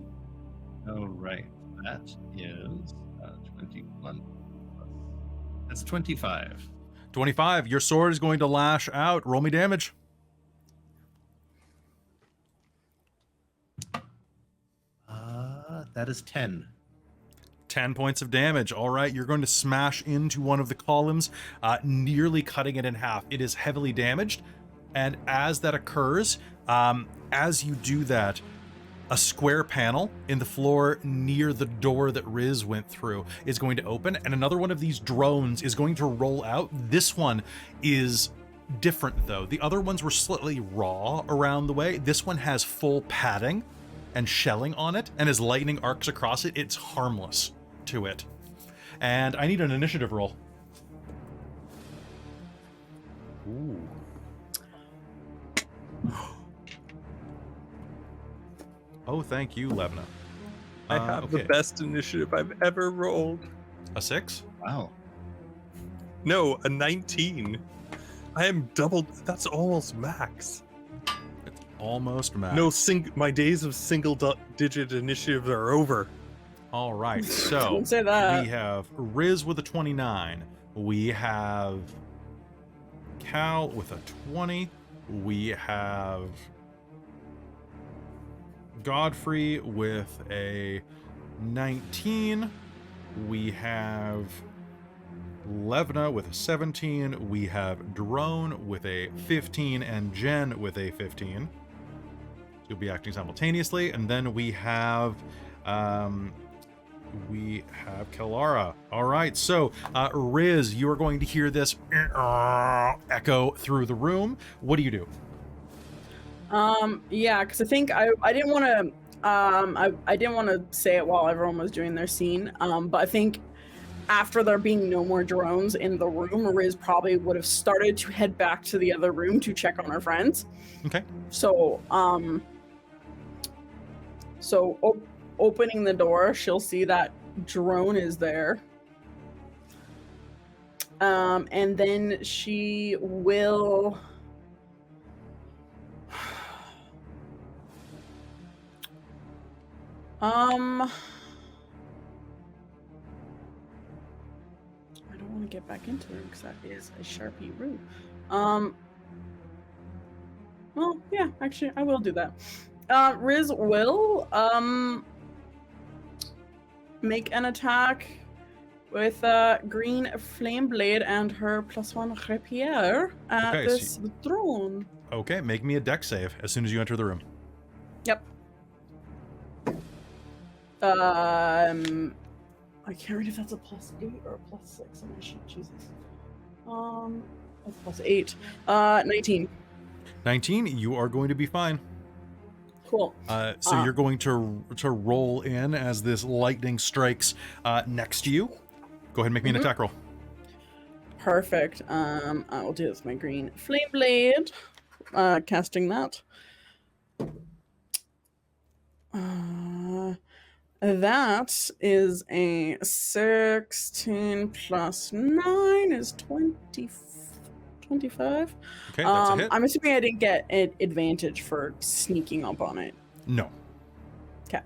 All right. That is 21. That's 25. 25. Your sword is going to lash out. Roll me damage. That is 10. 10 points of damage. All right, you're going to smash into one of the columns, nearly cutting it in half. It is heavily damaged, and as that occurs, As you do that, a square panel in the floor near the door that Riz went through is going to open, and another one of these drones is going to roll out. This one is different, though. The other ones were slightly raw around the way. This one has full padding and shelling on it, and as lightning arcs across it, it's harmless to it. And I need an initiative roll. Ooh. Oh, thank you, Levna. I have the best initiative I've ever rolled. A 6? Wow. No, a 19. I am double. That's almost max. It's almost max. No, my days of single-digit initiatives are over. All right, so Don't say that. we have Riz with a 29. We have Cal with a 20. We have Godfrey with a 19. We have Levna with a 17. We have Drone with a 15 and Jen with a 15. So you'll be acting simultaneously. And then we have Kelara. All right, so Riz, you are going to hear this echo through the room. What do you do? Yeah, because I think I didn't want to I didn't want to say it while everyone was doing their scene. But I think after there being no more drones in the room, Riz probably would have started to head back to the other room to check on her friends. Okay. So opening the door, she'll see that drone is there. And then she will I don't want to get back into it because that is a Sharpie room. Well, yeah, actually, I will do that. Riz will make an attack with green flame blade and her +1 rapier at Okay, this drone. Okay, make me a deck save as soon as you enter the room. Yep. I can't read if that's a +8 or a +6 on my sheet. Jesus. That's +8. 19. 19, you are going to be fine. Cool. So you're going to roll in as this lightning strikes next to you. Go ahead and make me an attack roll. Perfect. I will do this with my green flame blade. Casting that. That is a 16 plus 9 is 25. Okay, that's a hit. I'm assuming I didn't get an advantage for sneaking up on it. No. Okay.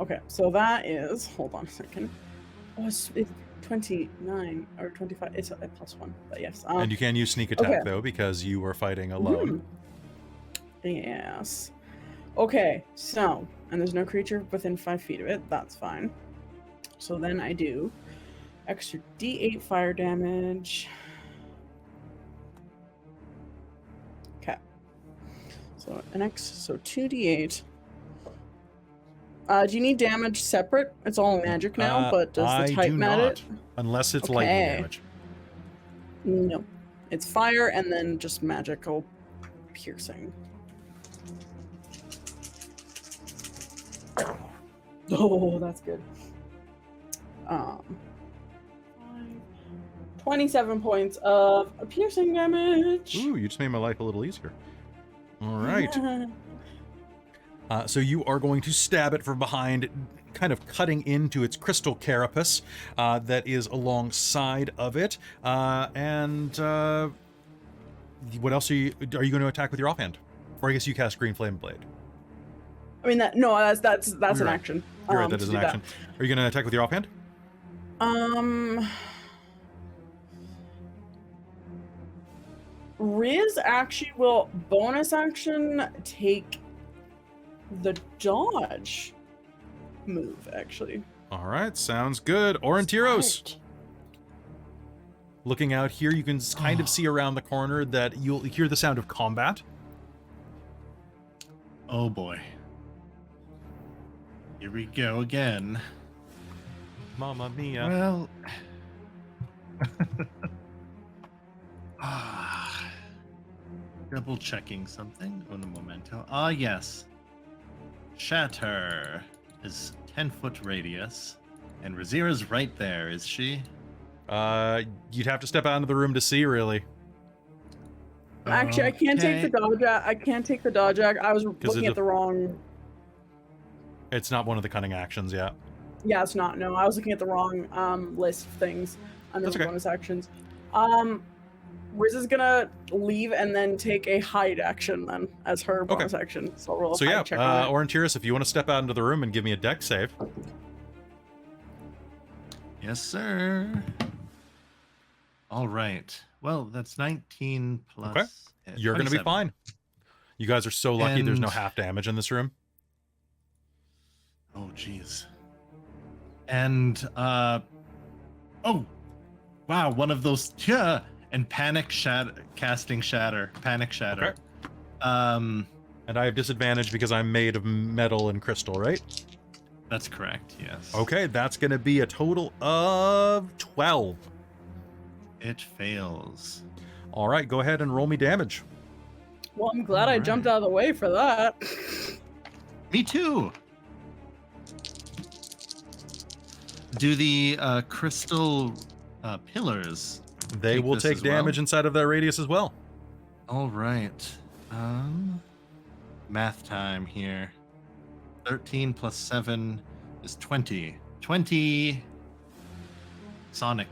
Okay, so that is, hold on a second. Oh, it's 29 or 25. It's a +1, but yes. And you can use sneak attack, okay. though, because you were fighting alone. Yes. Okay, so, and there's no creature within 5 feet of it. That's fine. So then I do extra D8 fire damage. Okay. So so 2D8. Do you need damage separate? It's all magic now, but does the type matter? Unless it's lightning damage. No. It's fire and then just magical piercing. Oh, that's good. 27 points of piercing damage. Ooh, you just made my life a little easier. All right. So you are going to stab it from behind, kind of cutting into its crystal carapace that is alongside of it. And what else are you going to attack with your offhand? Or I guess you cast Green Flame Blade. I mean, that's an action. You're right, that is an action. Are you going to attack with your offhand? Riz actually will bonus action take the dodge move, actually. All right, sounds good. Aurontiros. Looking out here, you can kind of see around the corner that you'll hear the sound of combat. Oh boy. Here we go again. Mamma mia. Well, double checking something. Un momento. Ah, yes. Shatter is 10-foot radius, and Rizira's right there. Is she? You'd have to step out into the room to see, really. Actually, I can't take the dodge. I can't take the dodge. I was looking at the wrong. It's not one of the cunning actions yet. Yeah, it's not. No, I was looking at the wrong list of things under the bonus actions. Riz is gonna leave and then take a hide action then as her bonus action. So I'll roll a hide check on it. Aurontiros, if you want to step out into the room and give me a dex save. Yes, sir. All right. Well, that's 19 plus. Okay. You're going to be fine. You guys are so lucky there's no half damage in this room. Oh, jeez. And, oh, wow, one of those, and panic casting shatter, panic shatter. Okay. And I have disadvantage because I'm made of metal and crystal, right? That's correct, yes. Okay, that's going to be a total of 12. It fails. All right, go ahead and roll me damage. Well, I'm glad I jumped out of the way for that. Me too. Do the crystal pillars? They will take damage inside of that radius as well. All right. Math time here. 13 plus 7 is 20. 20 sonic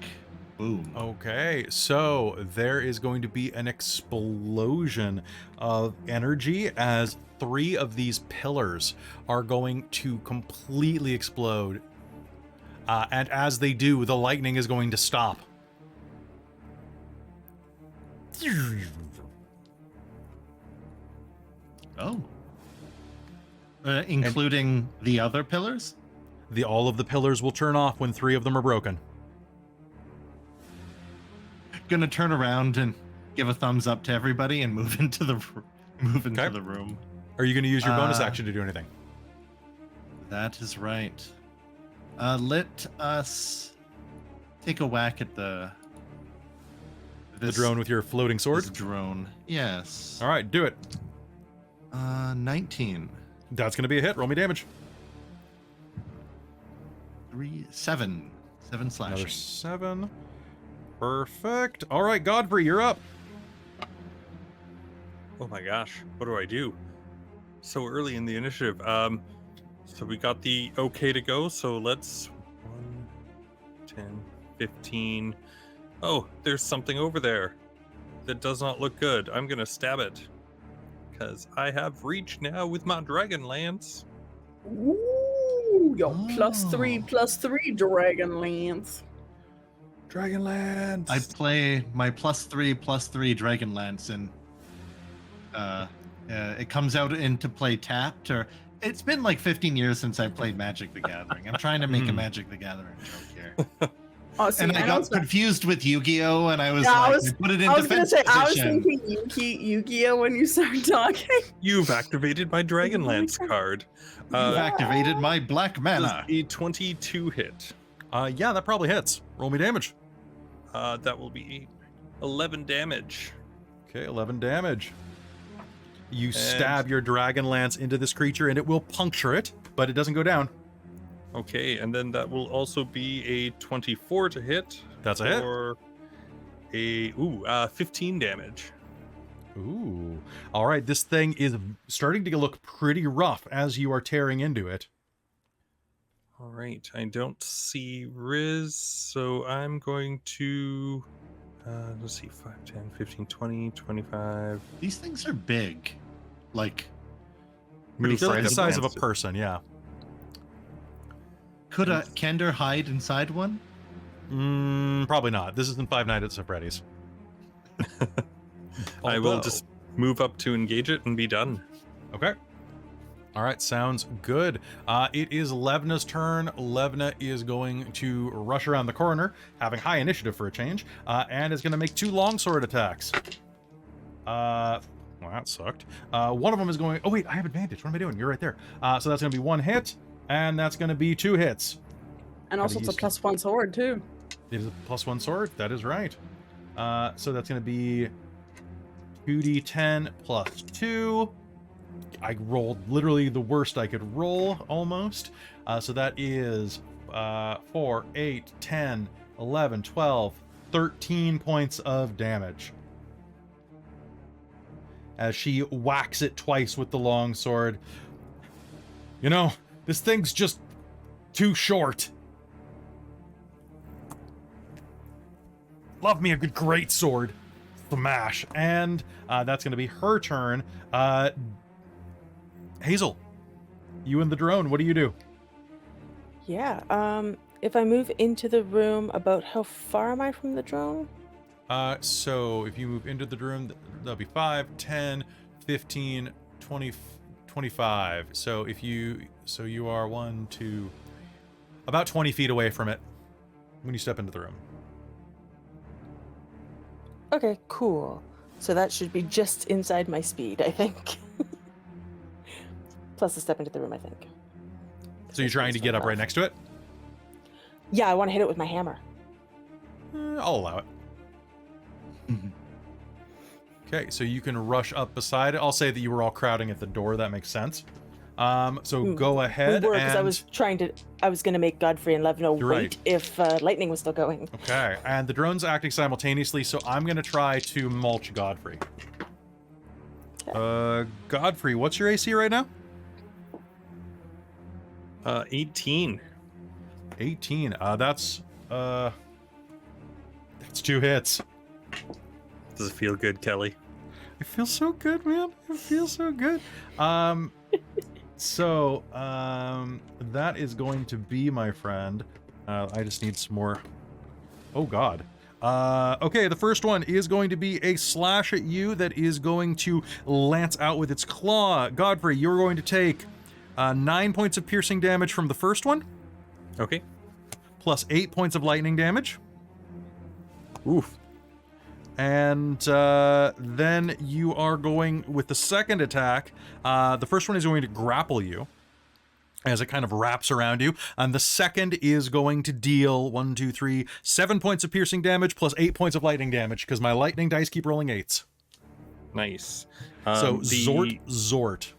boom. Okay, so there is going to be an explosion of energy as 3 of these pillars are going to completely explode. And as they do, the lightning is going to stop. Oh. Including the other pillars? All of the pillars will turn off when 3 of them are broken. Gonna turn around and give a thumbs up to everybody and move into the room. Are you going to use your bonus action to do anything? That is right. Let us take a whack at the drone with your floating sword? This drone. Yes. All right, do it. 19. That's going to be a hit. Roll me damage. 7 slashing. Another 7. Perfect. All right, Godfrey, you're up. Oh my gosh, what do I do? So early in the initiative. So we got the okay to go, so let's 1, 10, 15. Oh, there's something over there that does not look good. I'm gonna stab it. Because I have reach now with my Dragonlance. Ooh, yo, +3/+3 Dragonlance. Dragonlance. I play my +3/+3 Dragonlance, and it comes out into play tapped. Or it's been like 15 years since I played Magic the Gathering. I'm trying to make a Magic the Gathering joke here. And I got confused with Yu-Gi-Oh, and I was I put it in defense position. I was thinking Yu-Gi-Oh when you started talking. You've activated my Dragonlance card. You've activated my black mana. A 22 hit. Yeah, that probably hits. Roll me damage. That will be 11 damage. Okay, 11 damage. You stab your Dragonlance into this creature, and it will puncture it, but it doesn't go down. Okay, and then that will also be a 24 to hit. That's a hit. Or a 15 damage. Ooh. All right, this thing is starting to look pretty rough as you are tearing into it. All right, I don't see Riz, so I'm going to let's see, 5, 10, 15, 20, 25. These things are big. Like They're like the size of a person, yeah. Could a Kender hide inside one? Probably not. This isn't Five Nights at Freddy's. I will just move up to engage it and be done. Okay. All right, sounds good. It is Levna's turn. Levna is going to rush around the corner, having high initiative for a change, and is going to make 2 longsword attacks. Well, that sucked. One of them is going... Oh, wait, I have advantage. What am I doing? You're right there. So that's going to be 1 hit, and that's going to be 2 hits. And also it's a +1 sword, too. It is a +1 sword. That is right. So that's going to be 2d10 plus 2. I rolled literally the worst I could roll, almost. So that is 4, 8, 10, 11, 12, 13 points of damage. As she whacks it twice with the longsword. You know, this thing's just too short. Love me a good great sword. Smash. And that's going to be her turn. Hazeal, you and the drone, what do you do? Yeah, if I move into the room, about how far am I from the drone? So if you move into the room, that'll be 5, 10, 15, 20, 25. So you are 1, 2, about 20 feet away from it when you step into the room. Okay, cool. So that should be just inside my speed, I think. Plus a step into the room, I think. So you're trying to get up right next to it? Yeah, I want to hit it with my hammer. I'll allow it. Okay, so you can rush up beside it. I'll say that you were all crowding at the door. That makes sense. So go ahead. We were, because I was going to make Godfrey and Levna wait right. if lightning was still going. Okay, and the drone's acting simultaneously, so I'm going to try to mulch Godfrey. Okay. Godfrey, what's your AC right now? 18. 18. That's 2 hits. Does it feel good, Kelly? It feels so good, man. It feels so good. So that is going to be, my friend. I just need some more. Oh God. Okay, the first one is going to be a slash at you that is going to lance out with its claw. Godfrey, you're going to take 9 points of piercing damage from the first one. Okay. Plus 8 points of lightning damage. Oof. And then you are going with the second attack. The first one is going to grapple you as it kind of wraps around you. And the second is going to deal 7 points of piercing damage plus 8 points of lightning damage, because my lightning dice keep rolling 8s. Nice. So Zort.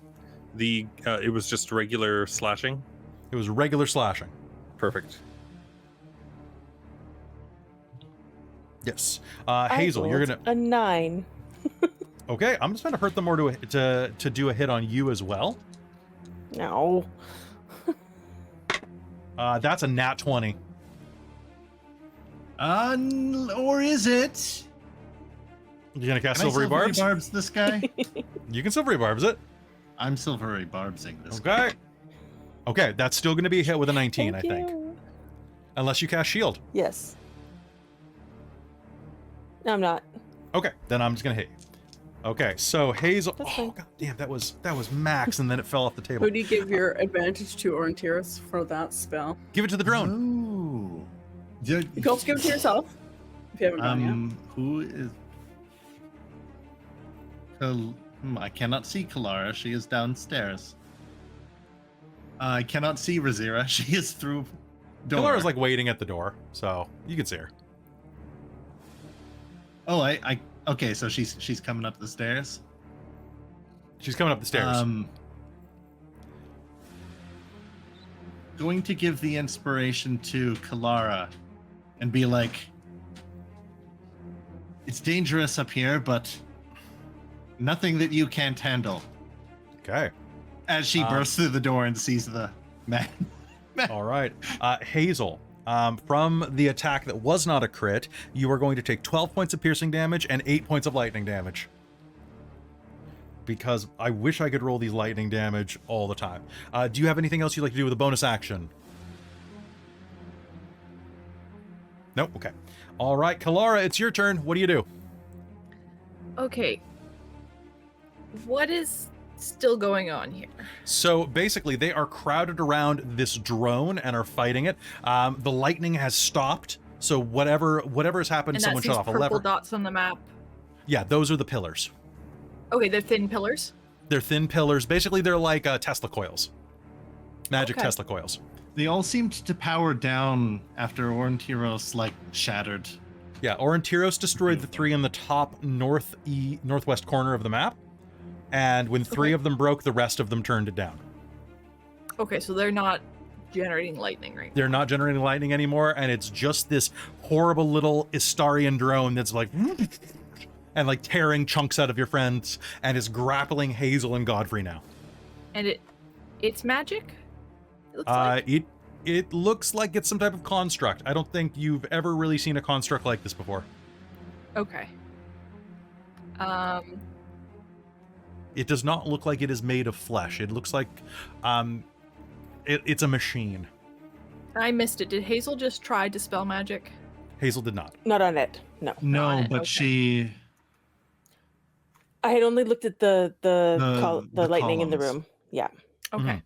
It was just regular slashing? It was regular slashing. Perfect. Yes. Hazeal, you're gonna a 9. Okay, I'm just gonna hurt them more to do a hit on you as well. No. That's a nat 20. Or is it? You gonna cast Can I Silvery Barbs? Barbs this guy? You can Silvery Barbs it. I'm Silvery Barbsing this guy. Okay. Okay, that's still gonna be a hit with a 19, Thank I think. you. Unless you cast Shield. Yes. No, I'm not. Okay, then I'm just gonna hit you. Okay, so Hazeal. That's Oh fine. God damn, that was max, and then it fell off the table. Who do you give your advantage to, Aurontiros, for that spell? Give it to the drone. Ooh. You can also give it to yourself, if you haven't done Who is... I cannot see Kelara. She is downstairs. I cannot see Rizira. She is through door. Kalara's like waiting at the door, so you can see her. Oh, okay, so she's coming up the stairs. She's coming up the stairs. Going to give the inspiration to Kelara and be like, it's dangerous up here, but nothing that you can't handle. Okay. As she bursts through the door and sees the man. All right. Hazeal, from the attack that was not a crit, you are going to take 12 points of piercing damage and 8 points of lightning damage. Because I wish I could roll these lightning damage all the time. Do you have anything else you'd like to do with a bonus action? Nope. Okay. All right, Kelara, it's your turn. What do you do? Okay. What is still going on here? So basically, they are crowded around this drone and are fighting it. The lightning has stopped, so whatever has happened, And someone that's shut these off a purple lever. dots on the map. Yeah, those are the pillars. Okay, they're thin pillars. They're thin pillars. Basically, they're like Tesla coils. Magic Okay. Tesla coils. They all seemed to power down after Aurontiros like shattered. Yeah, Aurontiros destroyed the three in the top northwest corner of the map. And when three of them broke, the rest of them turned it down. Okay, so they're not generating lightning right now. They're not generating lightning anymore, and it's just this horrible little Istarian drone that's like and like tearing chunks out of your friends and is grappling Hazeal and Godfrey now. And it's magic? It looks like. It looks like it's some type of construct. I don't think you've ever really seen a construct like this before. Okay. It does not look like it is made of flesh. It looks like it's a machine. I missed it. Did Hazeal just try dispel magic? Hazeal did not. Not on it. No. No, but okay. she. I had only looked at the lightning in the columns. room. Yeah. Okay.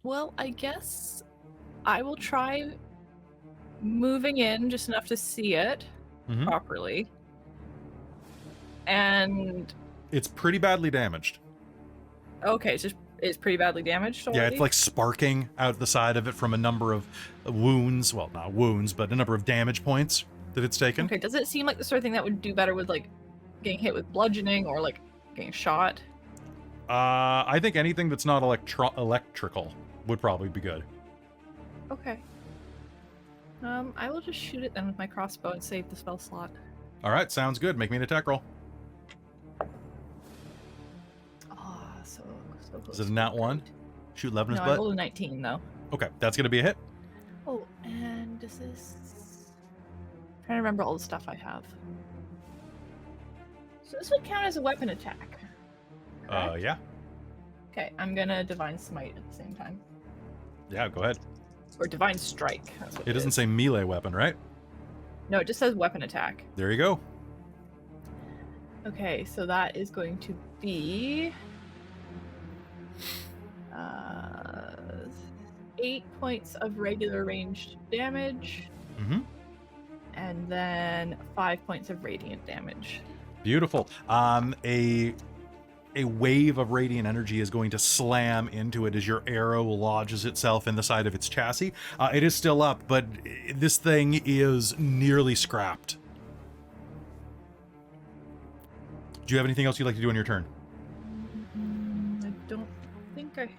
Well, I guess I will try moving in just enough to see it Mhm. properly. And It's pretty badly damaged. okay, it's pretty badly damaged already. Yeah, it's like sparking out the side of it from a number of wounds. Well, not wounds, but a number of damage points that it's taken. Okay, does it seem like the sort of thing that would do better with like getting hit with bludgeoning or like getting shot? I think anything that's not electrical would probably be good. Okay. I will just shoot it then with my crossbow and save the spell slot. All right, sounds good. Make me an attack roll. Oh, so close. Is it a nat 1? Shoot 11 No, his I butt? rolled a 19 though. Okay, that's going to be a hit. Oh, and does this... I'm trying to remember all the stuff I have. So this would count as a weapon attack. correct? Yeah. Okay, I'm gonna Divine Smite at the same time. Yeah, go ahead. Or Divine Strike. That's what It doesn't is. say melee weapon, right? No, it just says weapon attack. There you go. Okay, so that is going to be 8 points of regular ranged damage, Mm-hmm. and then 5 points of radiant damage. Beautiful. A wave of radiant energy is going to slam into it as your arrow lodges itself in the side of its chassis. It is still up, but this thing is nearly scrapped. Do you have anything else you'd like to do on your turn? I don't think I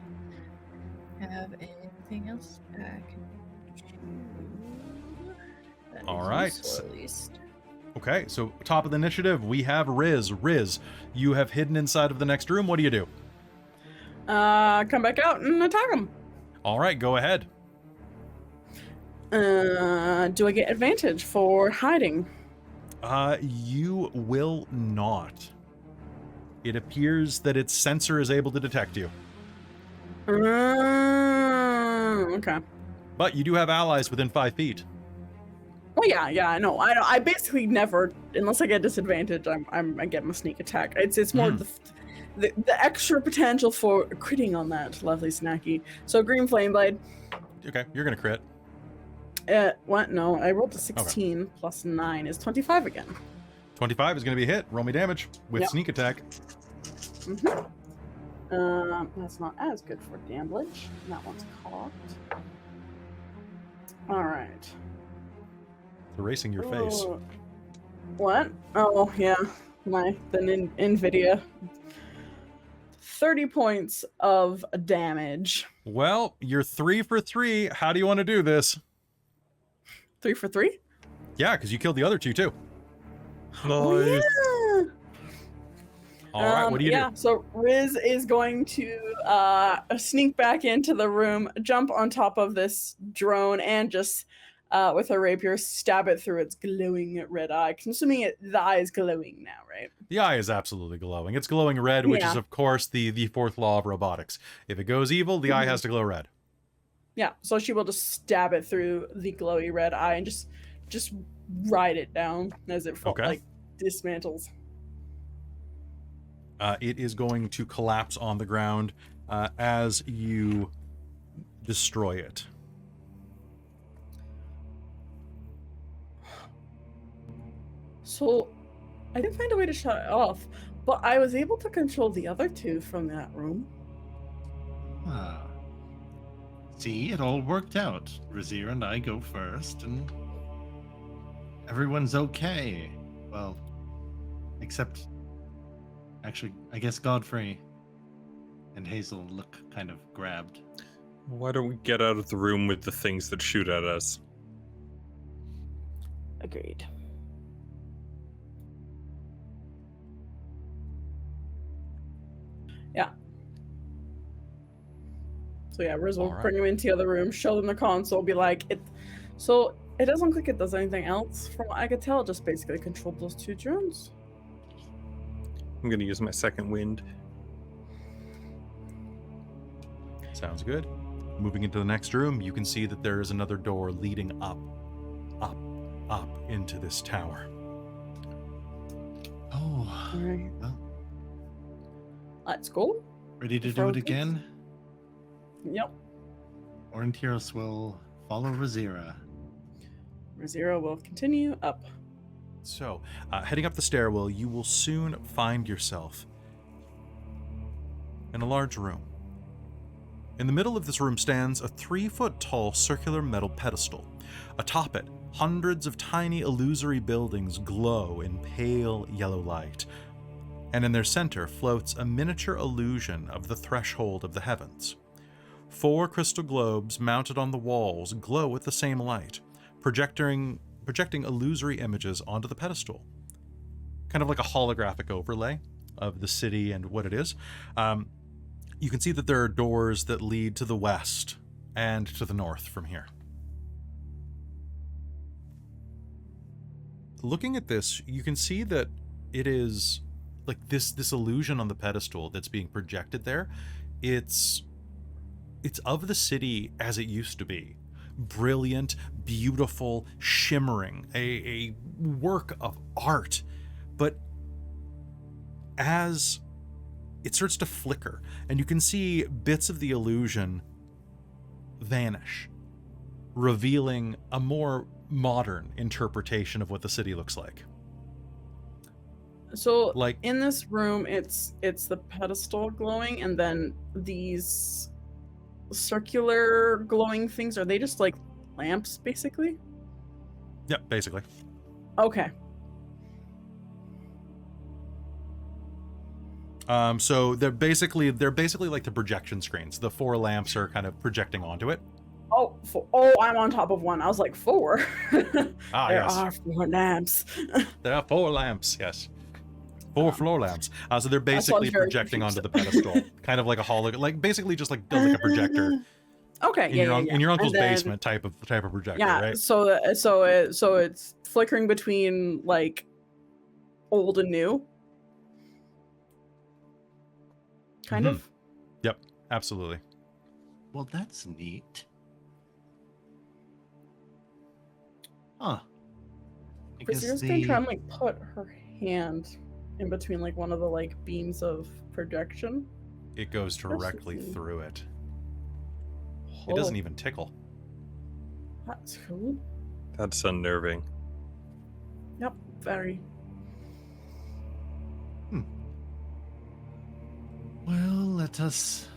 have anything else I can do. That All is right. useful, at least. Okay, so top of the initiative, we have Riz. Riz, you have hidden inside of the next room. What do you do? Come back out and attack him. All right, go ahead. Do I get advantage for hiding? You will not. It appears that its sensor is able to detect you. Okay. But you do have allies within 5 feet. Well, yeah, I know. I basically never, unless I get disadvantage, I get my sneak attack. It's more the extra potential for critting on that lovely snacky. So green flame blade. Okay, you're gonna crit. What? No, I rolled a 16 plus 9 is 25 again. 25 is gonna be a hit. Roll me damage with Yep. sneak attack. That's not as good for damage. That one's cocked. All right. Erasing your face. Oh. What? Oh yeah, NVIDIA. 30 points of damage. Well, you're 3 for 3. How do you want to do this? 3 for 3? Yeah, because you killed the other two too. Oh, yeah. All right, what do you do? So Riz is going to sneak back into the room, jump on top of this drone, and just with her rapier stab it through its glowing red eye. 'Cause I'm assuming the eye is glowing now, right? The eye is absolutely glowing. It's glowing red, which is Yeah. of course the fourth law of robotics. If it goes evil, the eye has to glow red. Yeah, so she will just stab it through the glowy red eye and just ride it down as it Okay. like dismantles. It is going to collapse on the ground as you destroy it. So, I did find a way to shut it off, but I was able to control the other two from that room. Ah. See, it all worked out. Rizira and I go first, and everyone's okay. Well, except, actually, I guess Godfrey and Hazeal look kind of grabbed. Why don't we get out of the room with the things that shoot at us? Agreed. Yeah. So yeah, Riz will Alright. bring him into the other room, show them the console, be like, So it doesn't look like it does anything else. From what I could tell, it just basically controlled those two drones. I'm going to use my second wind. Sounds good. Moving into the next room, you can see that there is another door leading up into this tower. Oh, Alright. well, Let's go. ready to do Before it we- again? Yep. Aurontiros will follow Rizira. Rizira will continue up. So, heading up the stairwell, you will soon find yourself in a large room. In the middle of this room stands a 3-foot-tall circular metal pedestal. Atop it, hundreds of tiny illusory buildings glow in pale yellow light. And in their center floats a miniature illusion of the threshold of the heavens. 4 crystal globes mounted on the walls glow with the same light, projecting illusory images onto the pedestal. Kind of like a holographic overlay of the city and what it is. You can see that there are doors that lead to the west and to the north from here. Looking at this, you can see that it is like this illusion on the pedestal that's being projected there. It's of the city as it used to be. Brilliant, beautiful, shimmering, a work of art. But as it starts to flicker, and you can see bits of the illusion vanish, revealing a more modern interpretation of what the city looks like. So Like, in this room, it's the pedestal glowing, and then these circular glowing things, are they just like lamps basically? yeah, basically. Okay. So they're basically like the projection screens. The 4 lamps are kind of projecting onto it. Oh, I'm on top of one. I was like 4. Ah, There yes. are 4 lamps. There are 4 lamps, yes. 4 floor lamps. So they're That's basically very projecting onto confusing. the pedestal, kind of like a like basically just like a projector Okay, in your uncle's And then- basement type of projector, Yeah, right? so it's flickering between like old and new. Kind Mhm. of. Yep, absolutely. Well, that's neat. Huh. I guess Rizira's gonna try and like put her hand in between like one of the like beams of projection. It goes directly Interesting. through it. It doesn't Oh, even tickle. That's cool. That's unnerving. Yep, very. Well, let us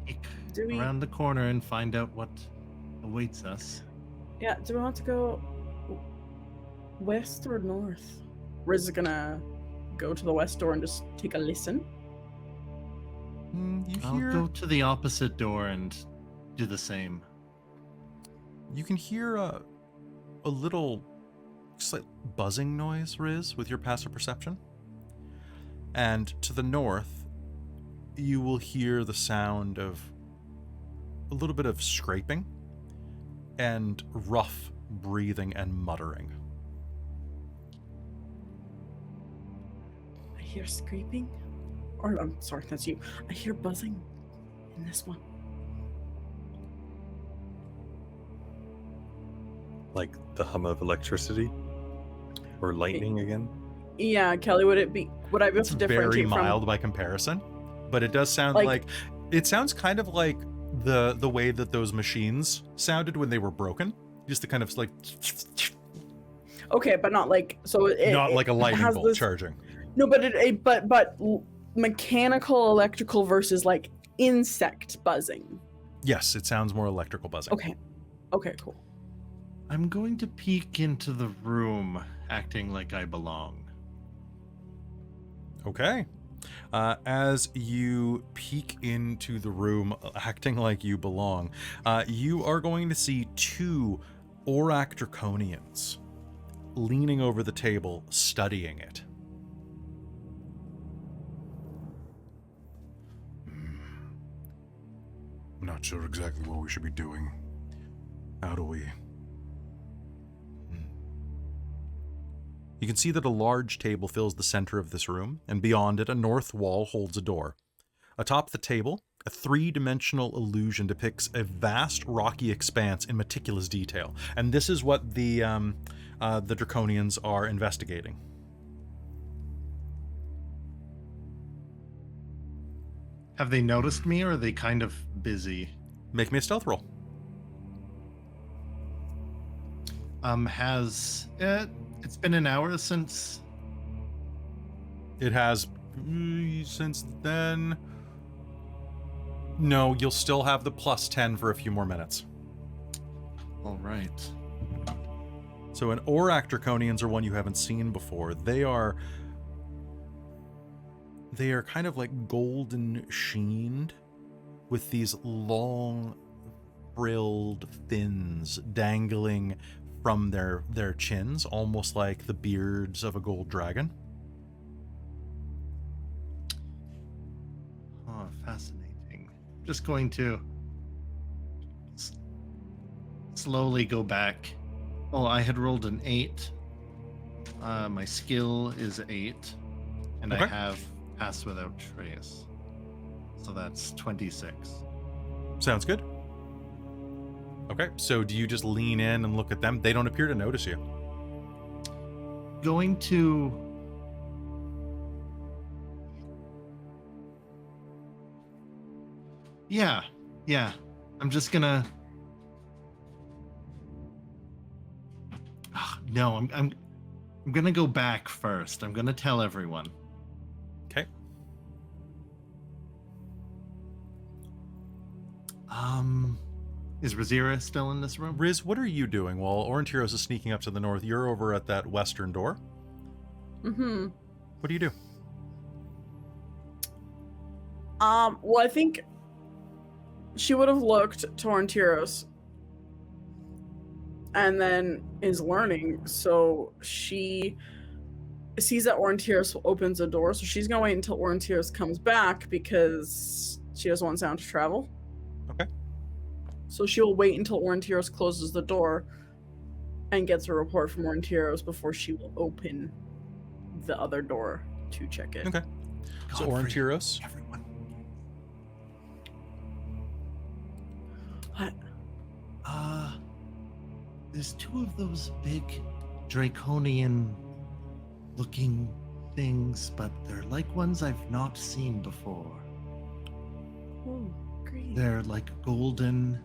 kick Do we? around the corner and find out what awaits us. Yeah. Do we want to go west or north? Riz is gonna go to the west door and just take a listen. You I'll hear go to the opposite door and do the same. you can hear a little just like buzzing noise, Riz, with your passive perception. And to the north, you will hear the sound of a little bit of scraping and rough breathing and muttering. I hear scraping. Or I'm sorry, that's you. I hear buzzing in this one. Like the hum of electricity? Or lightning again? Yeah, Kelly, would I be able It's to very differentiate mild from by comparison, but it does sound Like- like it sounds kind of like the way that those machines sounded when they were broken. Just the kind of like okay, but not like so it not like a lightning has bolt this- charging. No, but mechanical electrical versus like insect buzzing. Yes, it sounds more electrical buzzing. Okay. Okay, cool. I'm going to peek into the room, acting like I belong. Okay. As you peek into the room, acting like you belong, you are going to see two Aurak Draconians leaning over the table, studying it. I'm not sure exactly what we should be doing. How do we... You can see that a large table fills the center of this room, and beyond it, a north wall holds a door. Atop the table, a three-dimensional illusion depicts a vast rocky expanse in meticulous detail, and this is what the Draconians are investigating. Have they noticed me, or are they kind of busy? Make me a stealth roll. It's been an hour since... It has since then... No, you'll still have the plus 10 for a few more minutes. All right. So an Aurak Draconians are one you haven't seen before. They are kind of like golden sheened with these long frilled fins dangling from their chins, almost like the beards of a gold dragon. Oh, fascinating. Just going to slowly go back. Oh, I had rolled an 8. My skill is 8, and I Okay. have Pass Without Trace. So that's 26. Sounds good. Okay, so do you just lean in and look at them? They don't appear to notice you. Going to... Yeah. I'm just gonna... No, I'm gonna go back first. I'm gonna tell everyone. Okay. Is Rizira still in this room? Riz, what are you doing while Aurontiros is sneaking up to the north? You're over at that western door. Mm-hmm. What do you do? Well, I think she would have looked to Aurontiros and then is learning, so she sees that Aurontiros opens a door, so she's gonna wait until Aurontiros comes back because she doesn't want sound to travel. Okay. So she will wait until Aurontiros closes the door and gets a report from Aurontiros before she will open the other door to check it. Okay. So Godfrey, Aurontiros, everyone. What? There's two of those big draconian looking things, but they're like ones I've not seen before. Oh, great. They're like golden,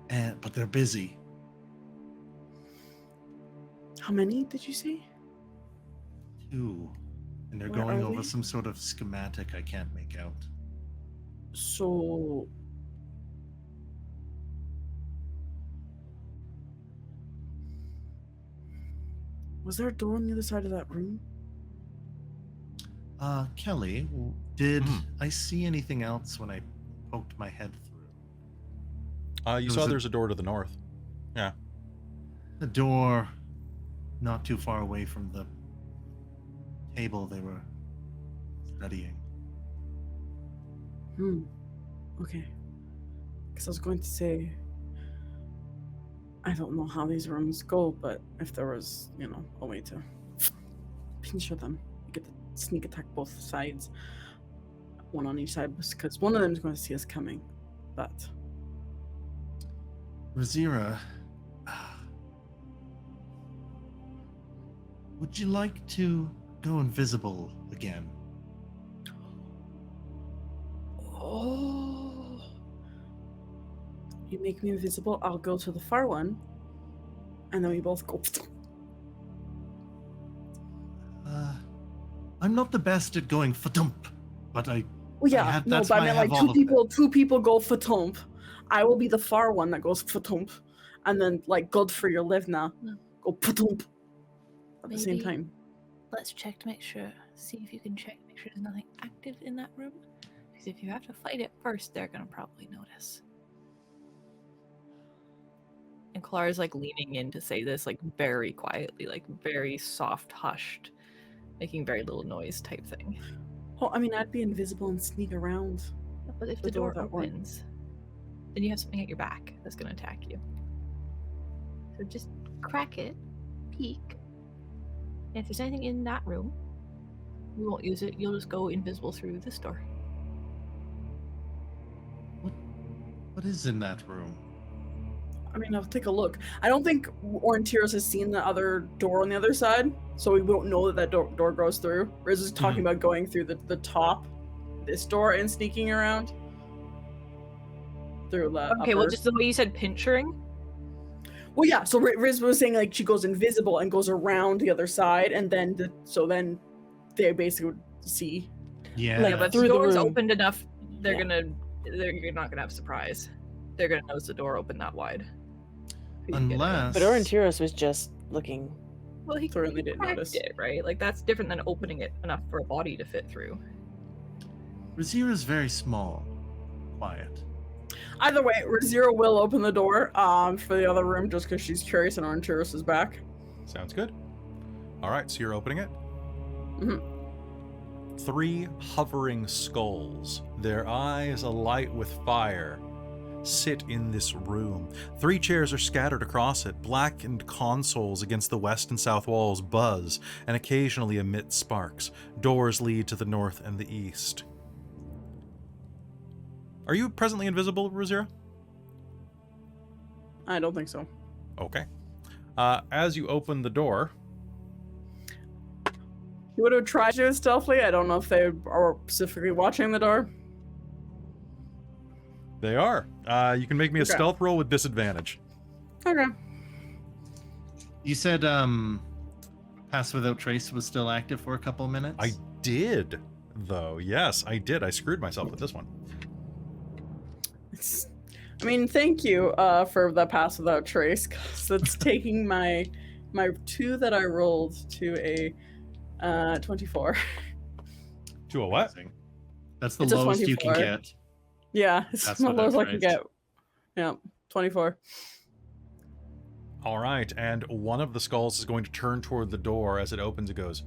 but they're busy. How many did you say? 2. And they're Where going are over they? some sort of schematic I can't make out. So was there a door on the other side of that room? Kelly, did Mhm. I see anything else when I poked my head through? you There saw was there's a door to the north. Yeah. A door not too far away from the table they were studying. Okay. Because I was going to say, I don't know how these rooms go, but if there was, a way to pincher them, you get to sneak attack both sides, one on each side, because one of them is going to see us coming. But Rizira, would you like to go invisible again. Oh. You make me invisible, I'll go to the far one. And then we both go. I'm not the best at going fa-dump, but I... Well, yeah, that's but I why meant have like all of two people go fa-tump. I will be the far one that goes fa-tump. And then like Godfrey or Livna go fa-tump at the same time. Let's check to make sure. See if you can check, make sure there's nothing active in that room. Because if you have to fight it first, they're gonna probably notice. And Kalara's like leaning in to say this like very quietly, like very soft, hushed, making very little noise type thing. Oh, I mean, I'd be invisible and sneak around. But if The the door door that one. opens, then you have something at your back that's gonna attack you. So just crack it, peek. And if there's anything in that room, we won't use it. You'll just go invisible through this door. What is in that room? I mean, I'll take a look. I don't think Aurontiros has seen the other door on the other side, so we won't know that door goes through. Riz is talking about going through the top, this door, and sneaking around through the Okay, upper. well, just the way you said pinchering. Well, yeah. So Riz was saying like she goes invisible and goes around the other side, and then then they basically would see. Yeah. Yeah, but if Through the the door's room. opened enough, you're not gonna have surprise. They're gonna notice the door opened that wide. Unless... But Aurontiros was just looking. Well, he Certainly didn't cracked notice. it, right? Like that's different than opening it enough for a body to fit through. Rizira's very small. Quiet. Either way, Rizira will open the door for the other room just because she's curious and Aurontiros is back. Sounds good. All right, so you're opening it? Mm-hmm. 3 hovering skulls, their eyes alight with fire, sit in this room. 3 chairs are scattered across it. Blackened consoles against the west and south walls buzz and occasionally emit sparks. Doors lead to the north and the east. Are you presently invisible, Rizira? I don't think so. Okay. As you open the door... You would have tried to do it stealthily. I don't know if they are specifically watching the door. They are. You can make me a stealth roll with disadvantage. Okay. You said Pass Without Trace was still active for a couple minutes? I did, though. Yes, I did. I screwed myself with this one. I mean, thank you for the Pass Without Trace, because it's taking my 2 that I rolled to a 24. To a what? That's the It's a lowest you can 24. get. Yeah, it's Pass the Without lowest I can Trace. get. Yeah, 24. All right, and one of the skulls is going to turn toward the door. As it opens, it goes,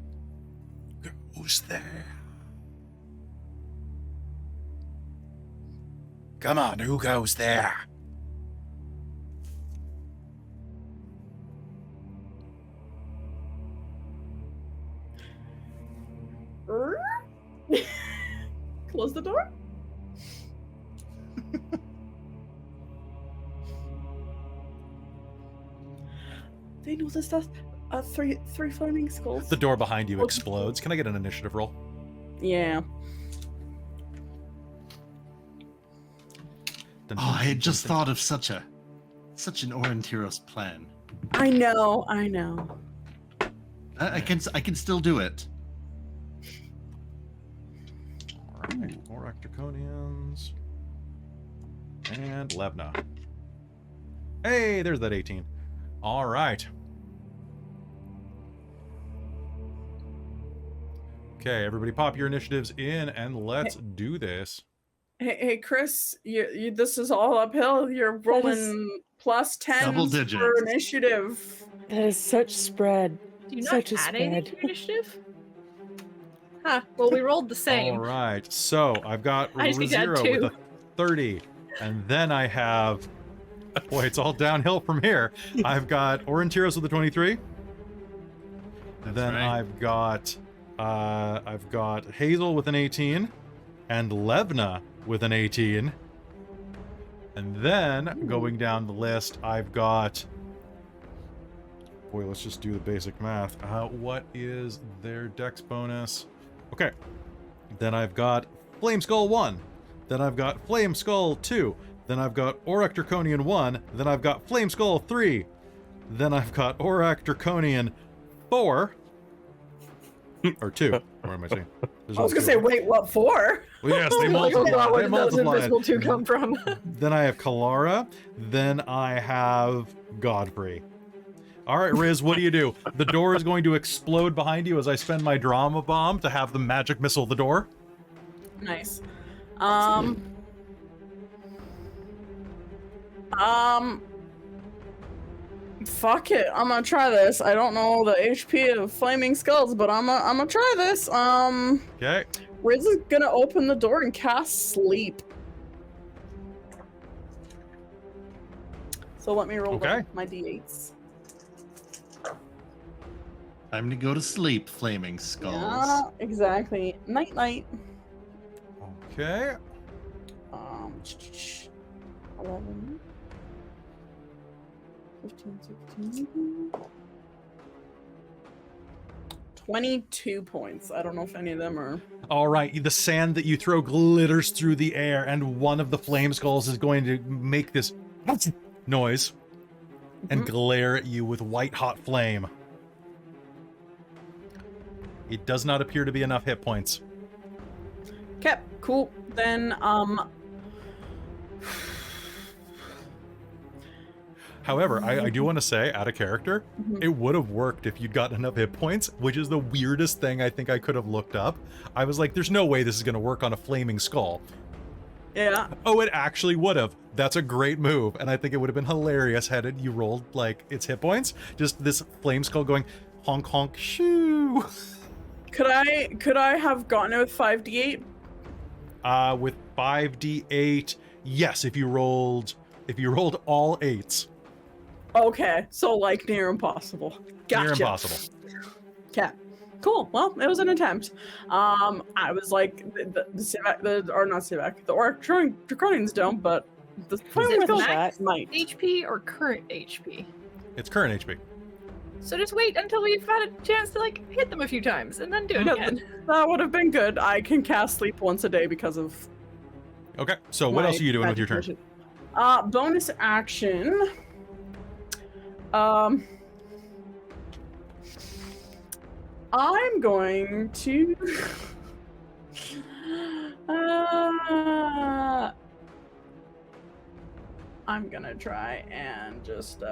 "Who's there? Come on, who goes there?" Close the door. They noticed us. 3 flaming skulls. The door behind you explodes. Can I get an initiative roll? Yeah. Dun, Oh, I had dun, just dun, thought of such an Aurontiros plan. I know. I can still do it. All right, more Draconians. And Lebna. Hey, there's that 18. All right. Okay, everybody pop your initiatives in and let's do this. Hey, Chris, you this is all uphill. You're rolling plus 10 Double for digits. initiative. That is such spread. Do you not Such a add anything spread. to initiative? Huh. Well, we rolled the same. All right, so I've got I just need to add Rizira with 2. a 30, and then I have... Boy, it's all downhill from here. I've got Aurontiros with a 23. That's Then right. I've got Hazeal with an 18, and Lebna with an 18. And then going down the list, I've got Boy, let's just do the basic math. What is their dex bonus? Okay. Then I've got Flame Skull 1. Then I've got Flame Skull 2. Then I've got Aurak Draconian 1. Then I've got Flame Skull 3. Then I've got Aurak Draconian 4. Or 2. What am I saying? I was going to say, wait, what, 4? Well, yes, they Like, multiplied. oh, where They did those multiplied. invisible two come from? Then I have Kelara. Then I have Godfrey. All right, Riz, what do you do? The door is going to explode behind you as I spend my drama bomb to have the magic missile the door. Nice. Fuck it. I'm gonna try this. I don't know the HP of Flaming Skulls, but I'm gonna try this. Okay. Riz is gonna open the door and cast Sleep. So let me roll my d8s. Time to go to sleep, Flaming Skulls. Yeah, exactly. Night night. Okay. 11, 15, 16, 22 points. I don't know if any of them are... All right, the sand that you throw glitters through the air, and one of the flame skulls is going to make this noise and glare at you with white-hot flame. It does not appear to be enough hit points. Okay, cool. Then, However, I do want to say, out of character, it would have worked if you'd gotten enough hit points, which is the weirdest thing I think I could have looked up. I was like, there's no way this is going to work on a flaming skull. Yeah. Oh, it actually would have. That's a great move, and I think it would have been hilarious had you rolled, like, its hit points. Just this flame skull going, honk, honk, shoo. Could I have gotten it with 5d8? With 5d8, yes, if you rolled all 8s. Okay, so like near impossible. Gotcha. Near impossible. Okay, cool. Well, it was an attempt. I was like, the Aurak Draconians don't, but the Flaming Skull might. HP or current HP? It's current HP. So just wait until we've had a chance to like hit them a few times and then do it again. That would have been good. I can cast Sleep once a day because of... Okay, so what else are you doing with your turn? Bonus action. I'm going to... I'm gonna try and just...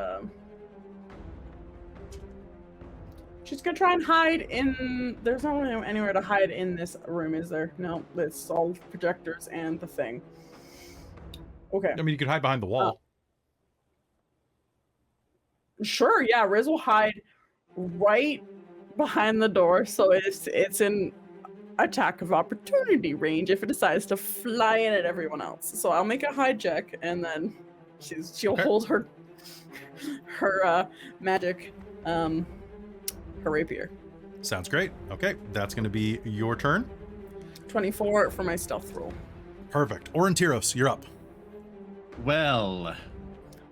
She's gonna try and hide in... There's not really anywhere to hide in this room, is there? No, it's all projectors and the thing. Okay. I mean, you could hide behind the wall. Sure, yeah. Riz will hide right behind the door, so it's in attack of opportunity range if it decides to fly in at everyone else. So I'll make a hide check, and then she'll hold her magic, her rapier. Sounds great. Okay, that's going to be your turn. 24 for my stealth roll. Perfect. Aurontiros, you're up. Well,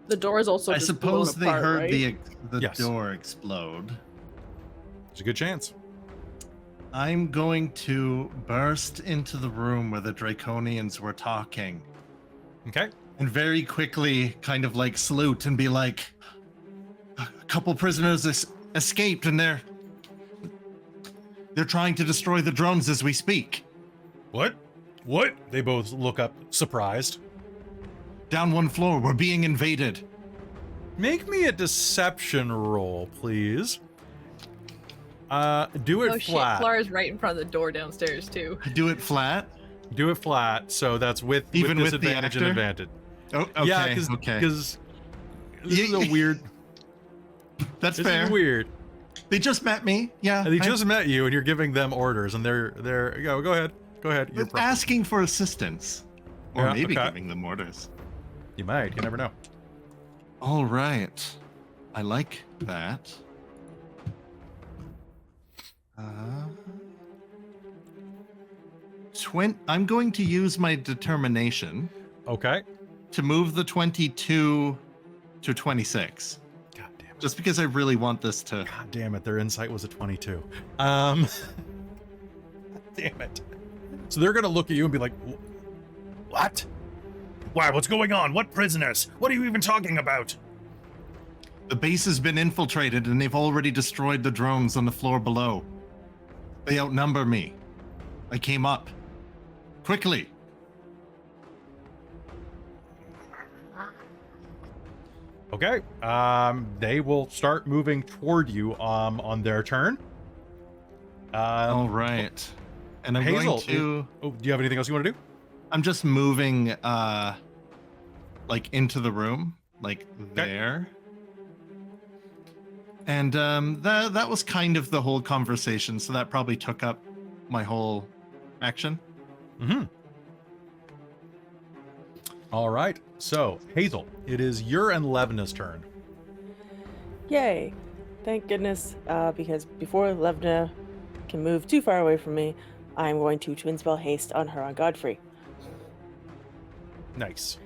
the door is also. I suppose they heard right? the Yes. door explode. There's a good chance. I'm going to burst into the room where the Draconians were talking. Okay. And very quickly kind of like salute and be like, a couple prisoners escaped and they're trying to destroy the drones as we speak. What? What? They both look up, surprised. Down one floor, we're being invaded. Make me a deception roll, please. Do it Oh shit, flat. Kalara's right in front of the door downstairs too. Do it flat. Do it flat, so that's with Even with the disadvantage and actor? advantage. Oh, okay. Yeah, okay. because this is a weird. That's This fair. is weird. They just met me. Yeah. And they just met you, and you're giving them orders, and they're go ahead. Go ahead. You're asking for assistance, or Yeah, maybe okay. giving them orders. You might. You never know. All right. I like that. I'm going to use my determination Okay. to move the 22 to 26. God damn Just because I really want this to... God damn it, their insight was a 22. Damn it. So they're gonna look at you and be like, what? Why, what's going on? What prisoners? What are you even talking about? The base has been infiltrated and they've already destroyed the drones on the floor below. They outnumber me. I came up. Quickly. Okay, they will start moving toward you on their turn. All right. And I'm Hazeal, going to... do you have anything else you want to do? I'm just moving, like, into the room. Like, there. And that was kind of the whole conversation, so that probably took up my whole action. Mm-hmm. All right, so Hazeal, it is your and Levna's turn. Yay. Thank goodness, because before Levna can move too far away from me, I'm going to twin spell haste on her on Godfrey. Nice.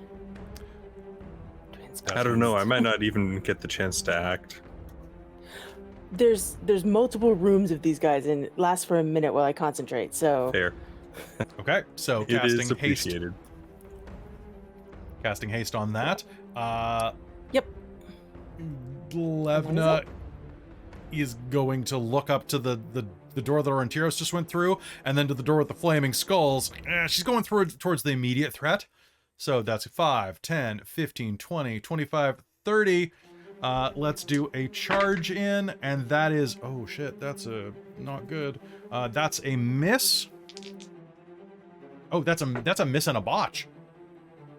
Twin spell I don't know. I haste. might not even get the chance to act. There's multiple rooms of these guys, and it lasts for a minute while I concentrate, so... Fair. Okay, so It is casting haste. appreciated. Casting haste on that. Yep. Levna is going to look up to the door that Aurontiros just went through, and then to the door with the flaming skulls. She's going towards the immediate threat. So that's 5, 10, 15, 20, 25, 30. Let's do a charge in, and that is... Oh, shit, that's not good. That's a miss. Oh, that's a miss and a botch.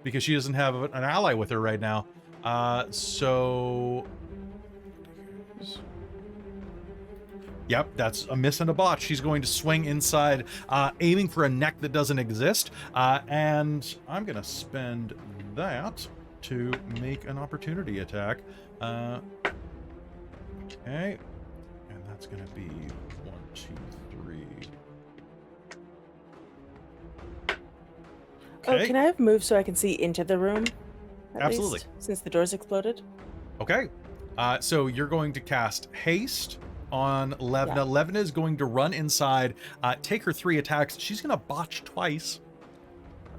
Because she doesn't have an ally with her right now. So... Yep, that's a miss and a botch. She's going to swing inside, aiming for a neck that doesn't exist. And I'm going to spend that to make an opportunity attack. Okay. And that's going to be 1, 2, 3. Okay. Oh, can I have moved so I can see into the room? Absolutely. Least, since the doors exploded? Okay. So you're going to cast haste on Levna. Yeah. Levna is going to run inside, take her 3 attacks. She's going to botch twice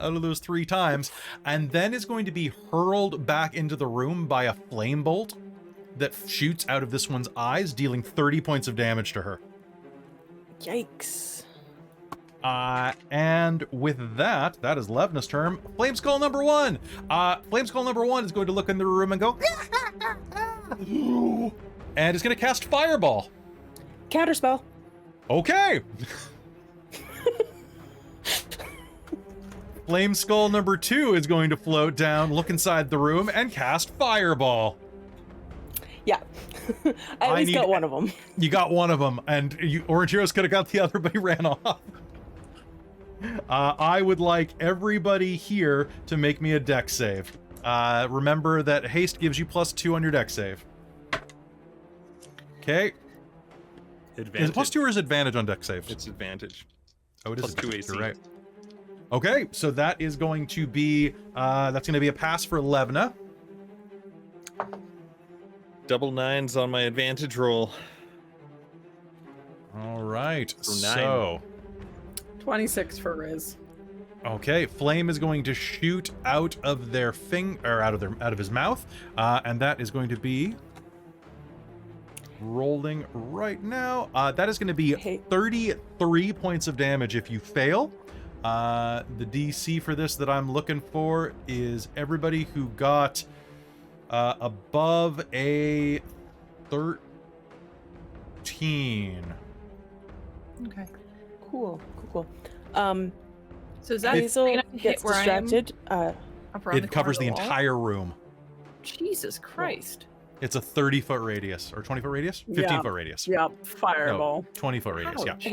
out of those 3 times, and then is going to be hurled back into the room by a flame bolt that shoots out of this one's eyes, dealing 30 points of damage to her. Yikes. And with that is Levna's turn. Flame Skull number 1. Flame Skull number 1 is going to look in the room and go, and is going to cast Fireball. Counterspell. Okay. Flame Skull number 2 is going to float down, look inside the room, and cast Fireball. Yeah. I at least got one of them. You got one of them, and Aurontiros could have got the other, but he ran off. I would like everybody here to make me a dex save. Remember that haste gives you +2 on your dex save. Okay. Advantage. Is it +2 or is it advantage on dex saves? It's advantage. Oh, it is +2 advantage, AC. you're right. Okay, so that is going to be a pass for Levna. Double 9s on my advantage roll. All right, So 9. so 26 for Riz. okay, flame is going to shoot out of their out of his mouth, and that is going to be rolling right now. That is going to be 33 points of damage if you fail. The DC for this that I'm looking for is everybody who got above a 13. Okay. Cool. So is that Hazeal gonna hit gets where I am? distracted. Up around It covers the corner of wall? entire room. Jesus Christ. It's a 30-foot radius, or 20-foot radius? 15-foot radius. Yep, fireball. 20-foot radius, yeah. Ouch.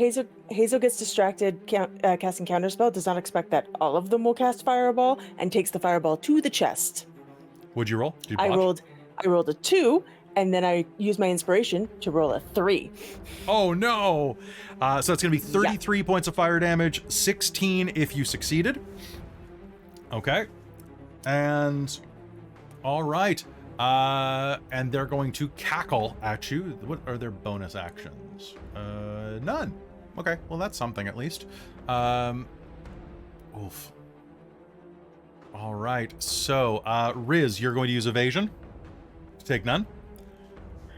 Hazeal gets distracted casting counterspell, does not expect that all of them will cast fireball, and takes the fireball to the chest. Would you roll? Did you I botch? rolled a 2, and then I used my inspiration to roll a 3. Oh no! So it's going to be 33 points of fire damage, 16 if you succeeded. Okay. And all right. And they're going to cackle at you. What are their bonus actions? None. Okay, well that's something at least. Oof. All right, so Riz, you're going to use evasion to take none.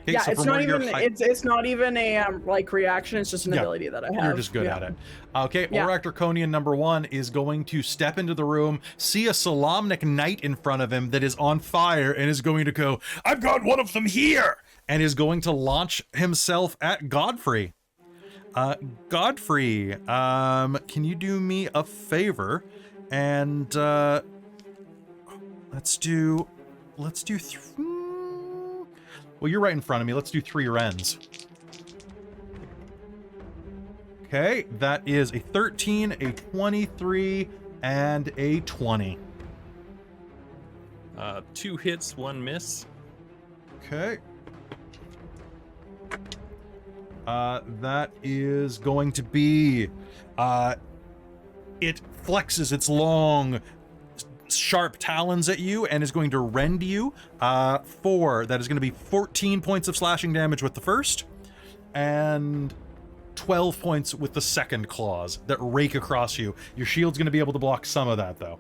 Okay, Yeah, so it's from not where you're even it's not even a like reaction. It's just an ability that I have. You're just good at it. Okay, Aurak Draconian number 1 is going to step into the room, see a Solamnic knight in front of him that is on fire, and is going to go, "I've got one of them here!" and is going to launch himself at Godfrey. Godfrey, can you do me a favor? And let's do well, you're right in front of me. Let's do 3 rends. Okay, that is a 13, a 23, and a 20. 2 hits, 1 miss. Okay. That is going to be, it flexes its long, sharp talons at you and is going to rend you. That is going to be 14 points of slashing damage with the first, and 12 points with the second claws that rake across you. Your shield's going to be able to block some of that, though.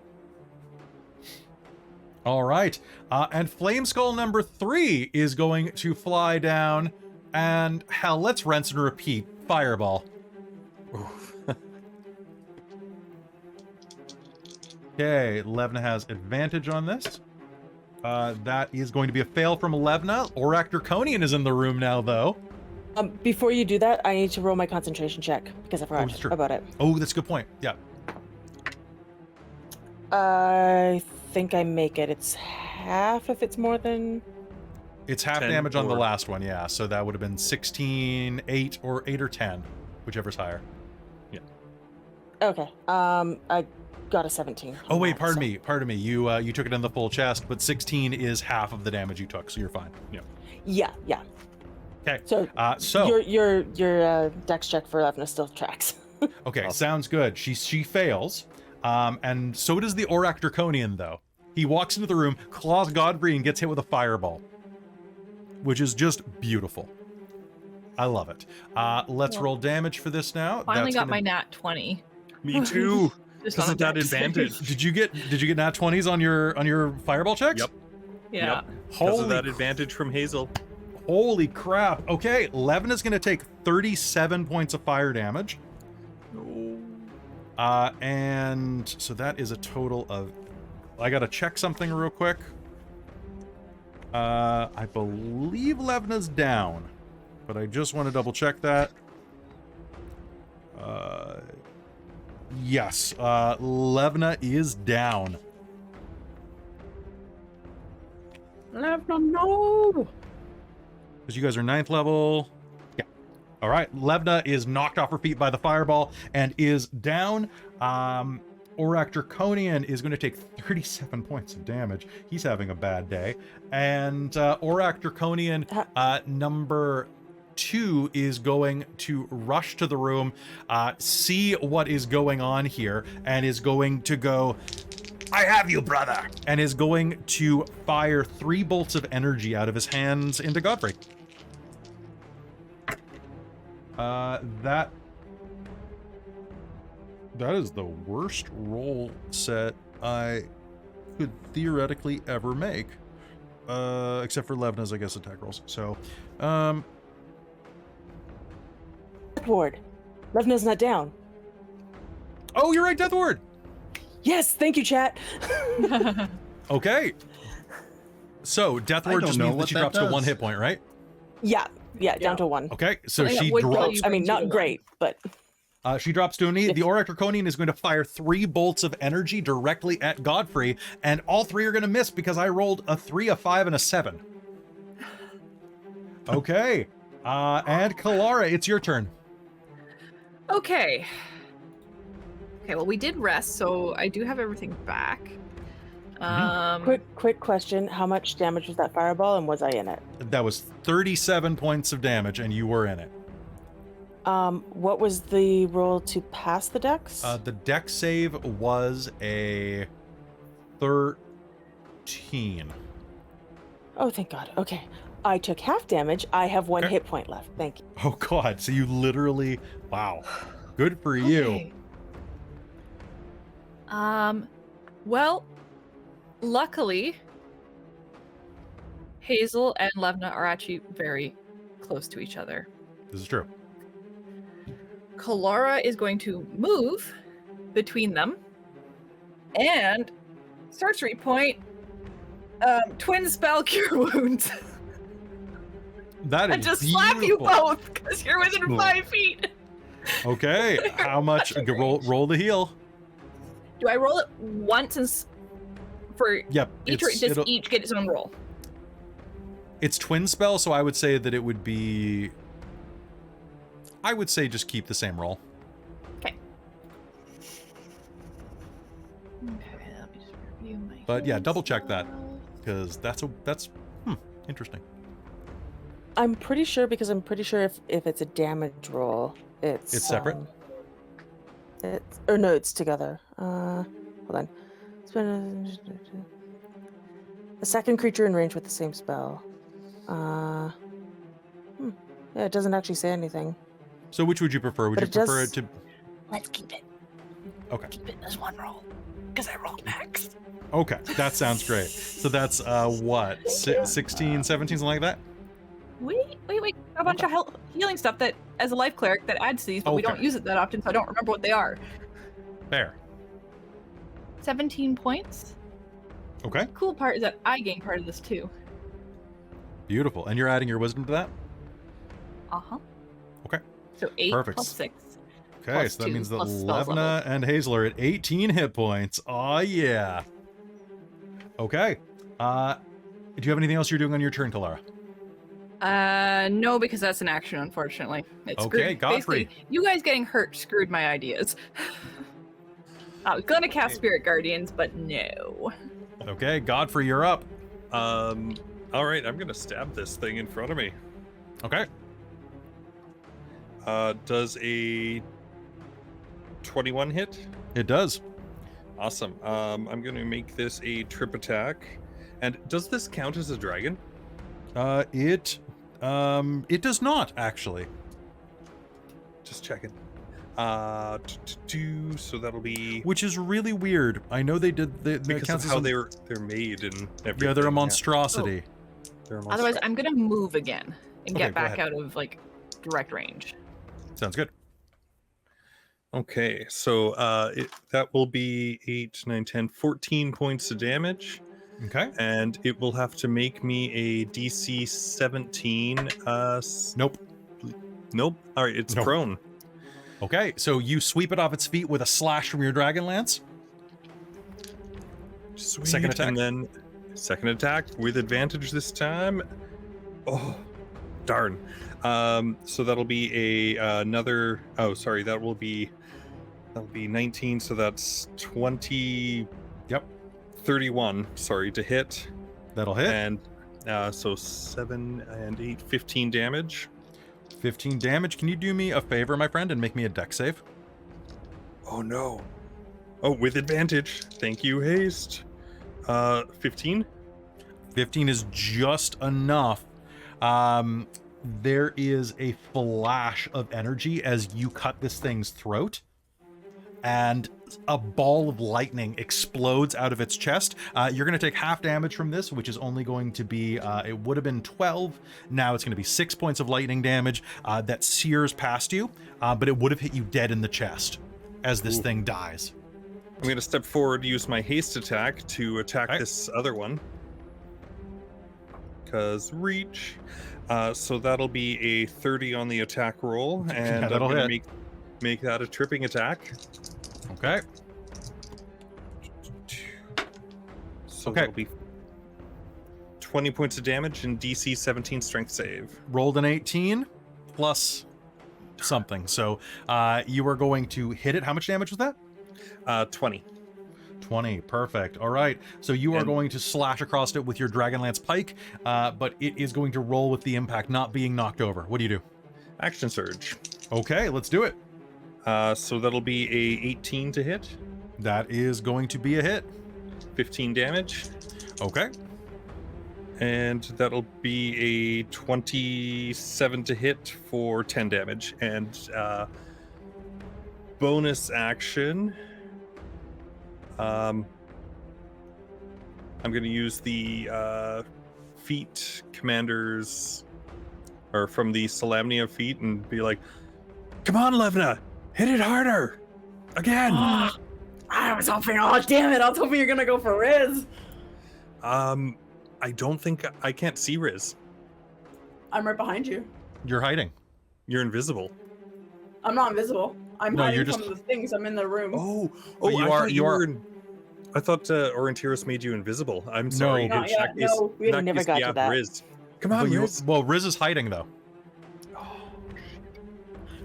All right, and Flame Skull number 3 is going to fly down, and hell, let's rinse and repeat. Fireball. Okay, Levna has advantage on this. That is going to be a fail from Levna. Aurak Draconian is in the room now, though. Before you do that, I need to roll my concentration check because I forgot about it. Oh, that's a good point. Yeah. I think I make it. It's half if it's more than... It's half damage on the last one, yeah. So that would have been 16, 8, or 8 or 10, whichever's higher. Yeah. Okay. I got a 17. Oh wait, pardon me. You took it in the full chest, but 16 is half of the damage you took, so you're fine. Yeah. Yeah. Okay. So your dex check for Levna still tracks. Okay, sounds good. She fails, and so does the Aurak Draconian, though. He walks into the room, claws Godfrey, and gets hit with a fireball, which is just beautiful. I love it. Let's roll damage for this now. Finally got my nat 20. Me too. Isn't that advantage? Did you get nat 20s on your fireball checks? Yep. Yeah. Yep. Because of that advantage from Hazeal. Holy crap. Okay, Levna's going to take 37 points of fire damage. And so that is a total of... I got to check something real quick. I believe Levna's down, but I just want to double check that. Yes, Levna is down. Levna, no! Because you guys are 9th level. Yeah. All right, Levna is knocked off her feet by the fireball and is down. Aurak Draconian is going to take 37 points of damage. He's having a bad day. And Aurak Draconian number 2 is going to rush to the room, see what is going on here, and is going to go, "I have you, brother!" and is going to fire 3 bolts of energy out of his hands into Godfrey. That is the worst roll set I could theoretically ever make. Except for Levna's, I guess, attack rolls. So, Death Ward. Levna's not down. Oh, you're right, Death Ward! Yes, thank you, chat. Okay. So, Death Ward just means that she drops to 1 hit point, right? Yeah, down to 1. Okay, so Yeah, she would drops... you- I mean, not great, but... She drops to a knee. The Aurak Draconian is going to fire 3 bolts of energy directly at Godfrey, and all 3 are going to miss because I rolled a 3, a 5, and a 7. Okay. And Kelara, it's your turn. Okay. Okay, well, we did rest, so I do have everything back. Quick question. How much damage was that fireball, and was I in it? That was 37 points of damage, and you were in it. What was the roll to pass the dex? The dex save was a 13. Oh, thank God. Okay. I took half damage. I have 1 Okay. hit point left. Thank you. Oh God, so you literally, wow. Good for you. Okay. Well, luckily, Hazeal and Levna are actually very close to each other. This is true. Kelara is going to move between them and sorcery point twin spell cure wounds. That is And just slap you beautiful. both because you're within Cool. 5 feet. Okay, how much? Touching roll the heal. Do I roll it once for Yep. each, or does each get its own roll? It's twin spell, so I would say that it would be. I would say just keep the same roll. Okay. Okay, let me just review my. But yeah, heal double check that spell. because that's interesting. I'm pretty sure because I'm pretty sure if it's a damage roll, it's separate? It's together. Hold on. A second creature in range with the same spell. Yeah, it doesn't actually say anything. So which would you prefer? Would But you it does- prefer it to? Let's keep it. Okay. Keep it as one roll. Because I rolled max. Okay, that sounds great. So that's what? 16, 17, something like that? Wait. A bunch of healing stuff that, as a life cleric, that adds to these, but we don't Okay. use it that often, so I don't remember what they are. Fair. 17 points. Okay. Cool part is that I gain part of this too. Beautiful. And you're adding your wisdom to that? Uh-huh. Okay. So 8 Perfect. plus 6. Okay, Plus so that 2 means that plus spells Levna and Hazeal are at 18 hit points. Oh yeah. Okay. Do you have anything else you're doing on your turn, Kelara? No, because that's an action, unfortunately. It's Okay, screwed. Godfrey. Basically, you guys getting hurt screwed my ideas. I was gonna cast Spirit Guardians, but no. Okay, Godfrey, you're up. All right, I'm gonna stab this thing in front of me. Okay. Does a 21 hit? It does. Awesome. I'm gonna make this a trip attack. And does this count as a dragon? It does not actually. Just checking. So that'll be Which is really weird. I know they did the because counts of as how a- they're made and everything. Yeah, they're a monstrosity. They're a Otherwise, monstro- I'm gonna move again and Okay, get go back ahead. out of like direct range. Sounds good. Okay, so that will be 8, 9, 10, 14 points of damage. Okay. And it will have to make me a DC 17. Nope. Nope. All right, it's Nope. prone. Okay, so you sweep it off its feet with a slash from your Dragonlance. Sweet. Second attack. And then second attack with advantage this time. Oh, darn. So that'll be another. Oh, sorry. That'll be 19. So that's 20. Yep. 31. Sorry to hit. That'll hit. And so 7 and 8, 15 damage. 15 damage. Can you do me a favor, my friend, and make me a dex save? Oh no. Oh, with advantage. Thank you, haste. 15. 15 is just enough. There is a flash of energy as you cut this thing's throat, and a ball of lightning explodes out of its chest. You're going to take half damage from this, which is only going to be, it would have been 12. Now it's going to be 6 points of lightning damage that sears past you, but it would have hit you dead in the chest as this thing dies. I'm going to step forward, use my haste attack to attack Okay. this other one. Because reach. So that'll be a 30 on the attack roll. And that'll I'm gonna hit. make that a tripping attack. Okay. So Okay. that'll be 20 points of damage and DC 17 strength save. Rolled an 18 plus something. So you are going to hit it. How much damage was that? 20. 20. Perfect. All right. So you are And- going to slash across it with your Dragonlance pike, but it is going to roll with the impact, not being knocked over. What do you do? Action surge. Okay, let's do it. So that'll be a 18 to hit, That is going to be a hit. 15 damage. Okay. And that'll be a 27 to hit for 10 damage. And bonus action. I'm going to use the feat commanders, or from the Solamnia feat, and be like, "Come on, Levna, hit it harder, again." I was hoping. Oh, damn it! I was hoping you're gonna go for Riz. I don't think I can't see Riz. I'm right behind you. You're hiding. You're invisible. I'm not invisible. I'm No, hiding you're from just- the things. I'm in the room. But you are- you are- I thought Aurontiros made you invisible. I'm No. sorry. Not In yet, that case- no, we in that never case, got to yeah, that. Riz. Come on, But Riz. well, Riz is hiding though.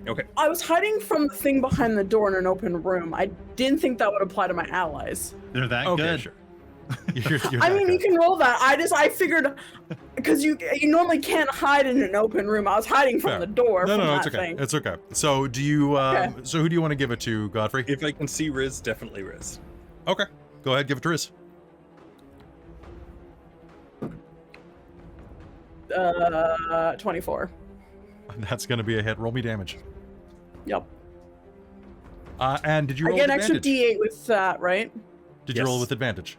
Okay. I was hiding from the thing behind the door in an open room. I didn't think that would apply to my allies. They're that Okay, good. sure. You're I that mean, good. you can roll that. I figured because you normally can't hide in an open room. I was hiding from Fair. the door. No, from no, that it's okay. thing. It's okay. So do you? Okay. So who do you want to give it to, Godfrey? If I can see Riz, definitely Riz. Okay, go ahead, give it to Riz. 24. That's going to be a hit. Roll me damage. Yep. And did you I roll get with an extra advantage? D8 with that, right? Did you roll Yes. with advantage?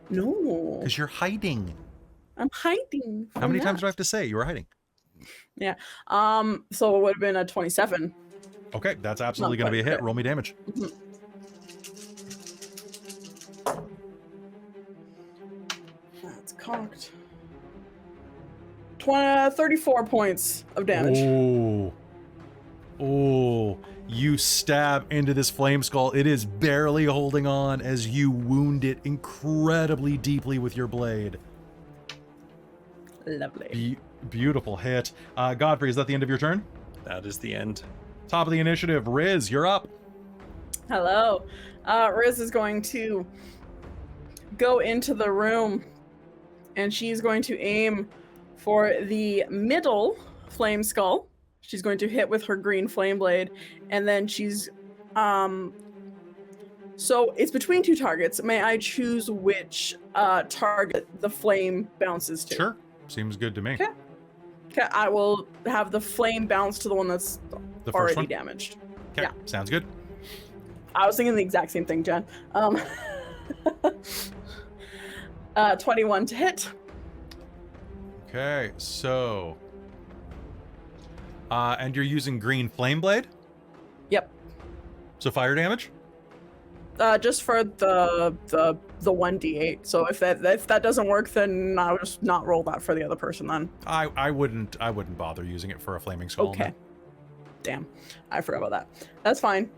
No, Because you're hiding. I'm hiding. How many from times do I that. have to say you were hiding? So it would have been a 27. Okay, that's absolutely going to be a quite hit. fair. Roll me damage. That's cocked. 34 points of damage. Oh. Oh. You stab into this flame skull. It is barely holding on as you wound it incredibly deeply with your blade. Lovely. Beautiful hit. Godfrey, is that the end of your turn? That is the end. Top of the initiative. Riz, you're up. Hello. Riz is going to go into the room and she's going to aim for the middle flame skull. She's going to hit with her green flame blade, and then she's so it's between two targets. May I choose which target the flame bounces to? Sure. Seems good to me. Okay. Okay, I will have the flame bounce to the one that's The first already one? damaged. Okay, Yeah. sounds good. I was thinking the exact same thing, Jen. 21 to hit. Okay, so... and you're using green flame blade? Yep. So fire damage? Just for the 1d8. So if that doesn't work, then I'll just not roll that for the other person then. I wouldn't bother using it for a flaming skull. Okay. no. Damn. I forgot about that. That's fine.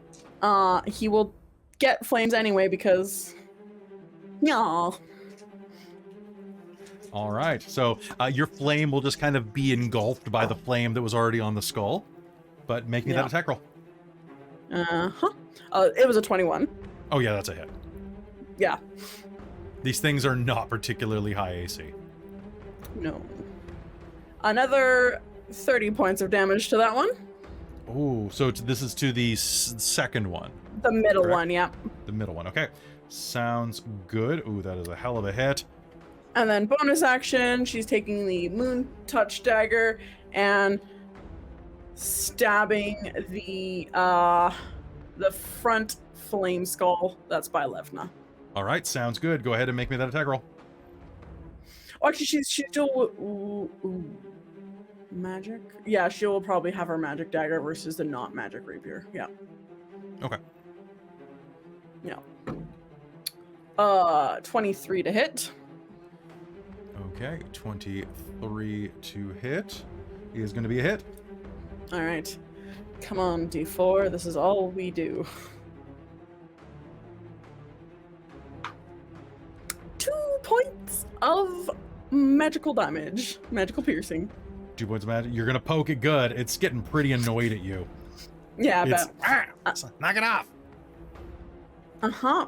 He will get flames anyway because no. All right. So your flame will just kind of be engulfed by the flame that was already on the skull. But make me that Yeah. attack roll. Uh-huh. It was a 21. Oh yeah, that's a hit. Yeah. These things are not particularly high AC. No. Another 30 points of damage to that one. Ooh, so this is to the second one. The middle Correct. one, yeah. The middle one. Okay. Sounds good. Ooh, that is a hell of a hit. And then bonus action, she's taking the moon touch dagger and stabbing the front flame skull that's by Levna. All right, sounds good. Go ahead and make me that attack roll. Oh, actually, she's still magic. Yeah, she'll probably have her magic dagger versus the not magic rapier. Yeah. Okay. Yeah. 23 to hit. Okay, 23 to hit is going to be a hit. All right. Come on, D4. This is all we do. 2 points of magical damage. Magical piercing. 2 points of magic. You're going to poke it good. It's getting pretty annoyed at you. Yeah, I It's, bet. knock it off. Uh-huh.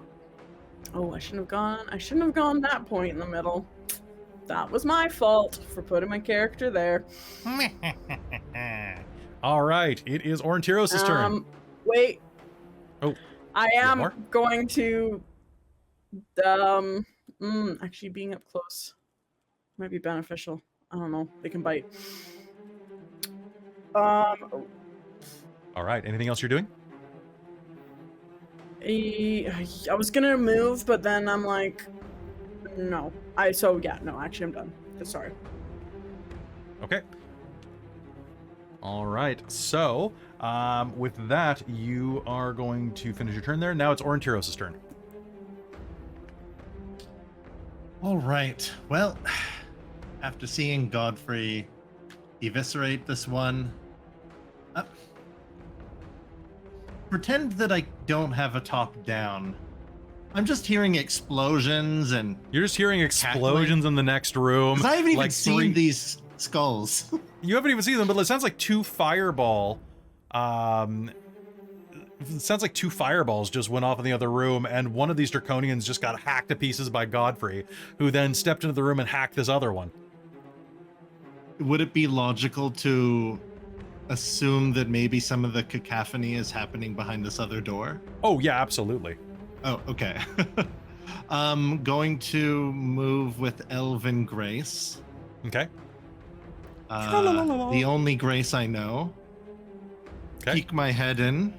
Oh, I shouldn't have gone that point in the middle. That was my fault for putting my character there. All right, it is Aurontiros' turn. Wait. Oh, I you have am more? going to actually being up close. Might be beneficial. I don't know. They can bite. All right. Anything else you're doing? I was gonna move, but then I'm like, no. No, actually I'm done. Sorry. Okay. All right. So, with that, you are going to finish your turn there. Now it's Aurontiros' turn. All right. Well, after seeing Godfrey eviscerate this one, pretend that I don't have a top down. I'm just hearing explosions and You're just hearing explosions in the next room. 'cause I haven't even like seen these skulls. You haven't even seen them, but it sounds like two fireball. It sounds like two fireballs just went off in the other room, and one of these draconians just got hacked to pieces by Godfrey, who then stepped into the room and hacked this other one. Would it be logical to assume that maybe some of the cacophony is happening behind this other door? Oh yeah, absolutely. Oh, okay. Going to move with Elven Grace. Okay. The only Grace I know. Okay. Peek my head in.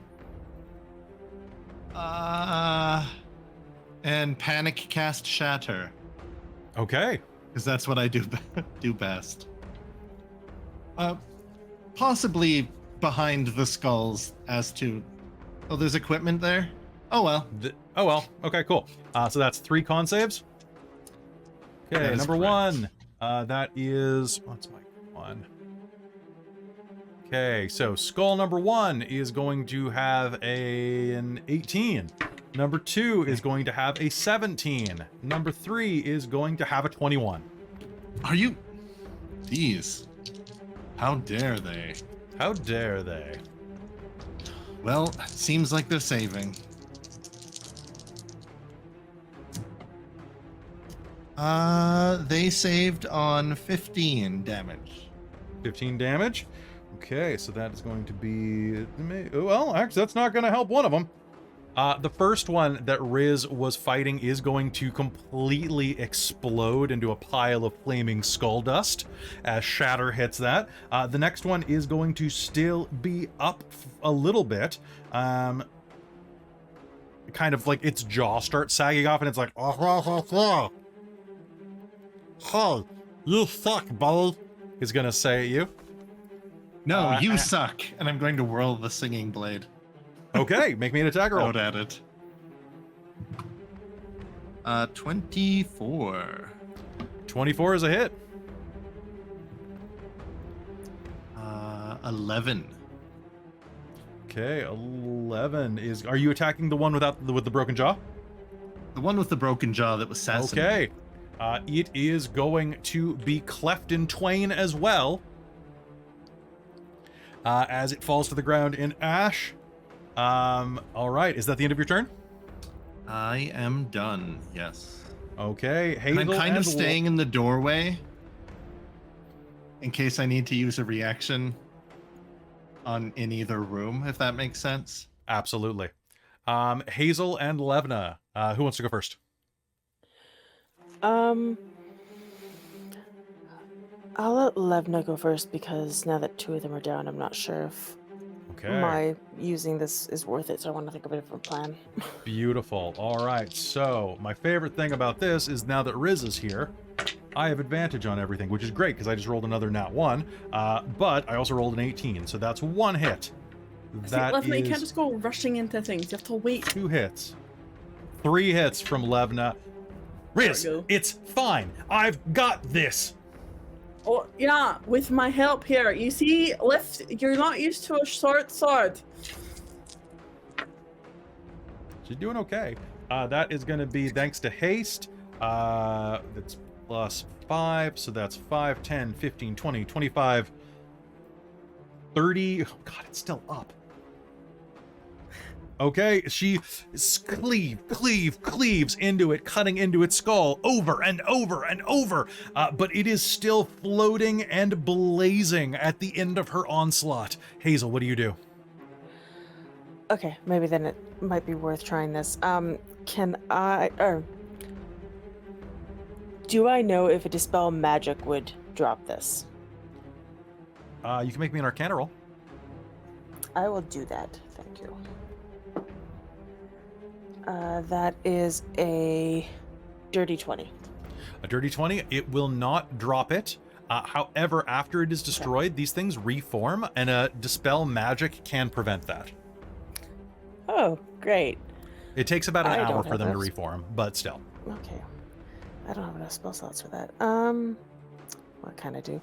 And panic cast Shatter, Okay. because that's what I do best. Possibly behind the skulls as to... Oh, there's equipment there? Oh, well. Oh well. Okay, cool. So that's 3 con saves. Okay, That is number correct. 1. That is... What's my one? Okay, so skull number 1 is going to have an 18. Number 2 is going to have a 17. Number 3 is going to have a 21. Are you... These. How dare they? How dare they? Well, seems like they're saving. They saved on 15 damage. 15 damage. Okay, so that is going to be... Well, actually, that's not going to help one of them. The first one that Riz was fighting is going to completely explode into a pile of flaming skull dust as Shatter hits that. The next one is going to still be up a little bit. Kind of like its jaw starts sagging off and it's like... Oh, you suck, buddy. He's going to say at you. No, you suck. And I'm going to whirl the singing blade. Okay, make me an attack roll. Out at it. 24. 24 is a hit. 11. Okay, 11 is... Are you attacking the one with the broken jaw? The one with the broken jaw that was assassinated. Okay. It is going to be cleft in twain as well. As it falls to the ground in ash. All right. Is that the end of your turn? I am done, yes. Okay. And I'm Hazeal kind of and staying in the doorway in case I need to use a reaction in either room, if that makes sense. Absolutely. Hazeal and Levna. Who wants to go first? I'll let Levna go first because now that 2 of them are down, I'm not sure if my using this is worth it, so I want to think of a different plan. Beautiful. All right. So my favorite thing about this is now that Riz is here, I have advantage on everything, which is great because I just rolled another nat 1. But I also rolled an 18, so that's 1 hit. That Levna, you is can't just go rushing into things. You have to wait. 2 hits. 3 hits from Levna. Riz, There we go. it's fine. I've got this. Oh, yeah, with my help here. You see, you're not used to a short sword. She's doing okay. That is going to be thanks to haste. That's plus 5, so that's 5, 10, 15, 20, 25, 30. Oh, God, it's still up. Okay, she cleaves into it, cutting into its skull over and over and over. But it is still floating and blazing at the end of her onslaught. Hazeal, what do you do? Okay, maybe then it might be worth trying this. Can I... Do I know if a Dispel Magic would drop this? You can make me an Arcana roll. I will do that. Thank you. That is a dirty 20. A dirty 20. It will not drop it. However, after it is destroyed, these things reform, and a Dispel Magic can prevent that. Oh, great. It takes about an I hour don't for have them to those. reform, but still. Okay. I don't have enough spell slots for that. What can I do?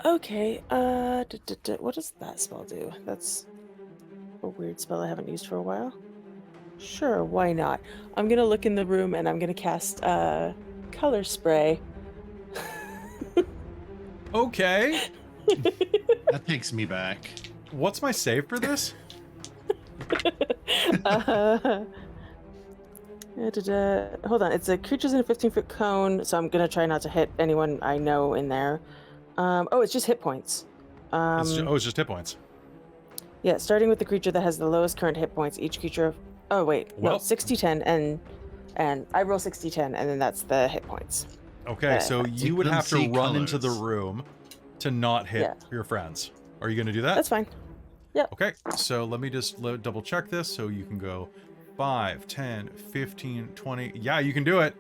Okay, what does that spell do? That's a weird spell I haven't used for a while. Sure, why not? I'm gonna look in the room and I'm gonna cast color spray. Okay. That takes me back. What's my save for this? Hold on, it's a creatures in a 15-foot cone, so I'm gonna try not to hit anyone I know in there. Oh, it's just hit points. It's just hit points. Yeah, starting with the creature that has the lowest current hit points, each creature. Oh wait, no, Well- 60-10, and I roll 60-10, and then that's the hit points. Okay, so You you would couldn't have to see run into the colors. room to not hit Yeah. your friends. Are you going to do that? That's fine. Okay, so let me just double check this. So you can go 5, 10, 15, 20. Yeah, you can do it.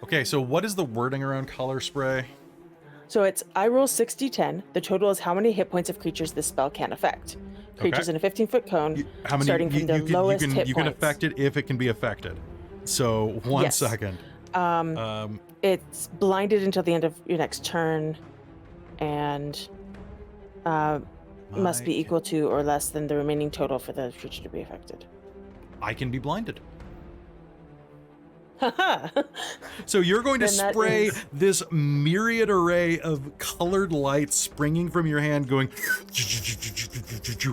Okay, so what is the wording around color spray? So it's I roll 60-10. The total is how many hit points of creatures this spell can affect. Creatures in a 15-foot cone, How many? starting from the lowest hit you can points. affect it if it can be affected. So one Yes. second. It's blinded until the end of your next turn, and must be equal to or less than the remaining total for the creature to be affected. I can be blinded. Haha. So you're going to Then that spray is- this myriad array of colored lights springing from your hand, going.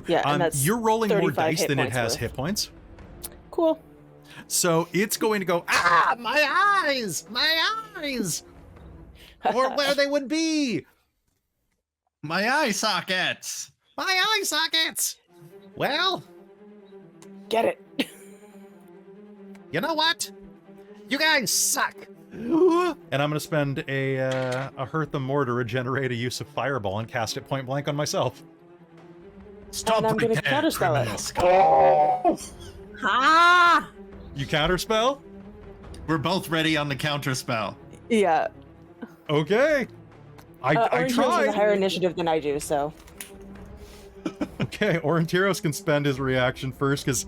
Yeah, and that's you're rolling more 35 dice hit than it points has worth. hit points. Cool. So it's going to go, my eyes, or where they would be, My eye sockets! my eye sockets. Well, Get it. you know what? You guys suck. And I'm going to spend a Hurt the More to regenerate a use of Fireball and cast it point blank on myself. Stop And I'm gonna right there, counterspell it. criminal scum. Ah! You counterspell? We're both ready on the counter spell. Yeah. Okay. I Orange has a tried. higher initiative than I do, so. Okay, Aurontiros can spend his reaction first, because...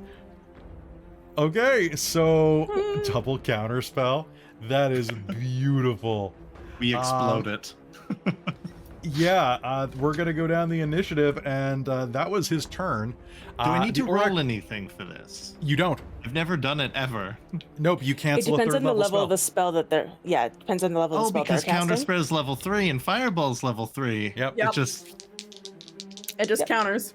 Okay, so... double counterspell. That is beautiful. We explode it. Yeah, we're gonna go down the initiative, and that was his turn. Do I need the to roll anything for this? You don't. I've never done it ever. Nope, you It cancel depends a on third the level spell. of the spell that they're. Yeah, it depends on the level of the Oh, spell because they're counter casting. spell is level 3 and fireball's level 3. Yep. Yep. It just It just Yep. counters.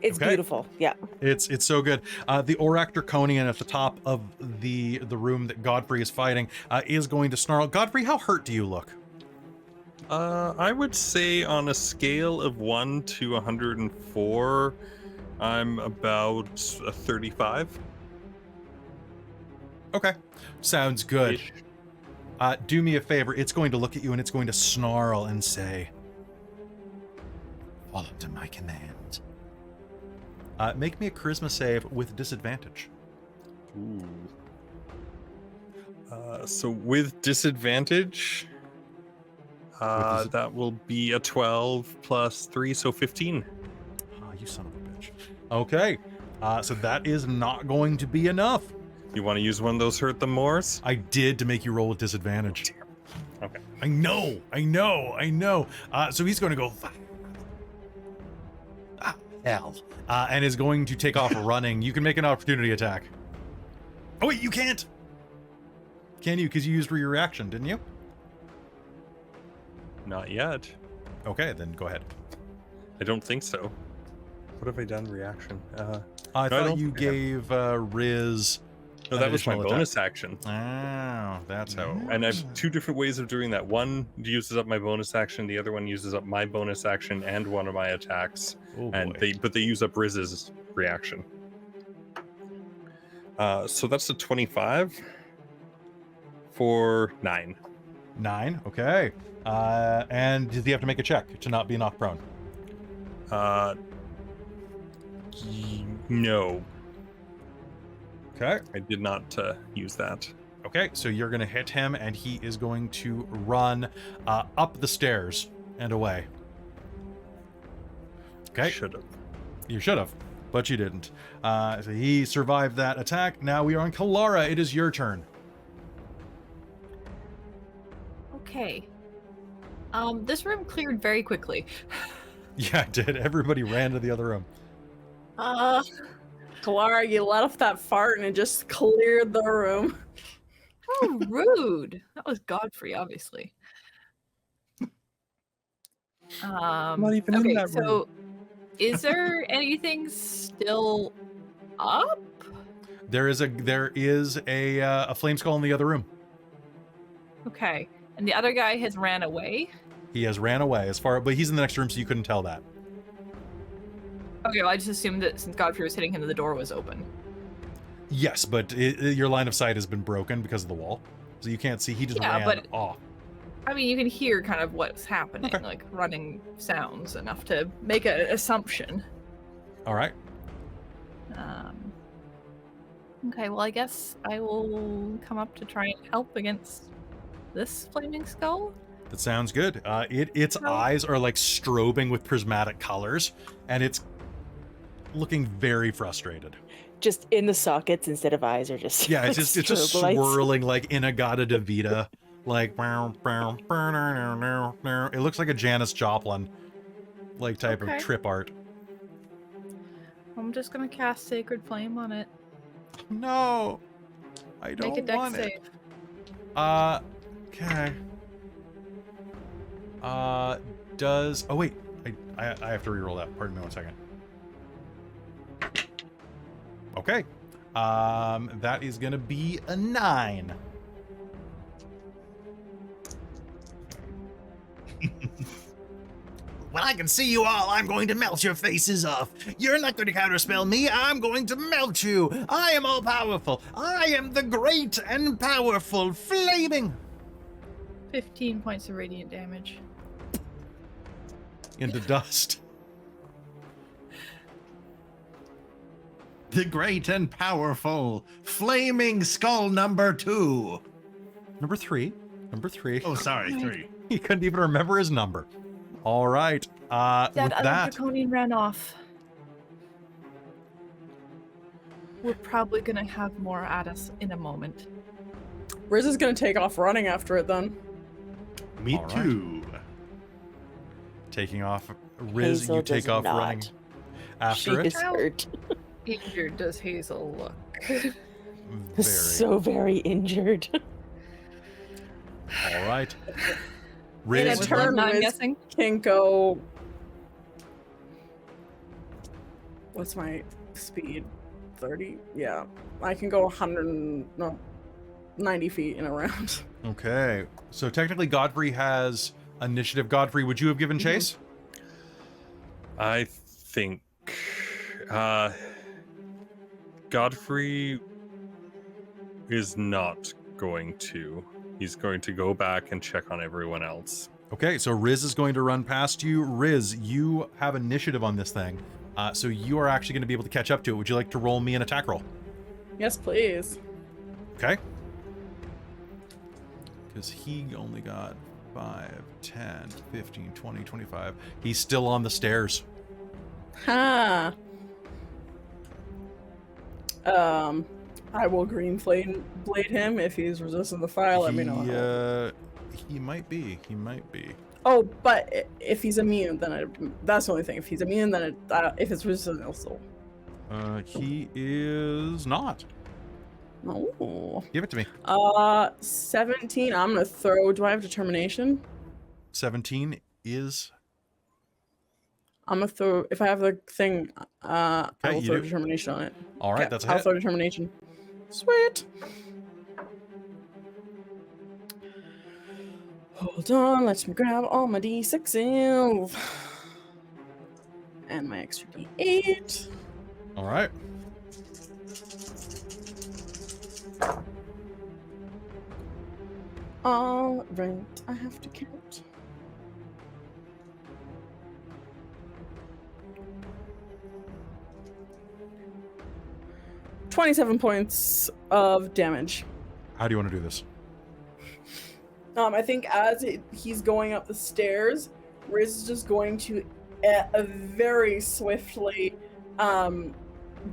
It's Okay. beautiful. Yeah. It's so good. The Orac Draconian at the top of the room that Godfrey is fighting is going to snarl. Godfrey, how hurt do you look? I would say on a scale of 1 to 104, I'm about a 35. Okay, sounds good. -ish. Do me a favor. It's going to look at you and it's going to snarl and say, "Follow to my command." Make me a charisma save with disadvantage. Ooh. So with disadvantage, that will be a 12 plus 3, so 15. Ah, you son of a bitch. Okay, so that is not going to be enough. You want to use one of those hurt the mores? I did to make you roll with disadvantage. Okay. I know. So he's going to go, hell, and is going to take off running. You can make an opportunity attack. Oh wait, you can't. Can you? Because you used your reaction, didn't you? Not yet. Okay, then go ahead. I don't think so. What have I done? Reaction. I No, I thought don't you think I have. gave Riz. No, an that was my additional attack. bonus action. Oh, that's how. It And I works. have 2 different ways of doing that. One uses up my bonus action. The other one uses up my bonus action and one of my attacks. Oh, And boy. they use up Riz's reaction. So that's a 25 for 9. 9, okay. And does he have to make a check to not be knocked prone? No. Okay. I did not use that. Okay, so you're going to hit him, and he is going to run up the stairs and away. Okay. Should have. You should have, but you didn't. So he survived that attack. Now we are on Kelara. It is your turn. Okay. This room cleared very quickly. Yeah, it did. Everybody ran to the other room. Kelara, you let off that fart and it just cleared the room. How rude. That was Godfrey, obviously. Not even in okay, that room. so is there anything still up? There is a flame skull in the other room. Okay. And the other guy has ran away? He has ran away but he's in the next room, so you couldn't tell that. Okay, well, I just assumed that since Godfrey was hitting him, the door was open. Yes, but your line of sight has been broken because of the wall. So you can't see. He just ran off. I mean, you can hear kind of what's happening, Okay. like running sounds enough to make an assumption. All right. Okay, well, I guess I will come up to try and help against this flaming skull. That sounds good. Its eyes are like strobing with prismatic colors, and it's looking very frustrated. Just in the sockets instead of eyes, or just Yeah, like it's just strobe lights. swirling like Inagata-Davida, like it looks like a Janis Joplin like type of trip art. I'm just gonna cast Sacred Flame on it. No, I don't Make a dex want save. it. Okay. Oh wait, I have to reroll that. Pardon me 1 second. Okay. That is gonna be a 9. When I can see you all, I'm going to melt your faces off. You're not going to counterspell me. I'm going to melt you. I am all powerful. I am the great and powerful flaming. 15 points of radiant damage. Into dust. The great and powerful flaming skull number 2. Number 3. Oh, sorry, 3. He couldn't even remember his number. All right. That With other that, draconian ran off. We're probably gonna have more at us in a moment. Riz is gonna take off running after it then. Me All right. too. taking off. Riz, Hazel you take does off not. running She after it. is hurt. Injured does Hazel look? Very. So very injured. All right. In a Riz, turn, I'm Riz guessing. can go. What's my speed? 30? Yeah. I can go 90 feet in a round. Okay. So technically Godfrey has initiative. Godfrey, would you have given chase? I think Godfrey is not going to. He's going to go back and check on everyone else. Okay, so Riz is going to run past you. Riz, you have initiative on this thing. So you are actually going to be able to catch up to it. Would you like to roll me an attack roll? Yes, please. Okay. Because he only got 5, 10, 15, 20, 25. He's still on the stairs. Ha. I will green flame blade him if he's resistant to fire. Let me know. He might be. He might be. Oh, but if he's immune, then that's the only thing. If he's immune, then if it's resistant, also. He is not. Oh. Give it to me. 17. I'm gonna throw. Do I have determination? 17 is. I'm gonna throw. If I have the thing, I will you throw do. determination on it. All right, Okay, that's a I'll hit. throw determination. Sweet. Hold on, let me grab all my D6s and my extra D8. All right. All right, I have to count. $27 points of damage. How do you want to do this? I think as he's going up the stairs, Riz is just going to very swiftly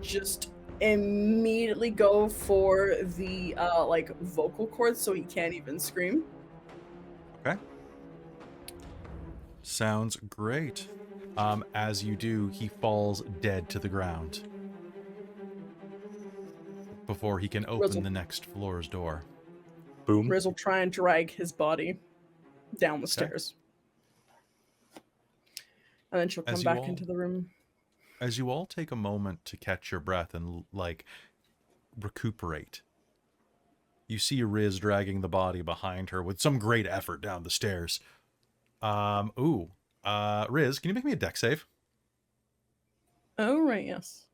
just immediately go for the like vocal cords so he can't even scream. Okay. Sounds great. As you do, he falls dead to the ground before he can open the next floor's door. Boom. Riz will try and drag his body down the stairs. And then she'll come back into the room. As you all take a moment to catch your breath and, like, recuperate, you see Riz dragging the body behind her with some great effort down the stairs. Riz, can you make me a dex save? Oh, right, yes.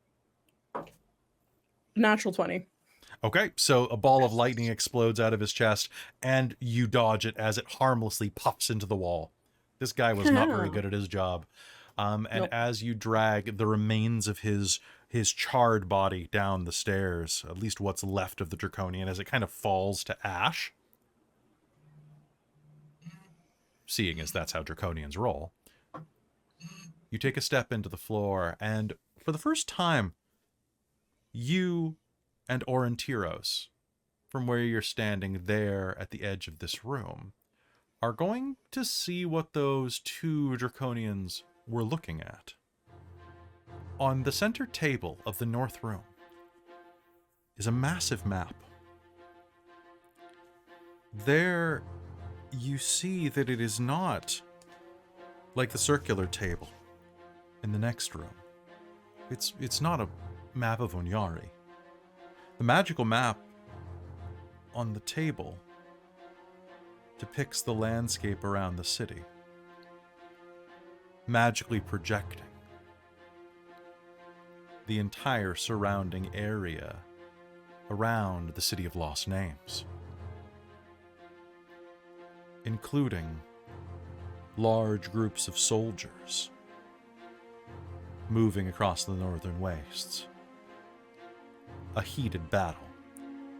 Natural 20. Okay, so a ball of lightning explodes out of his chest, and you dodge it as it harmlessly puffs into the wall. This guy was not very good at his job. As you drag the remains of his charred body down the stairs, at least what's left of the Draconian, as it kind of falls to ash, seeing as that's how Draconians roll, you take a step into the floor, and for the first time, you and Aurontiros, from where you're standing there at the edge of this room, are going to see what those two Draconians were looking at. On the center table of the north room is a massive map. There you see that it is not like the circular table in the next room. It's not a map of Onyari. The magical map on the table depicts the landscape around the city, magically projecting the entire surrounding area around the City of Lost Names, including large groups of soldiers moving across the northern wastes. A heated battle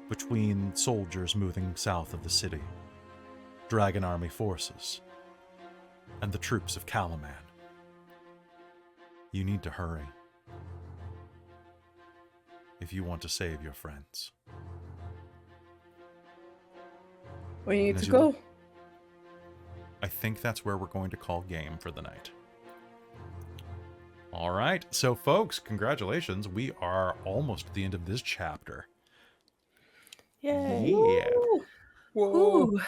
between soldiers moving south of the city, Dragon Army forces, and the troops of Kalin. You need to hurry if you want to save your friends. We need to go. I think that's where we're going to call game for the night. All right, so folks, congratulations. We are almost at the end of this chapter. Yay. Yeah. Whoa.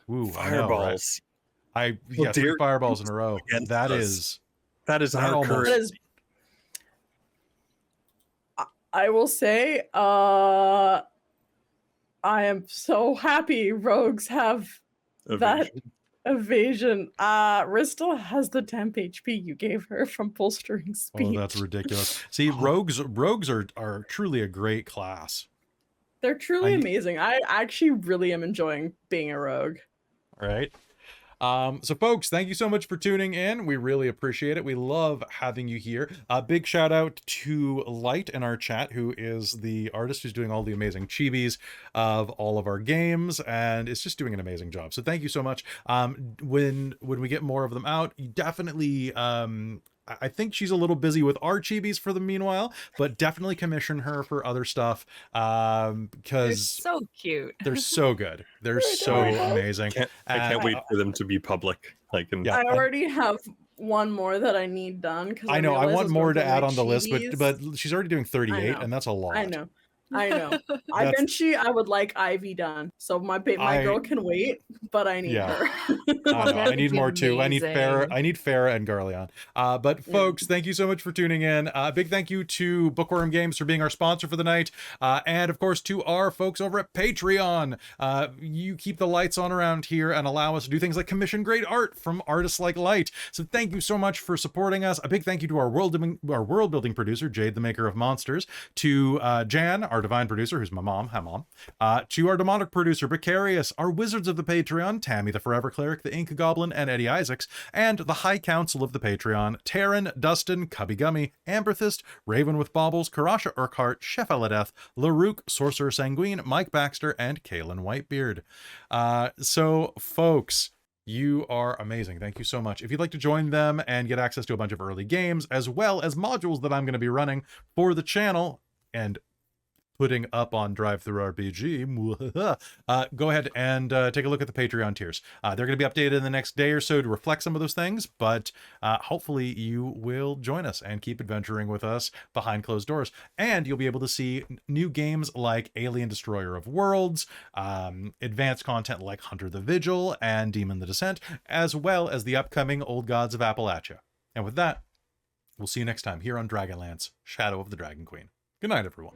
Ooh, Fireballs. I know, right? 3 fireballs in a row. That is our courage. I will say, I am so happy rogues have that evasion. Ristal has the temp HP you gave her from bolstering speech. Oh, that's ridiculous. See, rogues are truly a great class. They're truly amazing. I actually really am enjoying being a rogue. All right. So folks, thank you so much for tuning in. We really appreciate it. We love having you here. A big shout out to Light in our chat, who is the artist who's doing all the amazing chibis of all of our games, and is just doing an amazing job. So thank you so much. When we get more of them out, you definitely I think she's a little busy with our chibis for the meanwhile, but definitely commission her for other stuff, because they're so cute. They're so good. They're so amazing. I can't wait for them to be public. I already have one more that I need done. I know. I want more to add on the list, but she's already doing 38, and that's a lot. I know. Eventually, I would like Ivy done, so my girl can wait, but I need her. I need more too. I need Farah and Garleon. But folks, thank you so much for tuning in. Big thank you to Bookwyrm Games for being our sponsor for the night, and of course to our folks over at Patreon. You keep the lights on around here and allow us to do things like commission great art from artists like Light. So thank you so much for supporting us. A big thank you to our world building producer Jade, the maker of monsters, to Jan, our divine producer, who's my mom. Hi, Mom. To our demonic producer, Precarious, our wizards of the Patreon, Tammy the Forever Cleric, the Inca Goblin, and Eddie Isaacs, and the High Council of the Patreon, Taryn, Dustin, Cubby Gummy, Amberthist, Raven with Baubles, Karasha Urquhart, Chef Eladeth, Larouk, Sorcerer Sanguine, Mike Baxter, and Kalin Whitebeard. So, folks, you are amazing. Thank you so much. If you'd like to join them and get access to a bunch of early games, as well as modules that I'm going to be running for the channel and putting up on DriveThruRPG, go ahead and take a look at the Patreon tiers. They're going to be updated in the next day or so to reflect some of those things, but hopefully you will join us and keep adventuring with us behind closed doors. And you'll be able to see new games like Alien Destroyer of Worlds, advanced content like Hunter the Vigil and Demon the Descent, as well as the upcoming Old Gods of Appalachia. And with that, we'll see you next time here on Dragonlance, Shadow of the Dragon Queen. Good night, everyone.